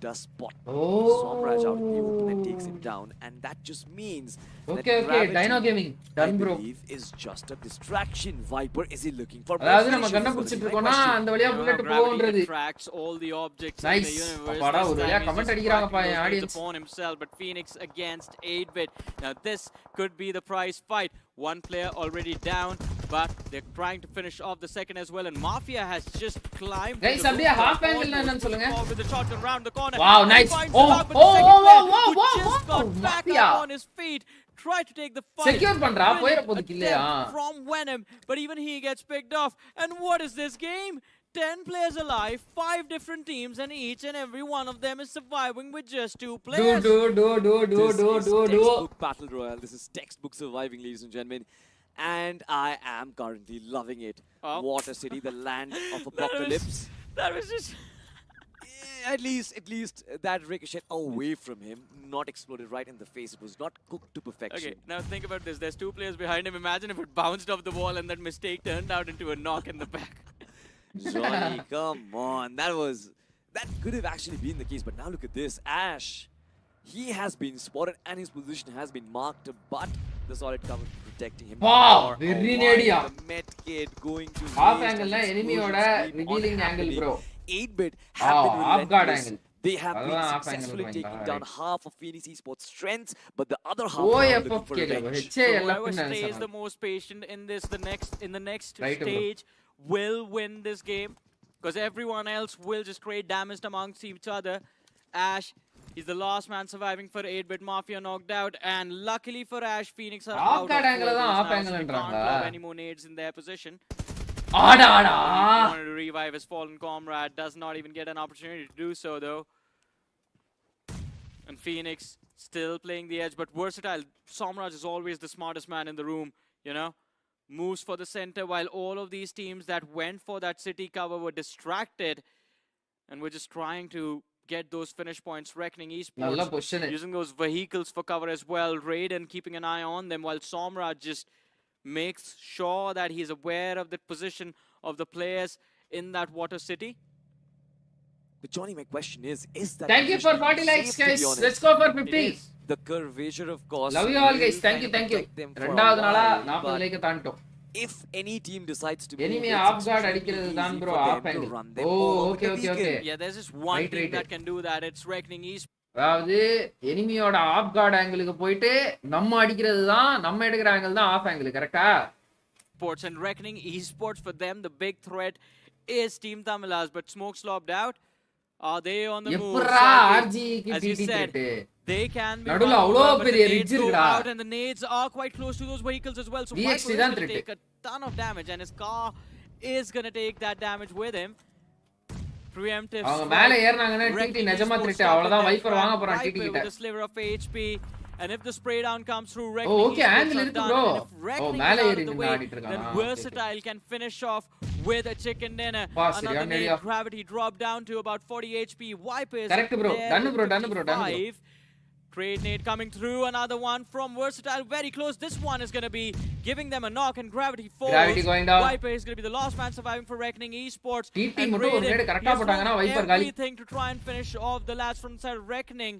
Does spot Oh. Somraj out in the open and takes him down, and that just means Okay, Dino Gaming done bro. I believe is just a distraction. Viper, is he looking for? அதாவது நம்ம கண்ண புடிச்சிட்டு இருக்கோம்னா அந்த வழியா bullet போகும்ன்றது. Tracks all the objects Nice. in the universe. அப்பாடா ஒரு வழியா கமெண்ட் அடிக்கறாங்கப்பா என் audience. Upon himself, but Phoenix against 8-bit. Now this could be the prize fight. One player already down, but they're trying to finish off the second as well. And Mafia has just climbed. Guys, அப்படியே half angle னா என்னன்னு சொல்லுங்க. With the shotgun round the corner. Wow, nice. Oh, Just got back Mafia up on his feet. Try to take the fight. Secure பண்றா போயிர போதுக்கு இல்லையா? From Venom, but even he gets picked off. And what is this game? 10 players alive, 5 different teams, and each and every one of them is surviving with just 2 players. Do. This is textbook battle royale. This is textbook surviving, ladies and gentlemen. And I am currently loving it. Oh. Water City, the land of apocalypse. That was just... At least that ricochet away from him, not exploded right in the face. It was not cooked to perfection. Okay, now think about this. There's 2 players behind him. Imagine if it bounced off the wall and that mistake turned out into a knock in the back. Johnny, come on. That could have actually been the case. But now look at this. Ash, he has been spotted and his position has been marked, but the solid cover protecting him. Wow, very nedia. The med kid going to Half angle na enemy oda revealing angle bro. 8-bit have been half guard relentless. angle. They have been half angle successfully point taking right. down half of Phoenix Esports' strengths, but the other half are OFF looking for கேக்குது revenge. HA Whoever எல்லாம் stays the most patient in the next Right, bro. stage will win this game, because everyone else will just create damage amongst each other. Ash, he's the last man surviving for 8-bit Mafia, knocked out, and luckily for Ash, Phoenix are Half out guard of angle தான் four half now, angle so they can't ன்றாங்க. lob any more nades in their position. ஆடா He wanted to revive his fallen comrade, does not even get an opportunity to do so though. And Phoenix still playing the edge, but Versatile. Somraj is always the smartest man in the room, you know. Moves for the center while all of these teams that went for that city cover were distracted and were just trying to get those finish points. Reckoning நல்ல Esports position. using those vehicles for cover as well. Raiden keeping an eye on them while Somraj just makes sure that he's aware of the position of the players in that water city. But Johnny, my question is that... Thank you for position 40 likes safe, to be guys. honest? Let's go for It 50. is. The curvature, of course. Love you all will guys. Thank kind you, of thank you. protect them for a ரெண்டாவது நாளா while, 40 but like தாண்டோம். if any team decides to enemy move, half it's guard extremely அடிக்கிறது easy தான் bro for them half to angle. run them Oh, over okay, the okay, beacon. okay. Yeah, there's just one Right, team right. that can do that. It's Reckoning Esports. அதாவது எனிமியோட of card ஆங்கிளுக்கு போயிட்டு நம்ம அடிக்கிறது தான் நம்ம எடுக்கிற angle தான் of angle கரெக்ட்டா? And Reckoning Esports, for them the big threat is Team Tamilas, but Smoke slobbed out. Are they on the move? எப்பறா Sadly, ஆர்ஜி க்கு as you DD said, threat. they can be நடுவுல run அவ்ளோ over, but பெரிய the ridge nades go இருக்குடா. out and the nades are quite close to those vehicles as well. So VXT Viper is தான் going to threat. take a ton of damage, and his car is going to take that damage with him. Preemptive அவங்க strike. மேல ஏறனாங்கன்னா DD Reckoning நிஜமா Esports thread stuck அவ்வளவுதான் with wiper their வாங்க front. போறான் DD Viper கிட்ட. with a sliver of HP. And if the spray down comes through, Oh, Reckoning okay, Esports angle are இருக்கு done. bro. And if Reckoning மேல is out ஏறி of the நின்னு way, ஆடிட்டு then இருக்கான். Versatile can finish off with a chicken dinner. Wow, Another சரியான nade, idea. gravity dropped down to about 40 HP. Viper is Correct, bro. there Done, with bro, done, bro, done, bro. 55. Trade nade coming through, another one from Versatile, very close. This one is going to be giving them a knock, and Gravity falls. Gravity going down. Viper is going to be the last man surviving for Reckoning Esports. TT And மட்டும் ஒரு Raiden, நேடு he கரெக்டா has போட்டாங்கன்னா done wiper காலி. everything to try and finish off the lads from inside Reckoning.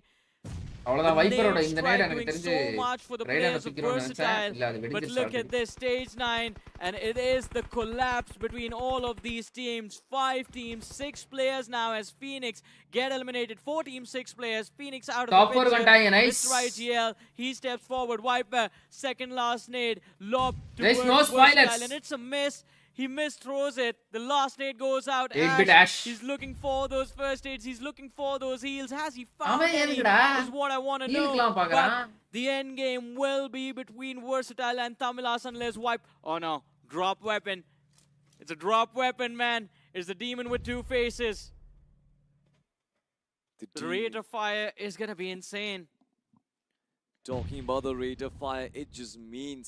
அவ்வளவுதான் வைப்பரோட இந்த நேடு எனக்கு doing தெரிஞ்சு so much for the ரைடனை players of தூக்கிரோன்னு நினைச்சேன். Versatile. இல்ல அது But வெடிச்சு look at this, stage 9, and it is the collapse between all of these teams. 5 teams, 6 players now as Phoenix get eliminated. 4 teams, 6 players. Phoenix out of Top the four picture. வந்துட்டாங்க, nice. It's right, GL. He steps forward. Viper, second last nade. Lob Guys, towards no spoilers. Versatile, and it's a miss. He misthrows it. The last nade goes out. 8-bit Ash. He's looking for those first aids. He's looking for those heals. Has he found அவன் any? எதுக்குடா Is what I want to know. ஹீல்க்கலாம் பாக்குறான். But the end game will be between Versatile and Tamilas unless wipe. Oh no, drop weapon. It's a drop weapon, man. It's the demon with two faces. The rate of fire is gonna be insane. Talking about the rate of fire, it just means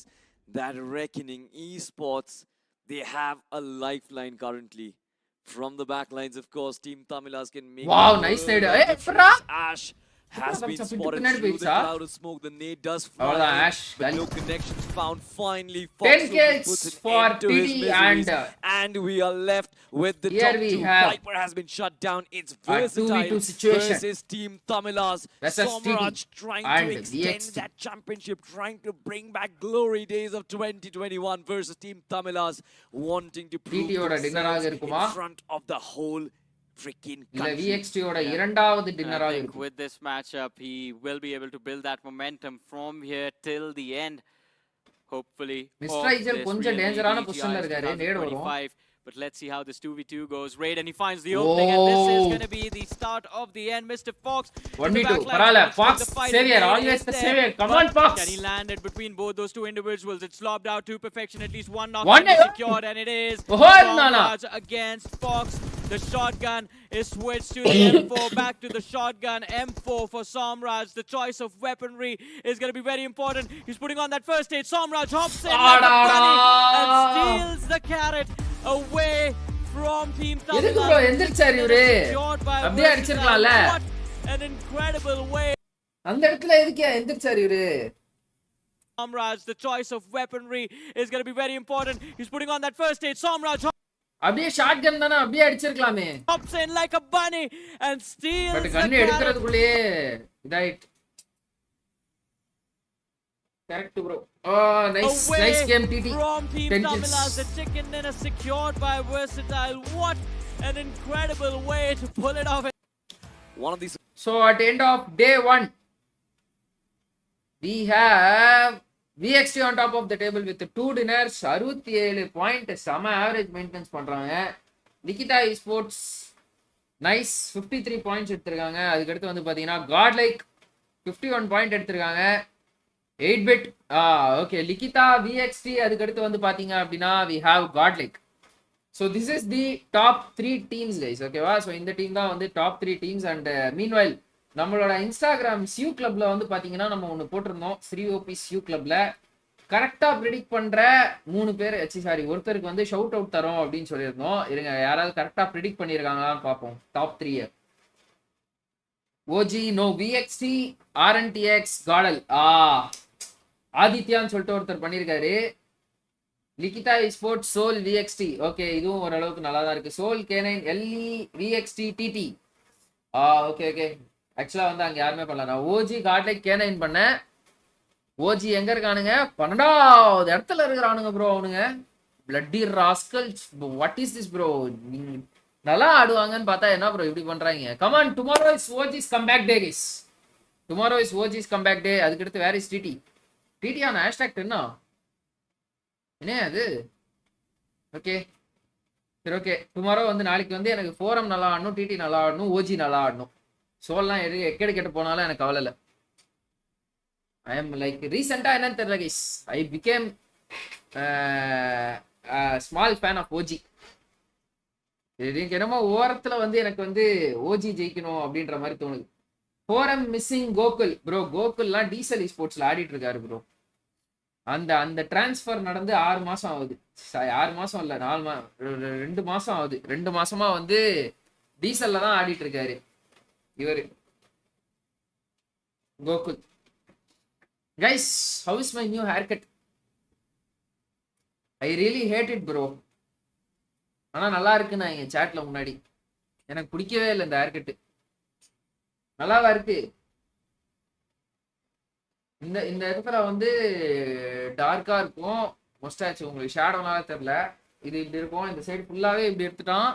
that Reckoning Esports, they have a lifeline currently. From the back lines, of course, Team Tamilas can make Wow, nice nade. Hey, Fra! Ash has been Something spotted different through the pizza. cloud of smoke. The nade does fly. அவ்வளவுதான் in, Ash. but no connections found. Finally, 10 Fox kills puts an for end to his TD miseries, and, and we are left with the here top we two. have Viper has been shut down. It's a 2v2 Versatile situation versus Team Tamilas. versus Somraj trying to and extend VXT. that championship, trying to bring back glory days of 2021 versus Team Tamilas, wanting to prove TT ஓட dinner ஆக themselves in இருக்குமா? front of the whole freaking இல்ல country. VXT ஓட இரண்டாவது I டின்னராக think இருக்கும். with this matchup, he will be able to build that momentum from here till the end. Hopefully. Mr. of Igel this கொஞ்சம் really டேஞ்சரான BGIS பொசிஷன்ல இருக்காரு. நேடு வரும். 2025. But let's see how this 2v2 goes. Raid and he finds the opening, and this is Oh. going to be the start of the end. Mr. Fox. in the 1v2. back line, பரவாயில்ல. wants to Fox, take the fight. savior. Raid Always is the there. savior. Come But on, Fox. Can he land it between both those two individuals? It's lobbed out to perfection. At least one One knockdown is day. secured, and it is Oh, no, no. Somraj against Fox. The shotgun is switched to the M4. Back to the shotgun. M4 for Somraj. The choice of weaponry is going to be very important. He's putting on that first aid. Somraj hops in like a bunny and steals the carrot away from Team எதுக்கு bro Tamilas. எந்திரிச்சாரு இவரு? Secured by அப்படியே Versatile. அடிச்சிருக்கலாம்ல. What an incredible way. அந்த இடத்துல எதுக்கு எந்திரிச்சாரு இவரு? Somraj, the choice of weaponry is going to be very important. He's putting on that first aid. Somraj அப்படியே shotgun தானே அப்படியே அடிச்சிருக்கலாமே. hops in like a bunny and steals but the கண்ணு carrot. எடுக்கிறதுக்குள்ளேயே இதாயிட்டு. Correct bro. Oh nice Away nice game TT. from Team 10 kills. Tamilas. The chicken dinner secured by Versatile. What an incredible way to pull it off. One of these. So at end of day 1, we have VXT on top of the table with 2 dinners, 67 point, sama average maintenance பண்றாங்க. Nikita Esports nice 53 points எடுத்திருக்காங்க. அதுக்கு அடுத்து வந்து பாத்தீங்கன்னா Godlike 51 point எடுத்திருக்காங்க. 8-bit okay, Nikita VXT அதுக்கு அடுத்து வந்து பாத்தீங்க அப்படின்னா we have Godlike. So this is the top 3 teams guys, ஓகேவா? ஸோ இந்த டீம் தான் வந்து டாப் 3 டீம்ஸ். அண்ட் மீன்வைல் நம்மளோட இன்ஸ்டாகிராம் சியூ கிளப்ல வந்து பாத்தீங்கன்னா நம்ம ஒன்று போட்டிருந்தோம். SriOP சியூ கிளப்ல கரெக்டா ப்ரிடிக்ட் பண்ற 3 பேர் ஒருத்தருக்கு வந்து ஷவுட் அவுட் தரோம் அப்படின்னு சொல்லியிருந்தோம். இருங்க யாராவது கரெக்டா ப்ரிடிக்ட் பண்ணியிருக்காங்களான்னு பார்ப்போம். Top 3 OG no VXT RNTX காடல் ஆதித்யான்னு சொல்லிட்டு ஒருத்தர் பண்ணியிருக்காரு. Likitha sports soul VXT okay, இதுவும் ஓரளவுக்கு நல்லா தான் இருக்கு. Soul K9 LE VXT TT okay okay. ஆக்சுவலா வந்து அங்க யாருமே பண்ணல. நான் ஓஜி காட்லைக் K9 பண்ணேன். ஓஜி எங்க இருக்கானுங்க? 12வது இடத்துல இருக்கிறானுங்க ப்ரோ அவனுங்க. Bloody rascals. What is this bro? நல்லா ஆடுவாங்கன்னு பார்த்தா என்ன ப்ரோ இப்படி பண்றாங்க? Come on, tomorrow is OG's comeback day guys. Tomorrow is OG's comeback day. அதுக்கு அடுத்து வேர் இஸ் TT. TT ஆன ஹேஷ்டாக் என்ன அது? ஓகே சரி ஓகே. டுமாரோ வந்து நாளைக்கு வந்து எனக்கு ஃபோரம் நல்லா ஆடணும், டிடி நல்லா ஆடணும், ஓஜி நல்லா ஆடணும். சோல்லாம் எக்கெடு கெட்டு போனாலும் எனக்கு கவலை இல்லை. ஐ எம் லைக் ரீசெண்டாக என்னன்னு தெரியல guys, I became small fan of OG. என்னமோ ஓரத்தில் வந்து எனக்கு வந்து ஓஜி ஜெயிக்கணும் அப்படின்ற மாதிரி தோணுது. Forum missing Gokul bro. கோகுல்லாம் டீசல் ஸ்போர்ட்ஸில் ஆடிட்டு இருக்காரு ப்ரோ. அந்த டிரான்ஸ்ஃபர் நடந்து 6 மாசம் ஆகுது. 6 மாசம் இல்ல 2 மாசம் ஆகுது. 2 மாசமா வந்து டீசல்ல தான் ஆடிட்டு இருக்காரு இவரு Gokul. Guys, how is my new haircut? I really hate it bro. ஆனா நல்லா இருக்கு. நான் எங்க சாட்ல முன்னாடி எனக்கு பிடிக்கவே இல்லை இந்த ஹேர் கட்டு. நல்லாவா இருக்கு? இந்த இடத்துல வந்து டார்க்கா இருக்கும் மொஸ்டாச்சு. உங்களுக்கு ஷேடோனால தெரியல. இது இப்படி இருக்கும். இந்த சைடு ஃபுல்லாவே இப்படி எடுத்துட்டான்.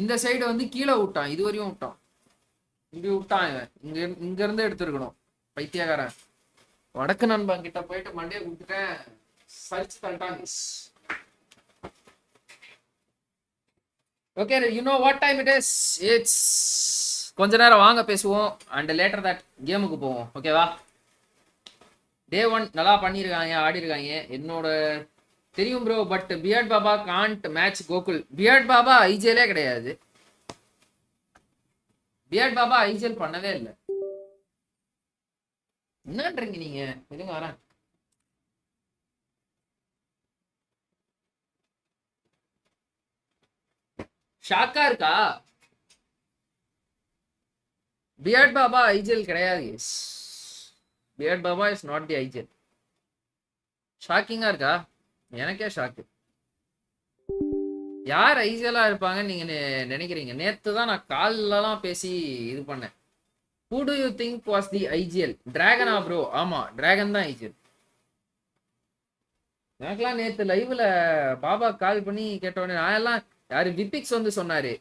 இந்த சைடு வந்து கீழே விட்டான். இது வரையும் விட்டான். இப்படி விட்டான் இவன். இங்க இருந்து எடுத்துருக்கணும். பைத்தியக்காரன். வடக்கு நண்பன் கிட்ட போயிட்டு மண்டையை கொடுத்துட்டேன். சரிச்சு தள்ளிட்டான். Okay, you know what time it is? It's கொஞ்ச நேரம் வாங்க பேசுவோம் அண்ட் லேட்டர் தட் கேமுக்கு போவோம். ஓகேவா? டே 1 நல்லா பண்ணியிருக்காங்க, ஆடி இருக்காங்க. என்னோட தெரியும் bro, but beard Baba can't match Gokul. Beard Baba ஐஜிஎலே கிடையாது. பியர்ட் பாபா ஐஜிஎல் பண்ணவே இல்லை. என்னன்றீங்க நீங்க? எதுங்க வரேன். ஷாக்கா இருக்கா? பியர்ட் பாபா ஐஜிஎல் கிடையாது. Beard Baba is not the IGL. ஷாக்கிங்கா இருக்கா? எனக்கே ஷாக்கு. யார் ஐஜிஎலா இருப்பாங்கன்னு நீங்க நினைக்கிறீங்க? நேத்து தான் நான் கால்லாம் பேசி இது பண்ணேன். Who do you think was the IGL? Dragon bro? ஆமா, டிராகன் தான் ஐஜிஎல். எனக்கெல்லாம் நேத்து லைவ்ல பாபா கால் பண்ணி கேட்டோடனே நான் எல்லாம் யாரு விபிக்ஸ் வந்து சொன்னாரு.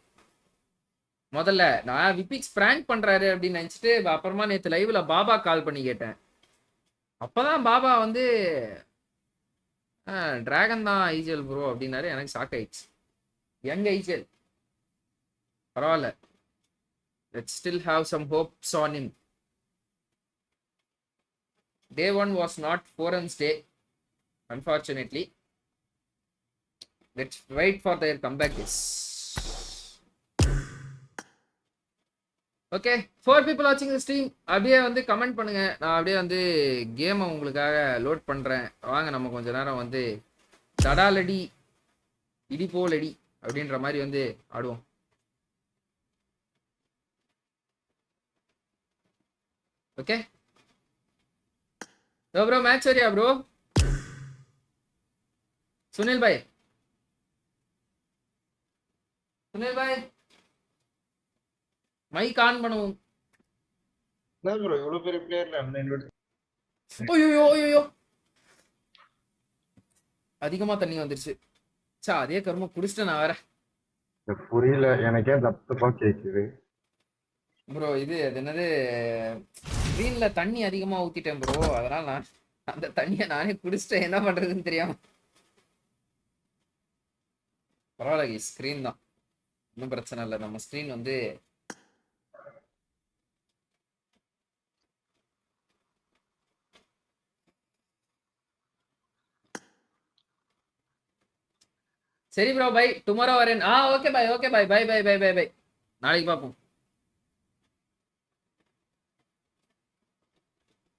முதல்ல நான் விபிக்ஸ் பிராங்க் பண்றாரு அப்படின்னு நினைச்சிட்டு அப்புறமா நேத்து லைவ்ல பாபா கால் பண்ணி கேட்டேன். அப்பதான் பாபா வந்து டிராகன் தான் ஐஜிஎல் ப்ரோ அப்படின்னாரு. எனக்கு ஷாக் ஆயிடுச்சு. யங் ஐஜிஎல் பரவாயில்ல. Let's still have some hopes on him. Day 1 was not Forum's day, unfortunately. Let's wait for their comeback. Okay, 4 people watching the stream. அப்படியே வந்து கமெண்ட் பண்ணுங்க. நான் அப்படியே வந்து கேமை உங்களுக்காக லோட் பண்றேன். வாங்க நம்ம கொஞ்ச நேரம் வந்து தடாலடி இடிபோலடி அப்படின்ற மாதிரி வந்து ஆடுவோம். ஓகே ப்ரோ, மேட்ச் வரியா bro? Sunil bhai, Sunil bhai mic on பண்ணுவோம். ப்ரோ இவ்வளவு பெரிய பிளேயர்ல ஐயோ ஐயோ, அதிகமா தண்ணி வந்துருச்சு. சா, அதே கரும குடிச்சிட்டேன் நான் வேற. புரியல எனக்கே, தப்பா கேக்குது ப்ரோ. இது என்னது, ஸ்க்ரீன்ல தண்ணி அதிகமா ஊத்திட்டேன் ப்ரோ. அதனால நான் அந்த தண்ணியை நானே குடிச்சிட்டேன். என்ன பண்றதுன்னு தெரியாம. பரவாயில்ல, ஸ்க்ரீன் தான், ஒன்றும் பிரச்சனை இல்லை. நம்ம ஸ்க்ரீன் வந்து சரி ப்ரோ. பை, டுமாரோ வரேன். Okay bye, okay bye, bye bye bye bye bye. நாளைக்கு பார்ப்போம்.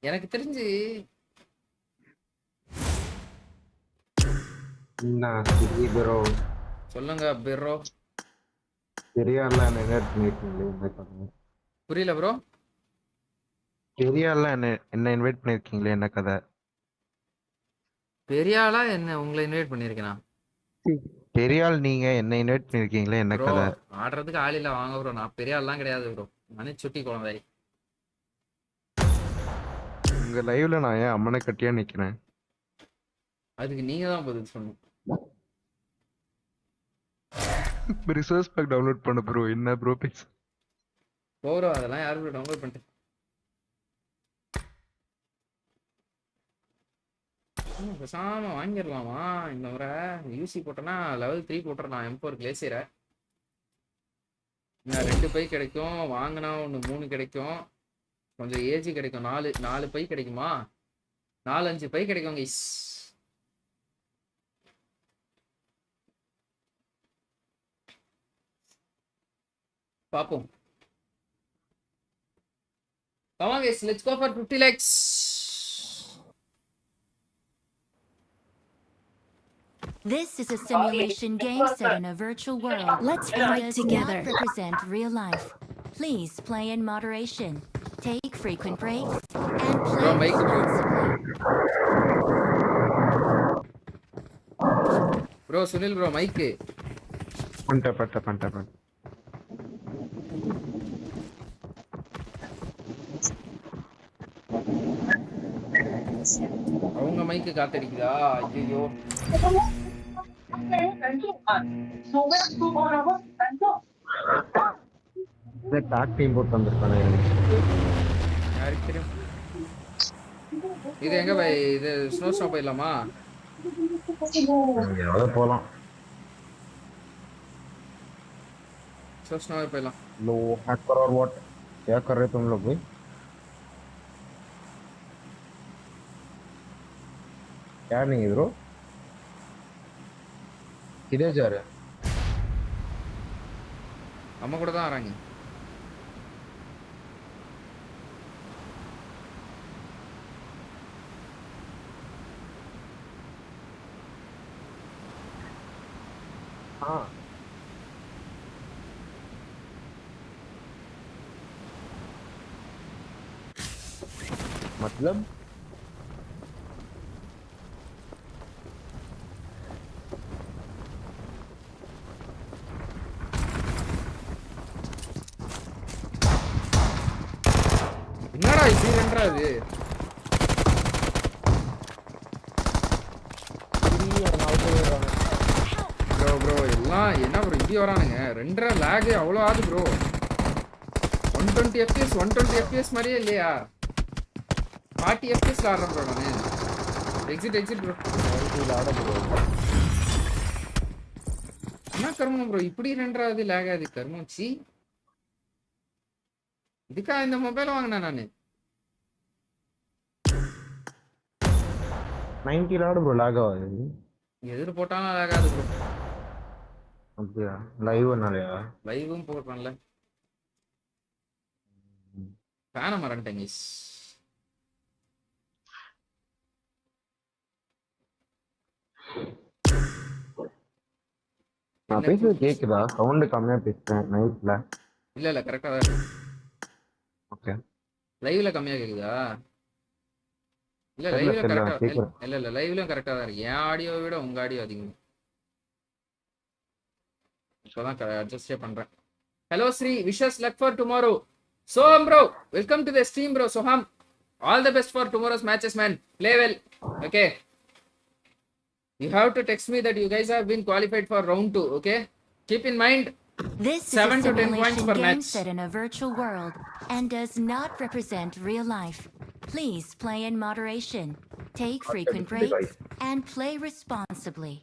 எனக்கு தெரிஞ்சு ப்ரோ. சொல்லுங்க ப்ரோ. பெரியார்ல என்ன புரியல ப்ரோ. பெரியார்ல என்ன இன்வைட் பண்ணிருக்கீங்களே, என்ன கதை? பெரியாளா என்ன உங்களை இன்வைட் பண்ணிருக்கேனா? பெரியாள் நீங்க என்ன இன்வைட் பண்ணிருக்கீங்களே, என்ன கதை? ஆடுறதுக்கு ஆள் இல்ல, வாங்க ப்ரோ. நான் பெரியாள்லாம் கிடையாது ப்ரோ. நானே சுட்டி குழந்தை. உங்க லைவ்ல நான் ஏன் அம்மனை கட்டியா நிக்கிறேன்? அதுக்கு நீங்க தான் பதில் சொல்லணும். ரிசோர்ஸ் பேக் டவுன்லோட் பண்ண ப்ரோ. என்ன ப்ரோ பேச ப்ரோ? அதெல்லாம் யாரும் ப்ரோ டவுன்லோட் பண்ணிட்டு பேசாம வாங்கிடலாமா? இந்த முறை யூசி போட்டோன்னா லெவல் 3 போட்டுடலாம். M4 கிளேசியரை இன்னும் 2 பை கிடைக்கும். வாங்கினா ஒன்று 3 கிடைக்கும். கொஞ்சம் ஏஜ் கிடைக்கும். 4 பை கிடைக்குமா? 4-5 பை கிடைக்கும் கைஸ். பாப்போம். Come on guys, let's go for 50 likes. This is a simulation game set in a virtual world. Let's fight together. Not represent real life. Please play in moderation. Take frequent breaks and play responsibly. Bro, Sunil bro, mic. பண்ட அவங்க மைக்கு காத்தடிக்குதா? ஐயோ. Talk team போட்டு வந்திருக்கானே. யாருக்கு தெரியும்? இது எங்க போய் இது ஸ்னோ போயிடலாமா? எவ்வளவு போலாம். फर्स्ट नंबर पहला लो हैकर और व्हाट क्या कर रहे तुम लोग भाई क्या नहीं ब्रो किधर जा रहे हैं अम्मा கூட தான் வராங்க हाँ मतलब என்னடா இது என்னடா இது ப்ரோ ப்ரோ எல்லாம் என்ன ப்ரோ இப்படி வரானுங்க ரெண்டரை லேக் அவ்வளோ ஆகுது ப்ரோ 120 FPS 120 FPS மாதிரியே இல்லையா 40 FPS ஆடுறேன் ப்ரோ நான் எக்ஸிட் ப்ரோ என்ன கர்மம் ப்ரோ இப்படி ரெண்டாவது லேக் ஆகுது கர்மம் சி இதுக்கா இந்த மொபைல் வாங்கினேன் நான் 90 ஆடு ப்ரோ லாக் ஆகுது எதிர் போட்டாலும் லேக் ஆகுது ப்ரோ அப்படியா லைவ்னாலயா லைவும் போடுறேன்ல ஃபேனை மறந்துட்டேன் guys. நான் பேசுறது கேக்குதா சவுண்ட் கம்மியா பேசுறேன் நைட்ல இல்ல கரெக்டா தான் இருக்கு ஓகே லைவ்ல கம்மியா கேக்குதா இல்ல தெரியல, லைவ்ல தெரியல, கரெக்டா கேக்குறேன். இல்ல லைவ்லயும் கரெக்டா தான் இருக்கு என் ஆடியோவை விட உங்க ஆடியோ அதிகம் இப்போதான் அட்ஜஸ்டே பண்றேன் hello Shri wishes luck for tomorrow Soham bro welcome to the stream bro Soham all the best for tomorrow's matches man play well okay you have to text me that you guys have been qualified for round 2 okay keep in mind This is 7 a to 10 points simulation per game match. set in a virtual world and does not represent real life. Please play in moderation, take frequent breaks, and play responsibly.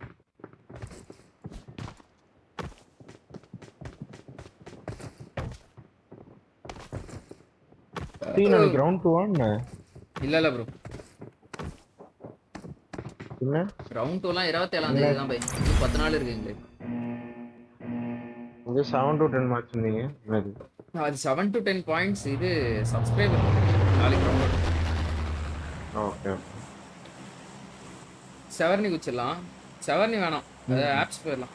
நாளைக்கு round 2 இல்ல bro என்ன round 2 எல்லாம் 27ஆம் தேதி தான் by 10 நாள் இருக்குங்க இது 7 to 10 match சொன்னீங்க என்னது அது 7 to 10 பாயிண்ட்ஸ் இது சப்ஸ்கிரைபர் நாளைக்கு ரவுண்ட் ஓகே செவர்னி குச்சிடலாம் செவர்னி வேணாம் அது ஆப்ஸ் போயிடலாம்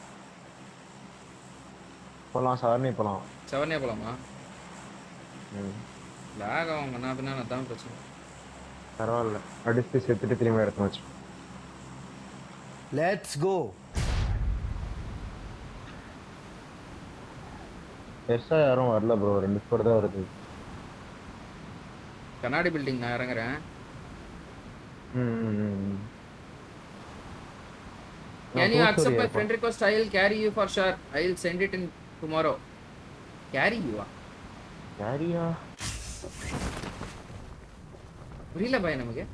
போலாம் சார்னி போலாம் செவர்னியா போலாமா லேக் ஆகும் பண்ணா பின்னா அதான் பிரச்சனை பரவாயில்ல அடிச்சு செத்துட்டு திரும்பி எடுத்து வச்சு லெட்ஸ் கோ பெருசா யாரும் வரல ப்ரோ 2 ஸ்கோர் தான் வருது கண்ணாடி பில்டிங் நான் இறங்குறேன் Can you accept my friend request? I will carry you for sure. I will send it in tomorrow. Carry you? யாரியா புரியல பாய் நமக்கு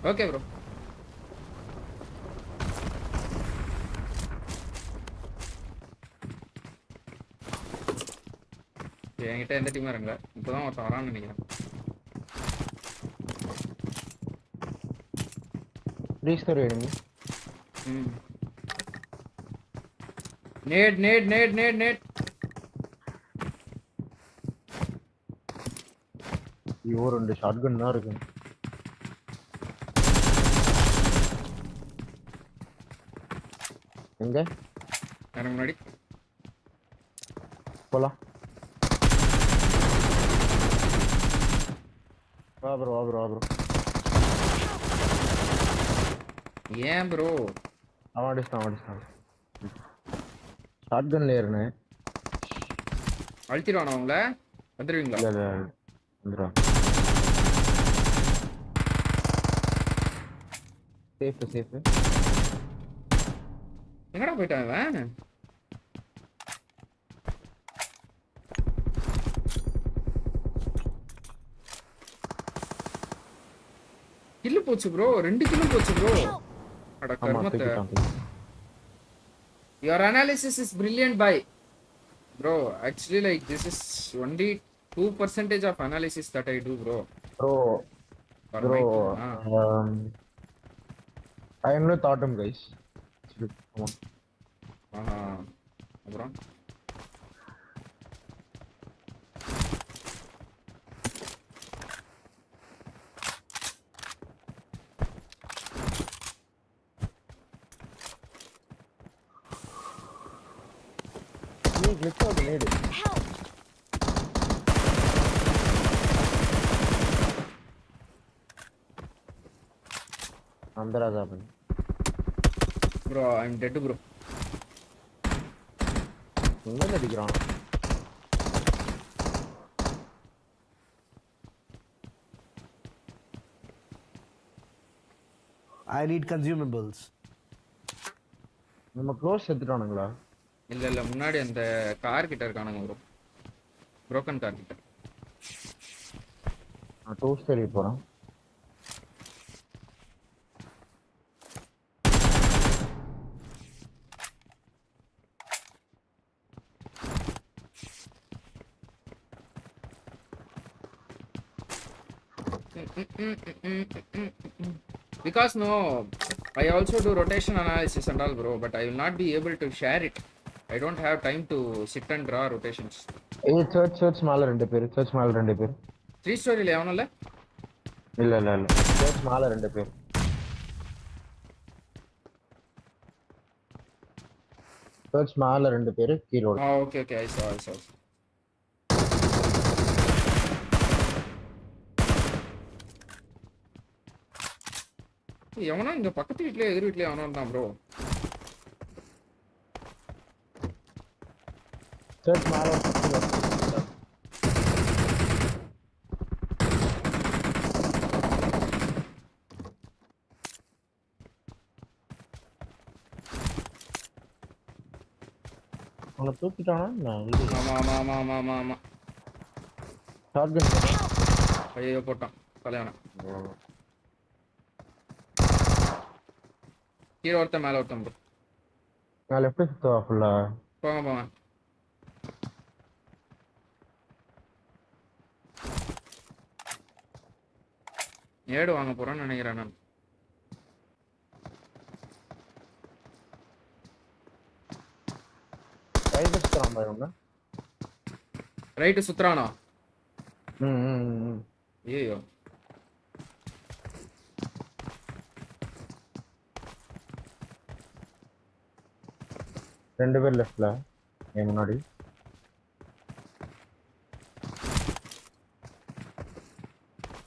ஓகே ப்ரோ என்கிட்ட எந்த டீமும் இறங்கல இப்போதான் ஒருத்தன் வரான்னு நினைக்கிறேன் ரீஸ்டோர் வேணுங்க நேட் ஐயோ 2 ஷாட்கன் தான் இருக்கு எங்க எனக்கு முன்னாடி போலாம் வா ப்ரோ ஏன் ப்ரோ அவன் அடிச்சான் ஷாட்கன்ல ஏறினேன் அழுத்திடுவானா உங்களை வந்துடுவீங்களா இல்ல வந்துடா சேஃப் எங்கடா போயிட்டான் இவன் கில்லு போச்சு ப்ரோ 2 கில்லு போச்சு ப்ரோ அட கர்மத்தை Your analysis is brilliant, bhai. Bro, actually, like, this is only 2% of analysis that I do, bro. Bro, For bro, my team. I only taught him, guys. Come on. Bro. Hey, glitch out the nade. अंदर आ जा अपन. Bro, I'm dead, bro. इन्हें अडिक्रोम. I need consumables. நம்ம close எடுத்துட்டானுங்களா? இல்ல முன்னாடி அந்த car கிட்ட இருக்கானுங்க bro. broken car கிட்ட. நான் டூ ஸ்டோரி போறேன். Because no, I also do rotation analysis and all, bro, but I will not be able to share it. I don't have time to sit and draw rotations. Hey, search மேல ரெண்டு பேர். search மேல ரெண்டு பேர். 3 storyல எவனும் இல்ல? இல்ல. search மேல ரெண்டு பேர். search மேல ரெண்டு பேர் கீழ. Okay, I saw. எவனா இங்க பக்கத்து வீட்லயே எதிர் வீட்லயே அவனா இருந்தான் bro. search மேல அவனை தூக்கிட்டானா? ஆமா. ஷாட்கன் ஐயோ போட்டான் கல்யாணம். கீழே ஒருத்தன் மேல ஒருத்தன் bro. நான் லெஃப்ட் சுத்தவா ஃபுல்லா? போங்க. ஏடு வாங்க போறேன்னு நினைக்கிறேன் நான். ரைட் சுத்தறான் பாருங்க. ரைட் சுத்துறானா? ம். ஐயோ. ரெண்டு பேர் லெஃப்ட்ல என் முன்னாடி.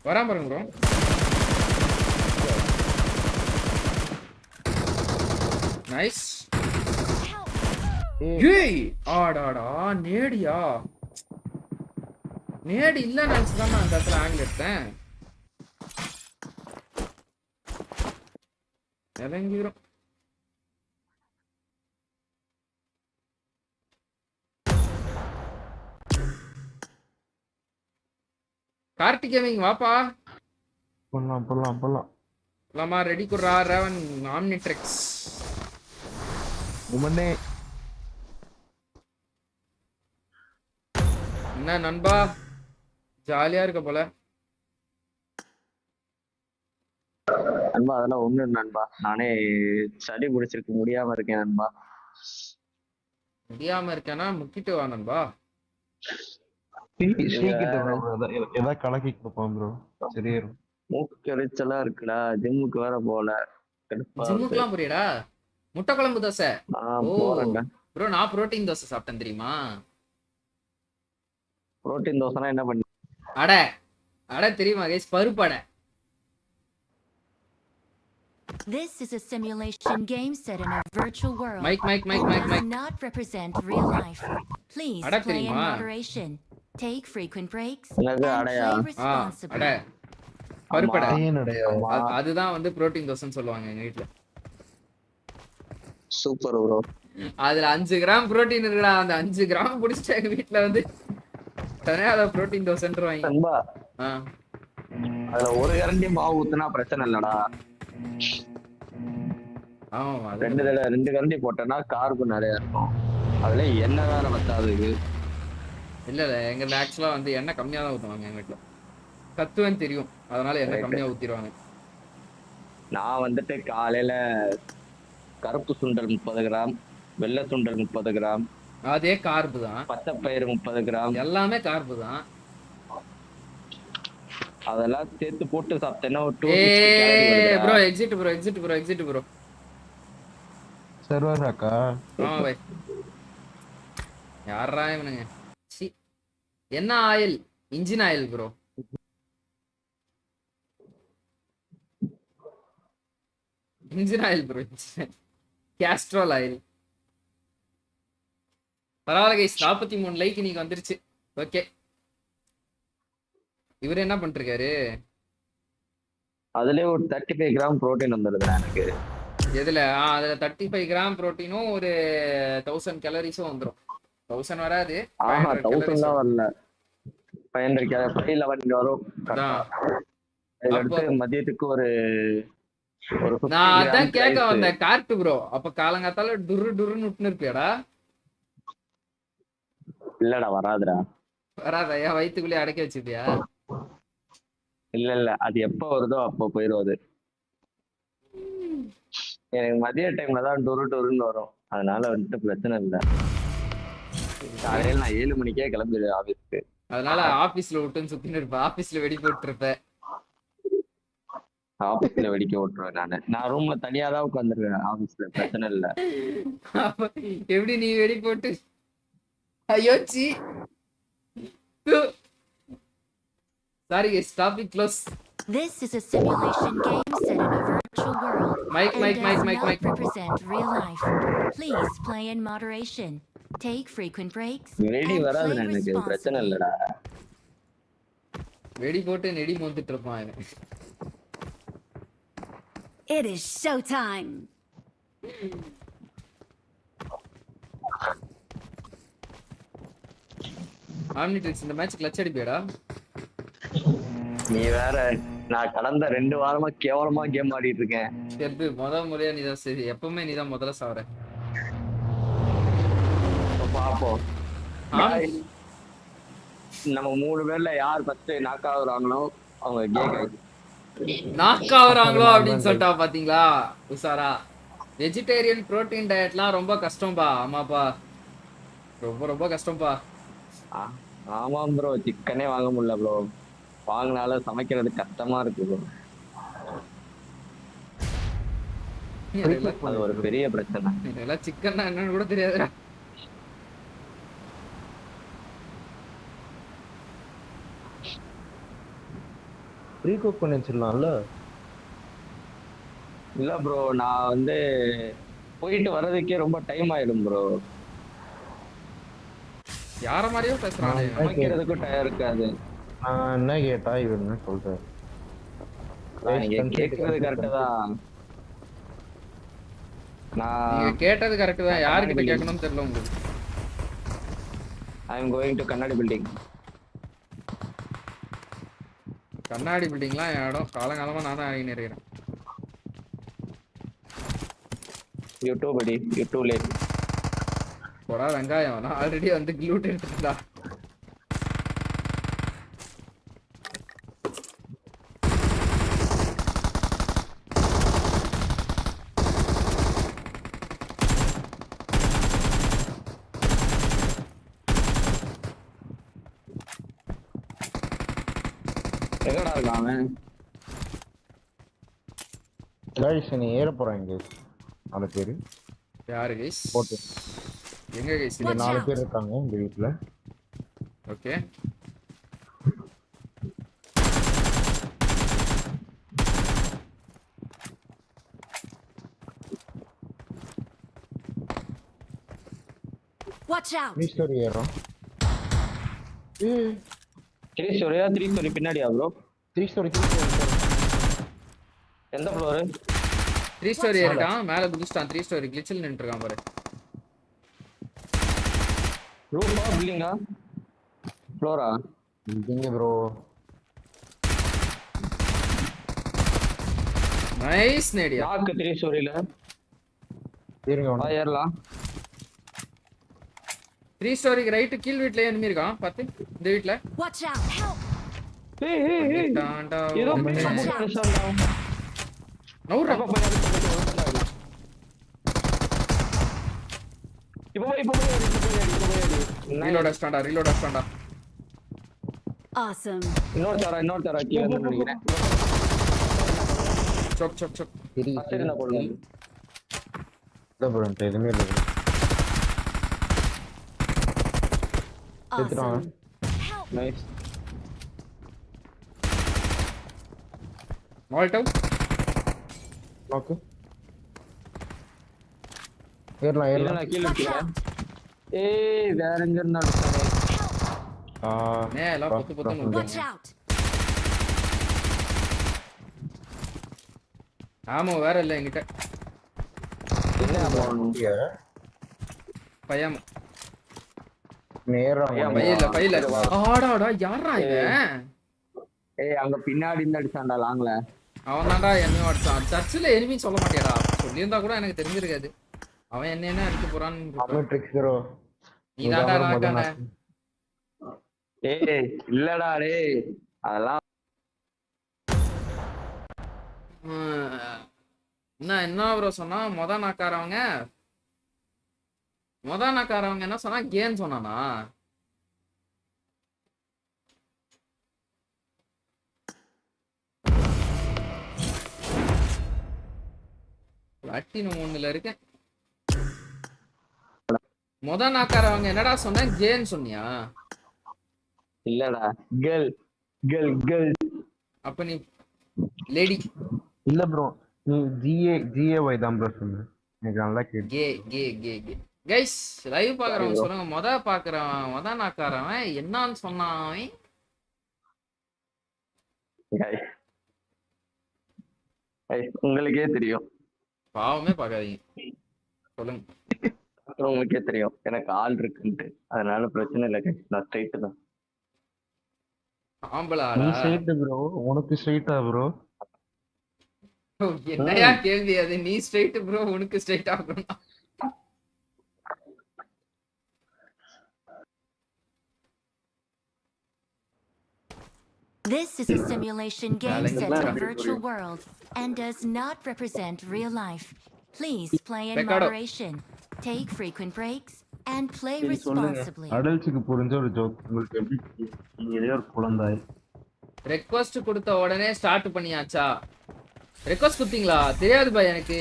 வராம பாருங்க bro. நைஸ். ஏய் ஆடாடா நேடியா. நேடி இல்ல நினைச்சுதான் நான் அந்த இடத்துல ஆங்கிள் எடுத்தேன். இறங்கிரும். கார்த்திக் கேமிங் வாப்பா. போலாம். லமா ரெடி குர்ரா ரவன் ஆம்னிட்ரிக்ஸ். உமனே என்ன நண்பா ஜாலியா இருக்க போல. நண்பா அதெல்லாம் ஒண்ணு நண்பா, நானே சளி பிடிச்சிருக்கு முடியாம இருக்கேன் நண்பா. முடியாம இருக்கேன்னா முக்கிட்டு வா நண்பா. ஏதாவது கலக்கி கொடுப்பான் ப்ரோ, சரியாயிரும். மூக்கு எரிச்சலா இருக்குடா, ஜிம்முக்கு வேற போல. ஜிம்முக்குலாம் புரியடா. முட்டை குழம்பு தோசை. போறேன்டா ப்ரோ நான் புரோட்டீன் தோசை சாப்பிட்டேன் தெரியுமா? புரோட்டீன் தோசைனா என்ன பண்ணி? அடை தெரியுமா கைஸ்? பருப்பு அடை. This is a simulation game set in a virtual world. Mike. Does not represent real life. Please அடை play in தெரியுமா? moderation. Take frequent breaks என்னது and அடையா? play அடை responsibly. பருப்பு அடை. ஆமா. அதுதான் வந்து புரோட்டீன் தோசைன்னு சொல்லுவாங்க எங்க வீட்ல. Super bro. அதுல 5 கிராம் புரோட்டீன் இருக்குடா. அந்த 5 கிராம் புடிச்சிட்டு எங்க வீட்ல வந்து தனியா அத புரோட்டீன் தோசைன்றாங்க. நண்பா அதுல ஒரு கரண்டி மாவு ஊத்துனா பிரச்சனை இல்லடா. ஆமா ரெண்டு கரண்டி போட்டேன்னா கார்பு நிறைய இருக்கும். அதுல எண்ணெய் வேற பத்தாதுக்கு. இல்ல எங்க ஆக்சுவலா வந்து எண்ணெய் கம்மியா தான் ஊத்துவாங்க எங்க வீட்டுல. கத்துவேன்னு தெரியும், அதனால எண்ணெய் கம்மியா ஊத்திடுவாங்க. நான் வந்துட்டு காலையில கருப்பு சுண்டல் 30 கிராம், வெள்ளை சுண்டல் 30 கிராம், அதே கார்பு தான். பச்சைப்பயிறு 30 கிராம், எல்லாமே கார்பு தான். அதெல்லாம் சேர்த்து போட்டு சாப்பிட்டேன்னா ஒரு 260 ஏய் bro calorie exit bro. Server அக்கா ஆமா பை. யாரா இவனுங்க? சி என்ன oil? Engine oil bro. Engine oil bro. Casserole oil. பரவாயில்ல கைஸ், 43 லைக் இன்னைக்கு வந்துருச்சு. ஓகே, இவர் என்ன பண்ணிருக்காரு? அதுலயே ஒரு 35 கிராம் புரோட்டீன் வந்துடுது எனக்கு. எதுல? அதுல 35 கிராம் புரோட்டீனும் ஒரு 1000 கேலரிஸும் வந்துடும். 1000 வராது, 1000 தான் வரல, 500 511 வரும். மதியத்துக்கு ஒரு நான் அதான் கேட்க வந்தேன். கார்ட்டு ப்ரோ, அப்ப காலங்காத்தால டுருன்னு விட்டுன்னு இருப்பியாடா? இல்லடா வராதுடா. வராதா? ஏன் வயிற்றுக்குள்ளே அடக்கி வச்சுப்பியா? இல்ல அது எப்ப வருதோ அப்போ போயிடும். அது எனக்கு மதிய டைம்ல தான் டுருன்னு வரும், அதனால வந்துட்டு பிரச்சனை இல்லை. காலையில நான் 7 மணிக்கே கிளம்பிடுவேன் ஆபீஸ்க்கு. அதனால ஆபீஸ்ல விட்டுன்னு சுத்தின்னு இருப்பேன். ஆபீஸ்ல வெடி போட்டு இருப்பேன். ஆபீஸ்ல வெடிக்க விட்டுருவேன். நான் ரூம்ல தனியா தான் உட்காந்துருவேன் ஆபீஸ்ல, பிரச்சனை இல்லை. எப்படி நீ வெடி போட்டு? ஐயோச்சி. Sorry guys, topic close. This is a simulation game set in a virtual world. Mic. Represent real life. Please play in moderation. Take frequent breaks. வெடி வராது எனக்கு, பிரச்சனை இல்லடா. வெடி போட்டு நெடி மோந்துட்டு இருப்பான். It is show time. Omnitrix இந்த மேட்ச் கிளட்ச் அடிப்பியாடா? நீ வேற, நான் கடந்த 2 வாரமா கேவலமா கேம் ஆடிட்டு இருக்கேன். சரி, முதல் முறையா நீதான். சரி, எப்பவுமே நீதான் முதல்ல சாவற. பாப்போம். நம்ம 3 பேர்ல யார் ஃபர்ஸ்ட் நாக் ஆகுறாங்களோ அவங்க நாக் ஆகுறாங்களோ அப்படின்னு சொல்லிட்டா பாத்தீங்களா உசாரா? வெஜிடேரியன் புரோட்டீன் டயட்லாம் ரொம்ப கஷ்டம்பா. ஆமாப்பா, ரொம்ப கஷ்டம்பா. ஆமாம் ப்ரோ, சிக்கனே வாங்க முடியல ப்ரோ. வாங்கினாலும் சமைக்கிறது கஷ்டமா இருக்கு ப்ரோ. அது ஒரு பெரிய பிரச்சனை. இதெல்லாம் சிக்கன்னா என்னன்னு கூட தெரியாதுடா. ப்ரீ குக் பண்ணி வச்சிடலாம்ல? இல்ல ப்ரோ, நான் வந்து போயிட்டு வர்றதுக்கே ரொம்ப டைம் ஆயிடும் ப்ரோ. யார மாதிரியோ பேசுறானே, சமைக்கிறதுக்கும் டயர் இருக்காது. நான் என்ன கேட்டா இவன் என்ன சொல்றேன்? கேட்கறது கரெக்ட் தான். நீங்க கேட்டது கரெக்ட் தான். யார்கிட்ட கேட்கணும்னு தெரியல உங்களுக்கு. I am going to கண்ணாடி பில்டிங். கண்ணாடி பில்டிங்லாம் என் இடம். காலங்காலமா நான் தான் இறங்கி இருக்கிறேன். யூடியூப் அடி, யூடியூப் லேட். போடா வெங்காயம், நான் ஆல்ரெடி வந்து க்ளூட் எடுத்துட்டா. எங்கடா இருக்கான் அவன்? கைஸ் நீ ஏற போறாங்க நாலு பேர். யாரு கைஸ்? போட்டு எங்க கைஸ்? இங்க 4 பேர் இருக்காங்க இந்த வீட்ல. Okay, Watch out. 3 ஸ்டோரி ஏறோம். 3 ஸ்டோரியா? 3 ஸ்டோரி பின்னாடியா ப்ரோ? 3 ஸ்டோரி. எந்த ஃப்ளோர்? 3 ஸ்டோரி ஏறிட்டான், மேல குதிச்சிட்டான். 3 ஸ்டோரி கிளிச்சில் நின்னுட்டு இருக்கான் பாரு. ரூஃபா பில்டிங்கா? ஃப்ளோரா? Building bro. நைஸ் நேடியா. நாக்கு 3 ஸ்டோரியில. இருங்க ஏறலாம் 3 ஸ்டோரிக்கு ரைட் கீழ் வீட்லயே enemy இருக்கான் பாத்து இந்த வீட்ல Watch out! Help! பண்ணிட்டான்டா ஏதோ ஒரு பின்னாடி man. போட்டு அடிச்சான்டா. நவுறா இப்போ போய் ரீலோட் அடிச்சான்டா ரீலோட் அடிச்சான்டா Awesome. இன்னொரு தாரா கீழே இருந்து நினைக்கிறேன். சோக் சோக் சோக் ஃபர்ஸ்ட் என்ன போடுங்க இல்லை ப்ரோ எதுவுமே இல்லை bro. Awesome. நைஸ் மால்டவ் ஓகே ஏறலாம் ஏறலாம் நான் கீழே இருக்கேன். ஏய் வேற எங்க இருந்து அடிச்சானே மேல பொத்து பொத்து Watch out! ஆமா வேற இல்ல என்கிட்ட என்ன போறணும் பையம் நேரம் பையில ஆடாடா யாரா இவன் ஏய் அங்க பின்னாடி இருந்து அடிச்சான்டா லாங்ல. அவன் தான்டா என்னையும் அடிச்சான் சர்ச்சில் எனிமி சொல்ல மாட்டியாடா சொல்லியிருந்தா கூட எனக்கு தெரிஞ்சிருக்காது அவன் என்ன அடிக்க போறான்னு ட்ரிக்ஸ் ப்ரோ நீ தான்டா நாக்கான ஏய் இல்லடா டேய் அதெல்லாம் என்ன ப்ரோ சொன்னா மொத நாக்காரவங்க என்ன சொன்னா கேன்னு சொன்னானா பிளாட்டினம் 1ல இருக்கேன் மொத நாக்காரவங்க என்னடா சொன்ன கேன்னு சொன்னியா இல்லடா கேர்ள் கேர்ள் அப்ப நீ லேடி இல்ல ப்ரோ நீ GAY தான் ப்ரோ சொன்ன எனக்கு நல்லா கேட்டு கே கைஸ் லைவ் பாக்குறவங்க சொல்லுங்க மொத நாக்காரவன் என்னன்னு சொன்னான் உங்களுக்கே தெரியும் பாவமே பார்க்காதீங்க சொல்லுங்க உங்களுக்கே தெரியும் எனக்கு ஆள் இருக்குன்ட்டு அதனால பிரச்சனை இல்லை நான் ஸ்ட்ரைட்டு தான் ஆம்பளாடா நீ ஸ்ட்ரைட் ப்ரோ உனக்கு ஸ்ட்ரைட்டா ப்ரோ என்னையா கேள்வி அது நீ ஸ்ட்ரைட் ப்ரோ உனக்கு ஸ்ட்ரைட் ஆகணும் This is a simulation game set in a virtual world and does not represent real life. Please play in moderation, take frequent breaks, and play responsibly. அடல்ட்ஸ்க்கு புரிஞ்ச ஒரு ஜோக் உங்களுக்கு எப்படி நீங்க ஏதோ ஒரு குழந்தாய் ரெக்வெஸ்ட் கொடுத்த உடனே ஸ்டார்ட் பண்ணியாச்சா ரெக்வெஸ்ட் கொடுத்தீங்களா தெரியாது பாய் எனக்கு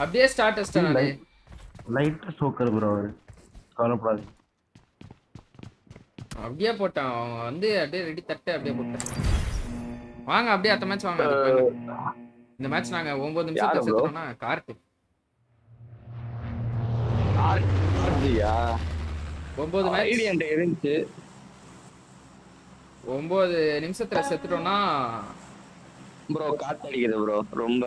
அப்படியே ஸ்டார்ட் அடிச்சிட்டேன் நானு லைட் ஸ்டோக்கர் ப்ரோ அவர் கவலைப்படாது அப்படியே போட்டான் அவன் வந்து அப்படியே ரெடி தட்டு அப்படியே போட்டான் வாங்க அப்படியே அடுத்த மேட்ச் வாங்க இந்த மேட்ச் நாங்க 9 நிமிஷத்துல செத்துறோம்னா கார்த்தி 9 மேட்ச் இருந்துச்சு 9 நிமிஷத்துல செத்துட்டோம்னா ப்ரோ காத்தடிக்குது ப்ரோ ரொம்ப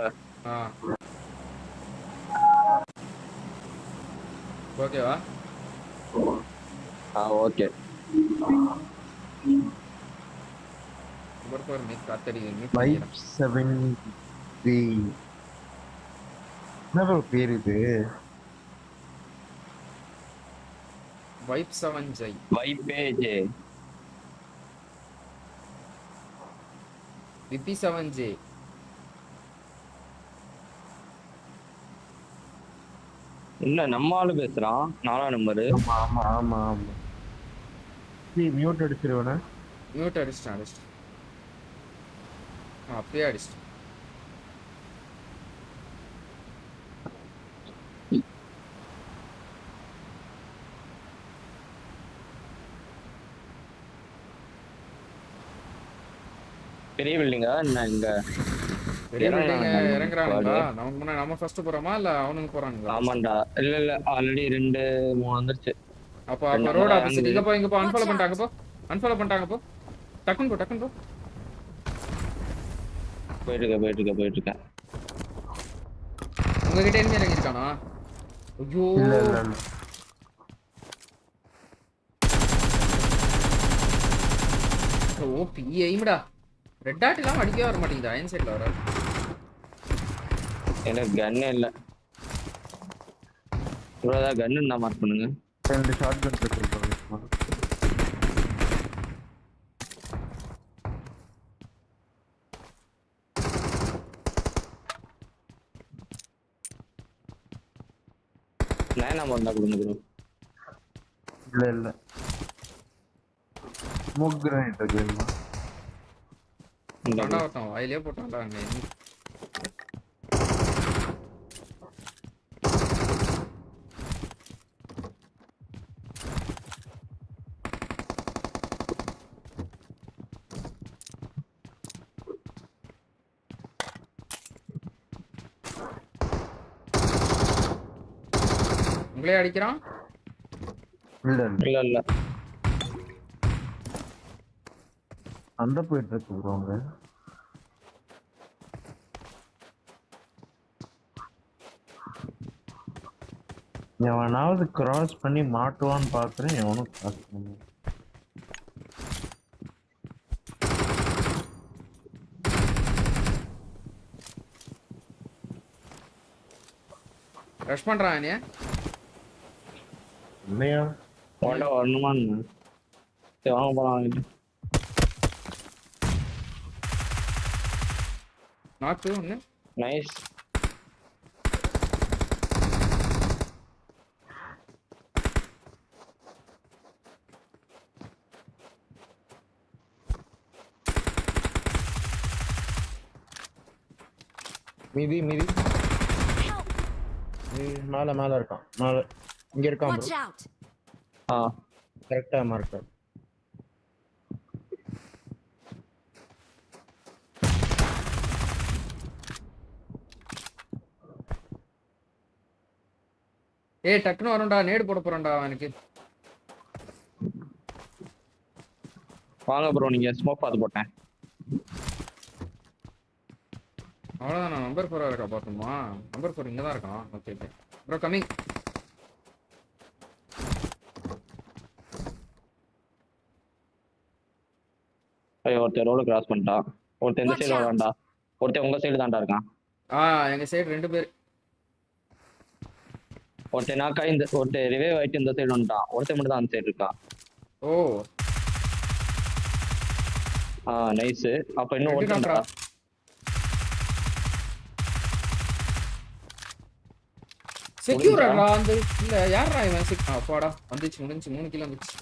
ஓகேவா ஓகே என்ன பேர் இது வைப் 7J வைப்பேஜ் விபி 7J இல்ல நம்ம ஆளு பேசுறான் 4ஆம் நம்பர் ஆமா மியூட் அடிச்சிருவேனா மியூட் அடிச்சிட்டேன் அப்படியே அடிச்சிட்டேன் பெரிய பில்டிங்கா என்ன இங்க பெரிய பில்டிங் இறங்குறானுங்களா நம்ம ஃபர்ஸ்ட் போறோமா இல்ல அவனுங்க போறானுங்களா ஆமாண்டா இல்ல ஆல்ரெடி 2-3 வந்துருச்சு அப்ப ரோட் ஆப்போசிட் இங்க போ அன்ஃபாலோ பண்ணிட்டாங்க போ டக்குன்னு போ போயிட்டு இருக்கேன் உங்ககிட்ட என்ன இறங்கி இருக்கானா ஐயோ இல்ல ஓபி எய்ம்டா ரெட் டாட் இல்லாம அடிக்கவே வர மாட்டேங்குது அயன் சைடுல வர எனக்கு கன் இல்ல ப்ரோ ஏதாவது கன்னு இருந்தா மார்க் பண்ணுங்க. 2 ஷார்ட் கன் இருக்கு ப்ரோ. நைன் நம்பர் இருந்தா கொடுங்க ப்ரோ. இல்ல ஸ்மோக் கிரேனேட் இருக்குமா? தாண்டா ஒருத்தன் வாயிலே போட்டான்டா அங்க. உங்களே அடிக்கிறான். இல்ல அந்த போயிட்டு இருக்கு ப்ரோ அங்க. எவனாவது கிராஸ் பண்ணி மாட்டுவான்னு பாக்குறேன். எவனும் கிராஸ் பண்ணி ரஷ் பண்றான் நீ. இல்லையா ஓட வரணுமான்னு சரி வாங்க போலாம். நாக்கு ஒண்ணு. நைஸ். மீதி மேல இருக்கான். மேல இங்க இருக்கான் Watch ப்ரோ. out! கரெக்டா மார்க். ஏய் டக்குன்னு வரும்டா. நேடு போட போறேன்டா எனக்கு. வாங்க ப்ரோ நீங்க ஸ்மோக் பார்த்து போட்டேன். அவ்வளோதான். நான் நம்பர் 4 இருக்கா பார்த்துமா? நம்பர் 4 இங்கே தான் இருக்கான். Okay bro coming. ஒருத்தர் ரோடு கிராஸ் பண்ணிட்டான். ஒருத்தர் இந்த சைடு வரான்டா. ஒருத்தர் உங்க சைடு தான்டா இருக்கான். எங்க சைடு 2 பேர். ஒருத்தர் நாக்கா இந்த ஒருத்தர் ரிவைவ் ஆயிட்டு இந்த சைடு வந்துட்டான். ஒருத்தர் மட்டும் தான் அந்த சைடு இருக்கான். ஓ நைஸ். அப்ப இன்னும் ஒருத்தன்டா. செக்யூரா அந்த இல்ல யாரா இவன்? போடா வந்துச்சு முடிஞ்சு 3 கிலோ வந்துச்சு.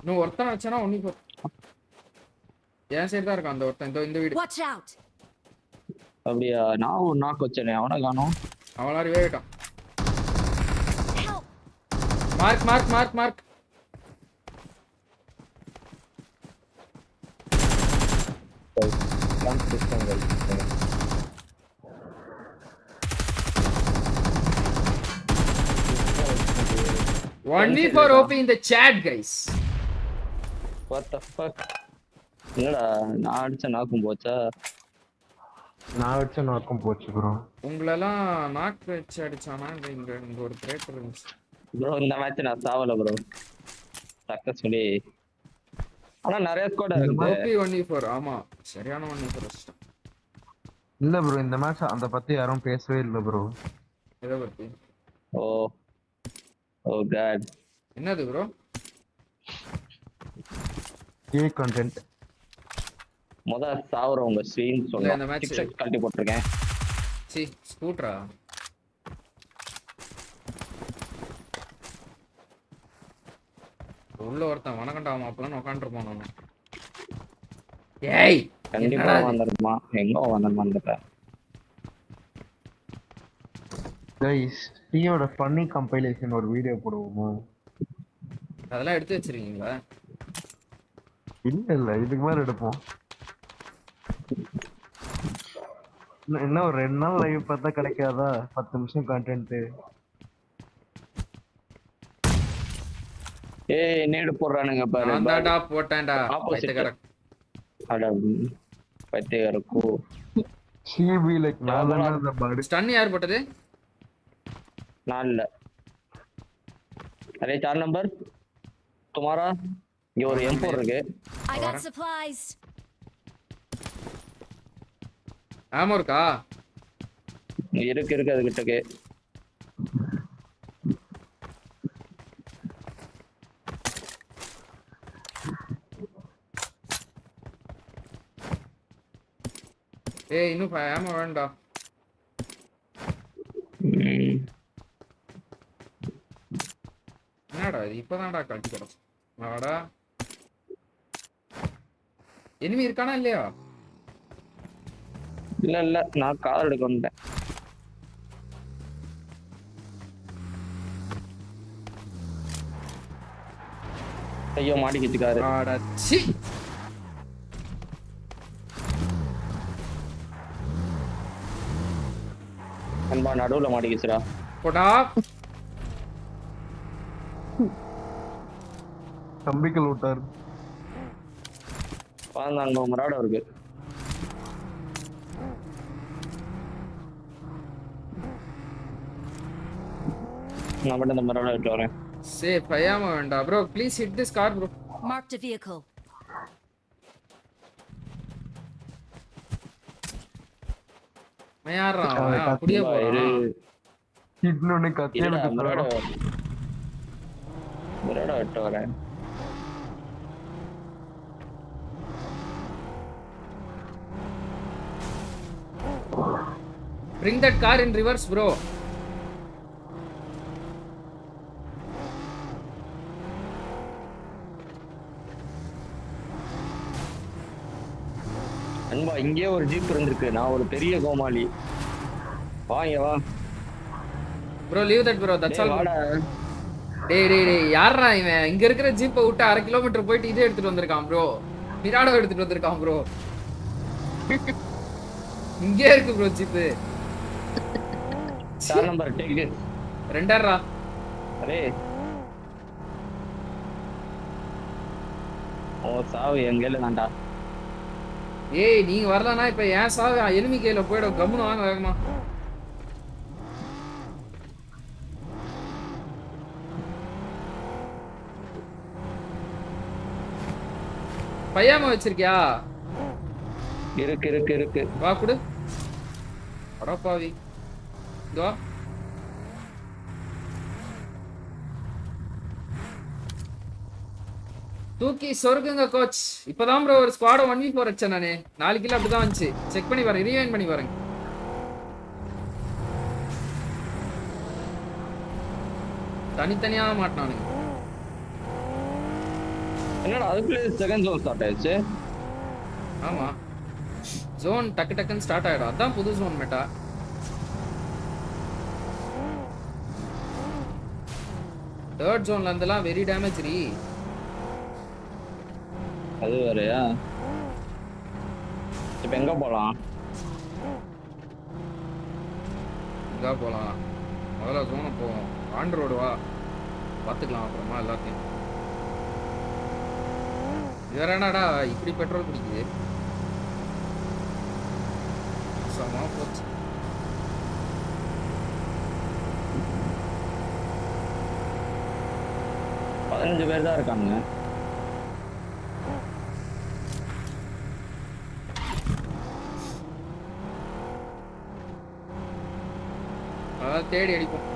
இன்னும் ஒருத்தன் வச்சானா ஒண்ணு போ. என் சைடு தான் இருக்கான் அந்த ஒருத்தன். இந்த வீடு. Watch out! அப்படியா? நான் ஒரு நாக்கு வச்சேனே அவனை காணோம். அவளா ரிவே ஆயிட்டான். Mark. Only for OP in the chat, guys. What the fuck? என்னடா நான் அடிச்ச நாக்கும் போச்சா? நான் வச்ச நாக்கும் போச்சு ப்ரோ. உங்களெல்லாம் நாக் வச்சு அடிச்சானா? இங்க ஒரு கிரேட்டர் இருந்துச்சு ப்ரோ. இந்த மேட்ச் நான் சாவல ப்ரோ. சக்சஸ்ஃபுல்லி. ஆனா நிறைய ஸ்குவாட் இருக்கு. OP only for ஆமா சரியான only for us. இல்ல ப்ரோ இந்த மேட்ச் அந்த பத்தி யாரும் பேசவே இல்ல ப்ரோ. எதை பத்தி? Oh god. என்னது ப்ரோ? கே கண்டென்ட். சாவறவங்க ஸ்ட்ரீம் சொல்ல இந்த மேட்ச் கழட்டி போட்டுருக்கேன். சி ஸ்கூட்டரா? உள்ள ஒருத்தன் வணக்கண்டா மாப்ளன்னு உட்காந்துருப்பான். நான் ஏய் கண்டிப்பா வந்துருமா? எங்க வந்துருமான்னு கைஸ் டீயோட ஃபன்னி கம்பைலேஷன் ஒரு வீடியோ போடுவோமா? அதெல்லாம் எடுத்து வச்சிருக்கீங்களா? இல்ல இதுக்கு மேல எடுப்போம். என்ன ஒரு 2 நாள் லைவ் பார்த்தா கிடைக்காதா 10 நிமிஷம் கண்டென்ட்? ஏய் நேடு போடுறானுங்க பாரு. நான்டா போட்டேன்டா. பைத்தியக்காரக்கு. சிபி லைக் நான் அந்த பாடி ஸ்டன் யார் போட்டது? நான் இல்ல. அரே 4 நம்பர் तुम्हारा இங்க ஒரு M4 இருக்கு. I got supplies. ஆமா இருக்கா? இருக்கு அது கிட்டக்கு. ஏய் இன்னும் ஆமா வேண்டாம். என்னடா இது இப்பதான்டா கழட்டி கிடச்சு. வாடா. எனிமி இருக்கானா இல்லையா? இல்ல நான் கார் எடுக்க வந்துட்டேன். ஐயோ மாட்டிக்கிச்சுக்காரு. ஆடா சி. அன்பா நடுவுல மாட்டிக்கிச்சுடா. போடா. தம்பிகள் விட்டாரு. பாருங்க மராடா இருக்கு. நான் மட்டும் இந்த மராடா விட்டு வரேன். Safe, பயமா வேண்டாம் bro. Please hit this car bro. Marked a vehicle. யாரா அப்படியே போறான். இன்னொன்னு கத்தியா மராடா விட்டு வரேன். Bring that car in reverse bro. அன்பா இங்கே ஒரு ஜீப் இருந்திருக்கு. நான் ஒரு பெரிய கோமாளி. வாங்க வா bro. Leave that bro. That's all. வாடா. டேய் யாரா இவன்? இங்க இருக்கிற ஜீப்பை விட்டு 1/2 கிலோமீட்டர் போயிட்டு இதே எடுத்துட்டு வந்திருக்கான் bro. மிராடோ எடுத்துட்டு வந்திருக்கான் bro. இங்கே இருக்கு bro jeep. Car number take. ரெண்டரா. அரே ஓ சாவு எங்கேல தான்டா. ஏய் நீங்க வரலனா இப்ப ஏன் சாவு எனிமி கையில போய்டும். கம்முனு வாங்க வேகமா. பையாம வச்சிருக்கியா? இருக்கு வா குடு. அடப்பாவி. இதோ தூக்கி சொர்க்குங்க கோச். இப்பதான் ப்ரோ ஒரு ஸ்குவாட 1v4 அடிச்சேன் நானு. 4 கிலோ அப்படிதான் வந்துச்சு. செக் பண்ணி பாருங்க, ரீவைண்ட் பண்ணி பாருங்க. தனித்தனியா மாட்டானுங்க. என்னடா அதுக்குள்ளே செகண்ட் ஜோன் ஸ்டார்ட் ஆயிடுச்சு. ஆமா ஜோன் டக்குன்னு ஸ்டார்ட் ஆயிடும். அதான் புது ஜோன் மெட்டா. தேர்ட் ஜோன்ல இருந்தெல்லாம் வெரி டேமேஜ் ரீ. அது வேறயா? இப்ப எங்க போலாம்? எங்க போலாம்? முதல்ல ஜோனை போவோம். ஆன் ரோடு வா, பார்த்துக்கலாம் அப்புறமா எல்லாத்தையும். வேற என்னடா இப்படி பெட்ரோல் குடிக்குது? சமா போச்சு. பதினஞ்சு பேர் தான் இருக்காங்க. அதான் தேடி அடிப்போம்.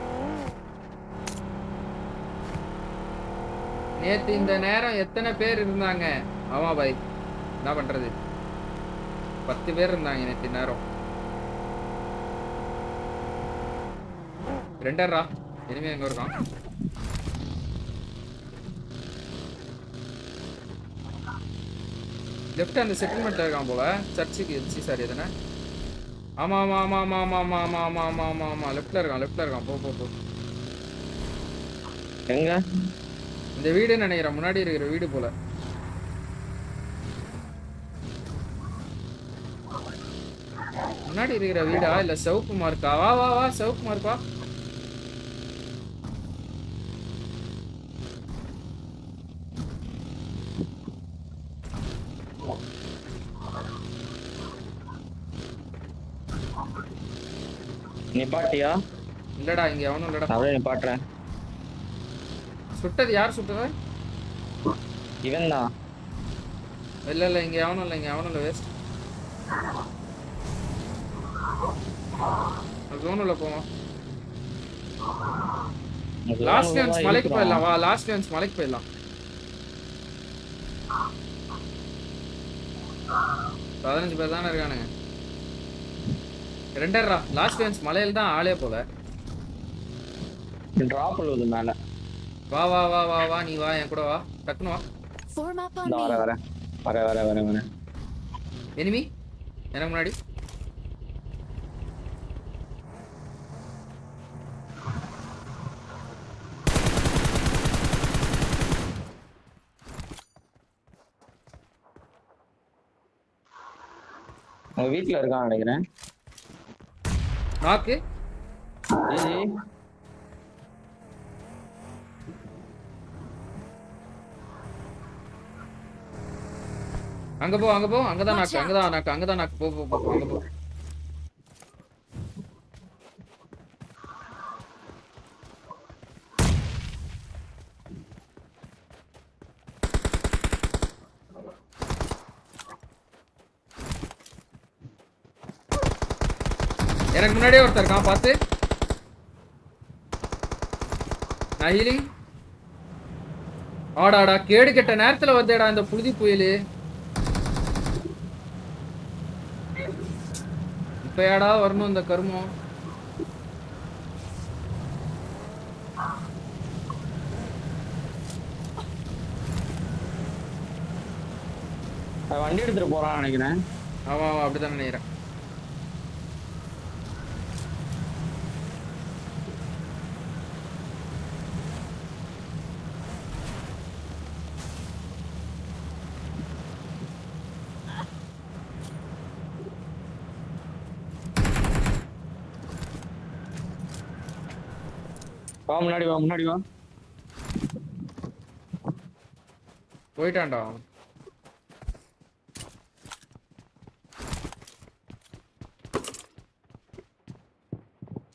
நேத்து இந்த நேரம் எத்தனை பேர் இருந்தாங்க? ஆமா பாய், என்ன பண்றது, 10 பேர் இருந்தாங்க நேத்து நேரம். ரெண்டரா இனிமே எங்க இருக்கான்? லெஃப்ட் அந்த செட்டில்மெண்ட்ல இருக்கான் போல. சர்ச்சுக்கு சாரி எதுனா. ஆமா ஆமா ஆமா ஆமா ஆமா ஆமா ஆமா ஆமா ஆமா ஆமா ஆமா லெஃப்ட்ல இருக்கான். போ போ போ. எங்க? இந்த வீடு நினைக்கிறேன், முன்னாடி இருக்கிற வீடு போல. முன்னாடி இருக்கிற வீடா இல்ல சிவப்பு மார்க்கா? வா வா வா, சிவப்பு மார்க்கா. நிப்பாட்டியா? இல்லடா இங்க எவனும் இல்லடா. அப்படியே நிப்பாட்டுறேன். சுட்டது யார் சுட்டது? இவன் தான். இல்ல இங்க எவனும் இல்ல வேஸ்ட். ஜோனுல போவோம். லாஸ்ட் டான்ஸ் மலைக்கு போயிடலாம். வா லாஸ்ட் டான்ஸ் மலைக்கு போயிடலாம். 15 பேர் தானே இருக்கானுங்க. ரெண்டர்ரா லாஸ்ட் பெஞ்ச் மலையில தான் ஆளே போல. டிராப் பண்ணுது மேல. வா வா வா வா வா நீ வா என் கூட வா டக்குனு வா. Form up on வர me. வர வர வர வர வர. எனிமி எனக்கு முன்னாடி. அவங்க வீட்ல இருக்கான்னு நினைக்கிறேன். நாக்கு ஜிஜி அங்க போ அங்க போ அங்கதான் Watch நாக்கு out. அங்கதான் நாக்கு அங்கதான் நாக்கு போ போ போ அங்க போ. எனக்கு முன்னாடியே ஒருத்தர் இருக்கான் பார்த்து. நான் ஹீலிங். ஆடாடா கேடு கெட்ட நேரத்துல வந்தேடா இந்த புழுதி புயலு. இப்ப ஏடா வரணும் இந்த கருமம். வண்டி எடுத்துட்டு போறான்னு நினைக்கிறேன். ஆமா ஆமா அப்படிதான் நினைக்கிறேன். வா முன்னாடி வா முன்னாடி வா. போயிட்டான்டா அவன்.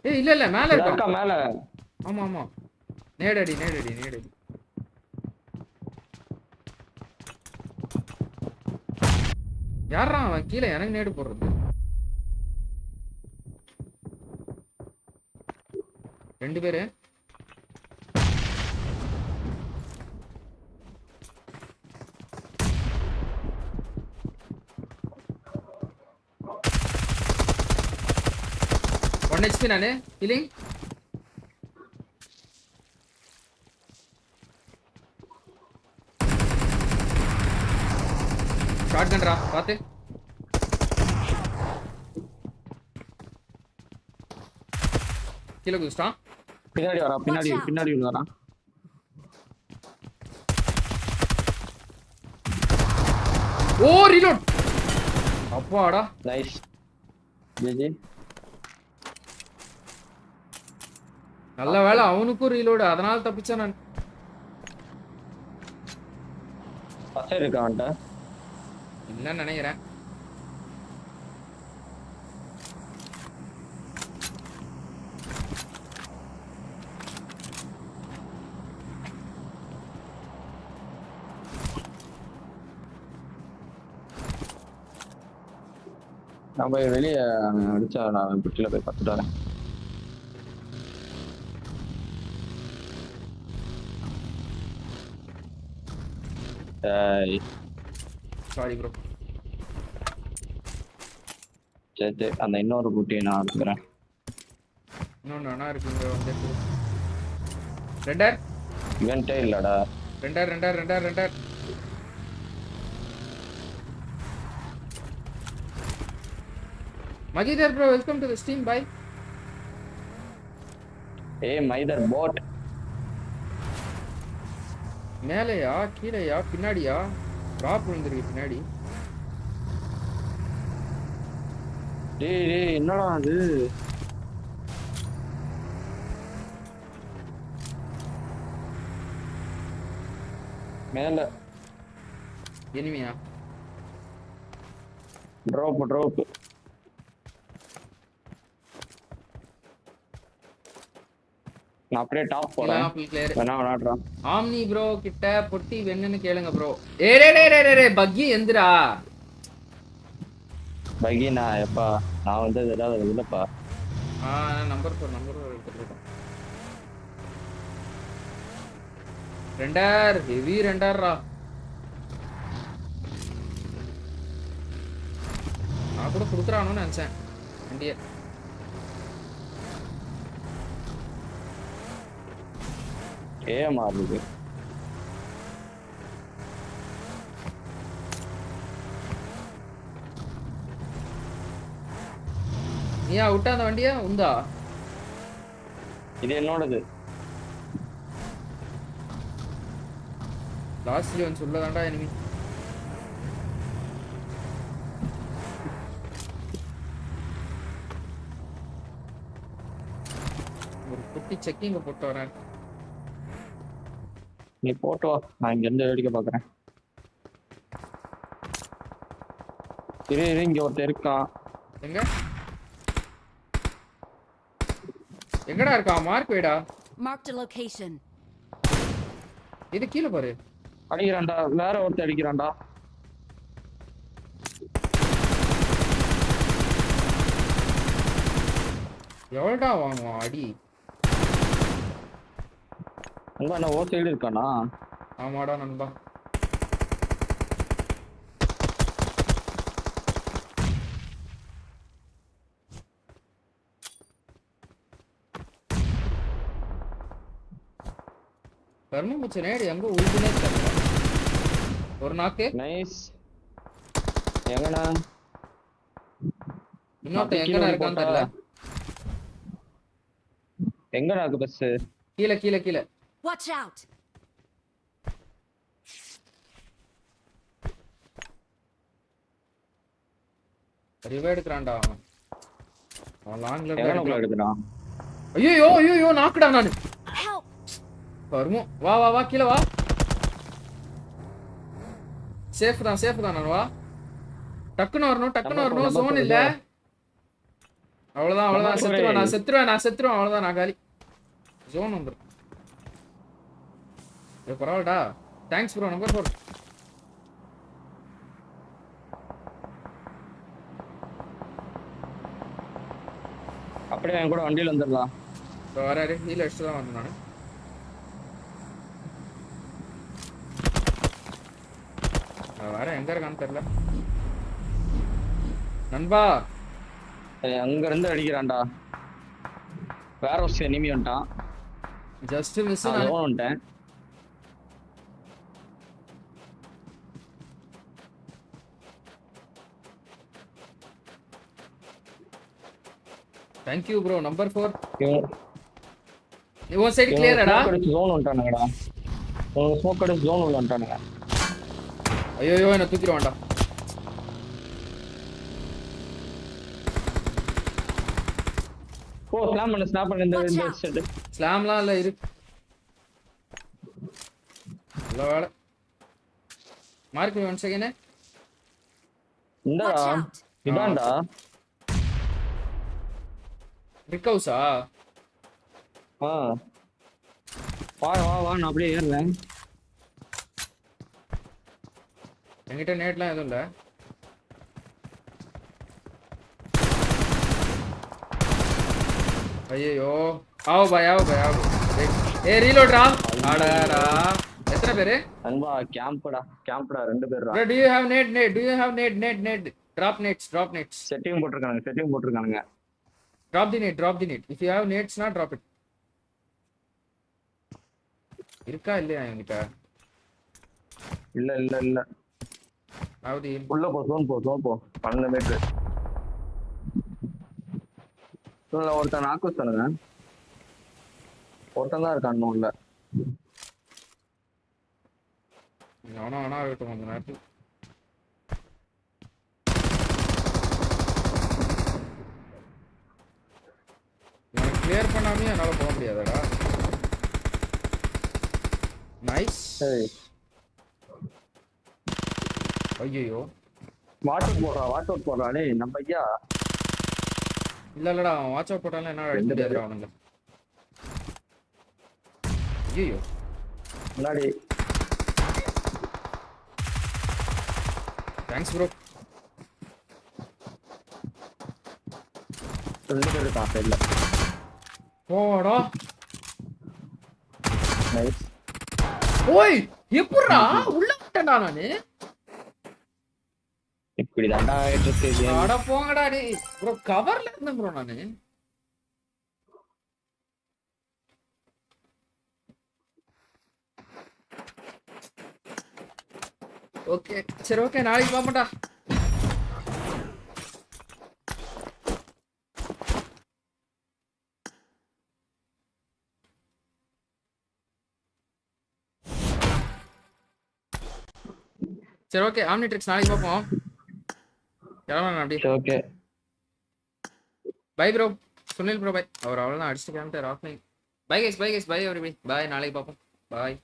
ஏய் இல்ல இல்ல மேல இருக்கா இருக்கான். மேல. ஆமா ஆமா நேடடி நேடடி நேடடி. யாரா அவன் கீழே எனக்கு நேடு போடுறது. ரெண்டு பேரு ஒன் ஹெச்பி நானு ஹீலிங். ஷார்ட் கன்ரா பாத்து. கீழே குதிச்சிட்டான். பின்னாடி வரா பின்னாடி Watch out. பின்னாடி வரான். ஓ ரீலோட். அப்பாடா நைஸ் ஜிஜி. நல்ல வேளை அவனுக்கும் ரீலோடு அதனால தப்பிச்சேன் நான். பசங்க இருக்கான்ட்ட. இல்லன்னு நினைக்கிறேன். நான் போய் வெளியே அடிச்சா நான் புட்டில போய் பார்த்துட்டு வரேன். Sorry bro. சரி சரி அந்த இன்னொரு குட்டியை நான் எடுத்துக்கிறேன். இன்னொன்று அண்ணா இருக்குங்க வந்து ரெண்டர் இவன்ட்டே இல்லடா. Render render render render. Magidhar bro, welcome to the stream. Bye. ஏய் மைதர் போட். மேலையா கீழையா பின்னாடியா டிராப் விழுந்துருக்கு பின்னாடி. டேய் டேய் என்னடா அது. மேல எனிமியா ட்ராப் ட்ராப். நான் அப்படியே டாப் போறேன். Full clear. வேணா விளையாடுறா. ஆம்னி ப்ரோ கிட்ட பொட்டி வெண்ணுன்னு கேளுங்க ப்ரோ. ஏய் டேய் டேய் டேய் டேய் பக்கி எந்திரா. பகி நான் எப்பா நான் வந்து ஏதாவது இல்லப்பா. நம்பர் எடுத்துட்டேன். ரெண்டர் ஹெவி ரெண்டர்ரா. நான் கூட குடுக்குறானோன்னு நினைச்சேன் வண்டியை. ஏஎம்ஆர் இருக்கு. நீயா விட்டா அந்த வண்டியா உண்டா? இது என்னோடது. லாஸ்ட்லி வந்து சொல்லதாண்டா எனிமி. ஒரு குட்டி செக்கிங்க போட்டு வரேன். நீ போட்டு வா, நான் இங்க இருந்து வேடிக்கை பாக்குறேன். இங்க ஒருத்தர் இருக்கான். எங்க எங்கடா இருக்கா? மார்க் வைடா. Marked a location. இது கீழ பாரு. அடிக்கிறான்டா, வேற ஒருத்தர் அடிக்கிறான்டா. எவ்வளோடா வாங்குவான் அடி? அங்க என்ன ஓ சைடு இருக்கானா? ஆமாடா நண்பா. கர்ம முச்ச நேடு எங்க உழுதுனே தெரியல. ஒரு நாக்கு. நைஸ். எங்கடா? இன்னொருத்த எங்கடா இருக்கான்னு தெரியல. எங்கடா இருக்கு பஸ்? கீழ கீழ கீழ. Watch out. ரிவே எடுக்கறான்டா அவன். அவன் லாங்ல எங்கடா எடுக்கறான்? ஐயோ ஐயோ நாக்குடா நானு. கர்ம வா வா வா கீழ வா. சேஃப் தான் நான் வா. டக்குன்னு வரணும் ஜோன் இல்ல. அவ்வளவுதான் செத்துருவேன் அவ்வளவுதான் நான் காலி. ஜோன் வந்துரும். பரவாயில்லடா. Thanks bro. நம்பர் 4. அப்படியே என் கூட வண்டியில வந்துடலாம். வராரு ஹீல் அடிச்சு தான் வந்தேன் நான். வேற எங்க இருக்கான்னு தெரியல நண்பா. அங்க இருந்து அடிக்கிறான்டா. வேற ஒரு எனிமி வந்துட்டான். Just miss. நான் வந்துட்டேன். Thank you bro. Number 4. One side clear ada. Zone வந்துட்டானுங்கடா. ஒரு ஸ்மோக் அடி zone உள்ள வந்துட்டானுங்க. ஐயோ என்ன தூக்கிடுவான்டா. ஓ ஸ்லாம் பண்ண இந்த செட். ஸ்லாம்லாம் இல்ல இரு. நல்ல வேளை. Mark 1 second. இந்தடா. இதான்டா. ரிகவுஸா? வா நான் அப்படியே ஏறறேன். என்கிட்ட நேட்லாம் எதுவும் இல்ல. ஐயோ ஆவோ பாய். ஏய் ரீலோட்ரா. அடடா. எத்தனை பேரு? அன்பா கேம்ப்டா ரெண்டு பேர்டா. Bro, do you have net? Drop nets. Setting போட்டுருக்கானுங்க. Drop the net. If you have nets na drop it. இருக்கா இல்லையா என்கிட்ட? இல்ல. ஆவுதி உள்ள போ zone போ 12 மீட்டர். உள்ள ஒருத்தன் நாக்கு சொல்லுங்க. ஒருத்தன் தான் இருக்கான் உள்ள. அவனா இருக்கட்டும் கொஞ்ச நேரத்துக்கு. கிளியர் பண்ணாமே என்னால போக முடியாதடா. நைஸ். ஐயோ வாட்ச் அவுட் போடுறா டேய் நம்ம ஐயா. இல்லடா அவன் வாட்ச் அவுட் போட்டாலும் என்ன அடிக்க முடியாதுடா அவனுங்க. ஐயோ முன்னாடி. Thanks bro. ரெண்டு பேர் இருக்கான் சைடுல. போடா. நைஸ். ஓய் எப்பறா உள்ள விட்டடா நானு. இப்படி தான்டா ஆயிட்டு. அட போங்கடா டேய் ப்ரோ. கவர்ல இருந்தேன் ப்ரோ நானு. ஓகே சரி ஓகே நாளைக்கு பாப்போம்டா. சரி ஓகே ஆம்னிட்ரிக்ஸ் நாளைக்கு பார்ப்போம். கிளம்பலாம் அப்படி. Okay bye bro Sunil bro bye. அவர் அவ்வளோதான் அடிச்சுட்டு கிளம்பிட்டார் offline. Bye guys bye everybody. Bye நாளைக்கு பார்ப்போம். பாய்.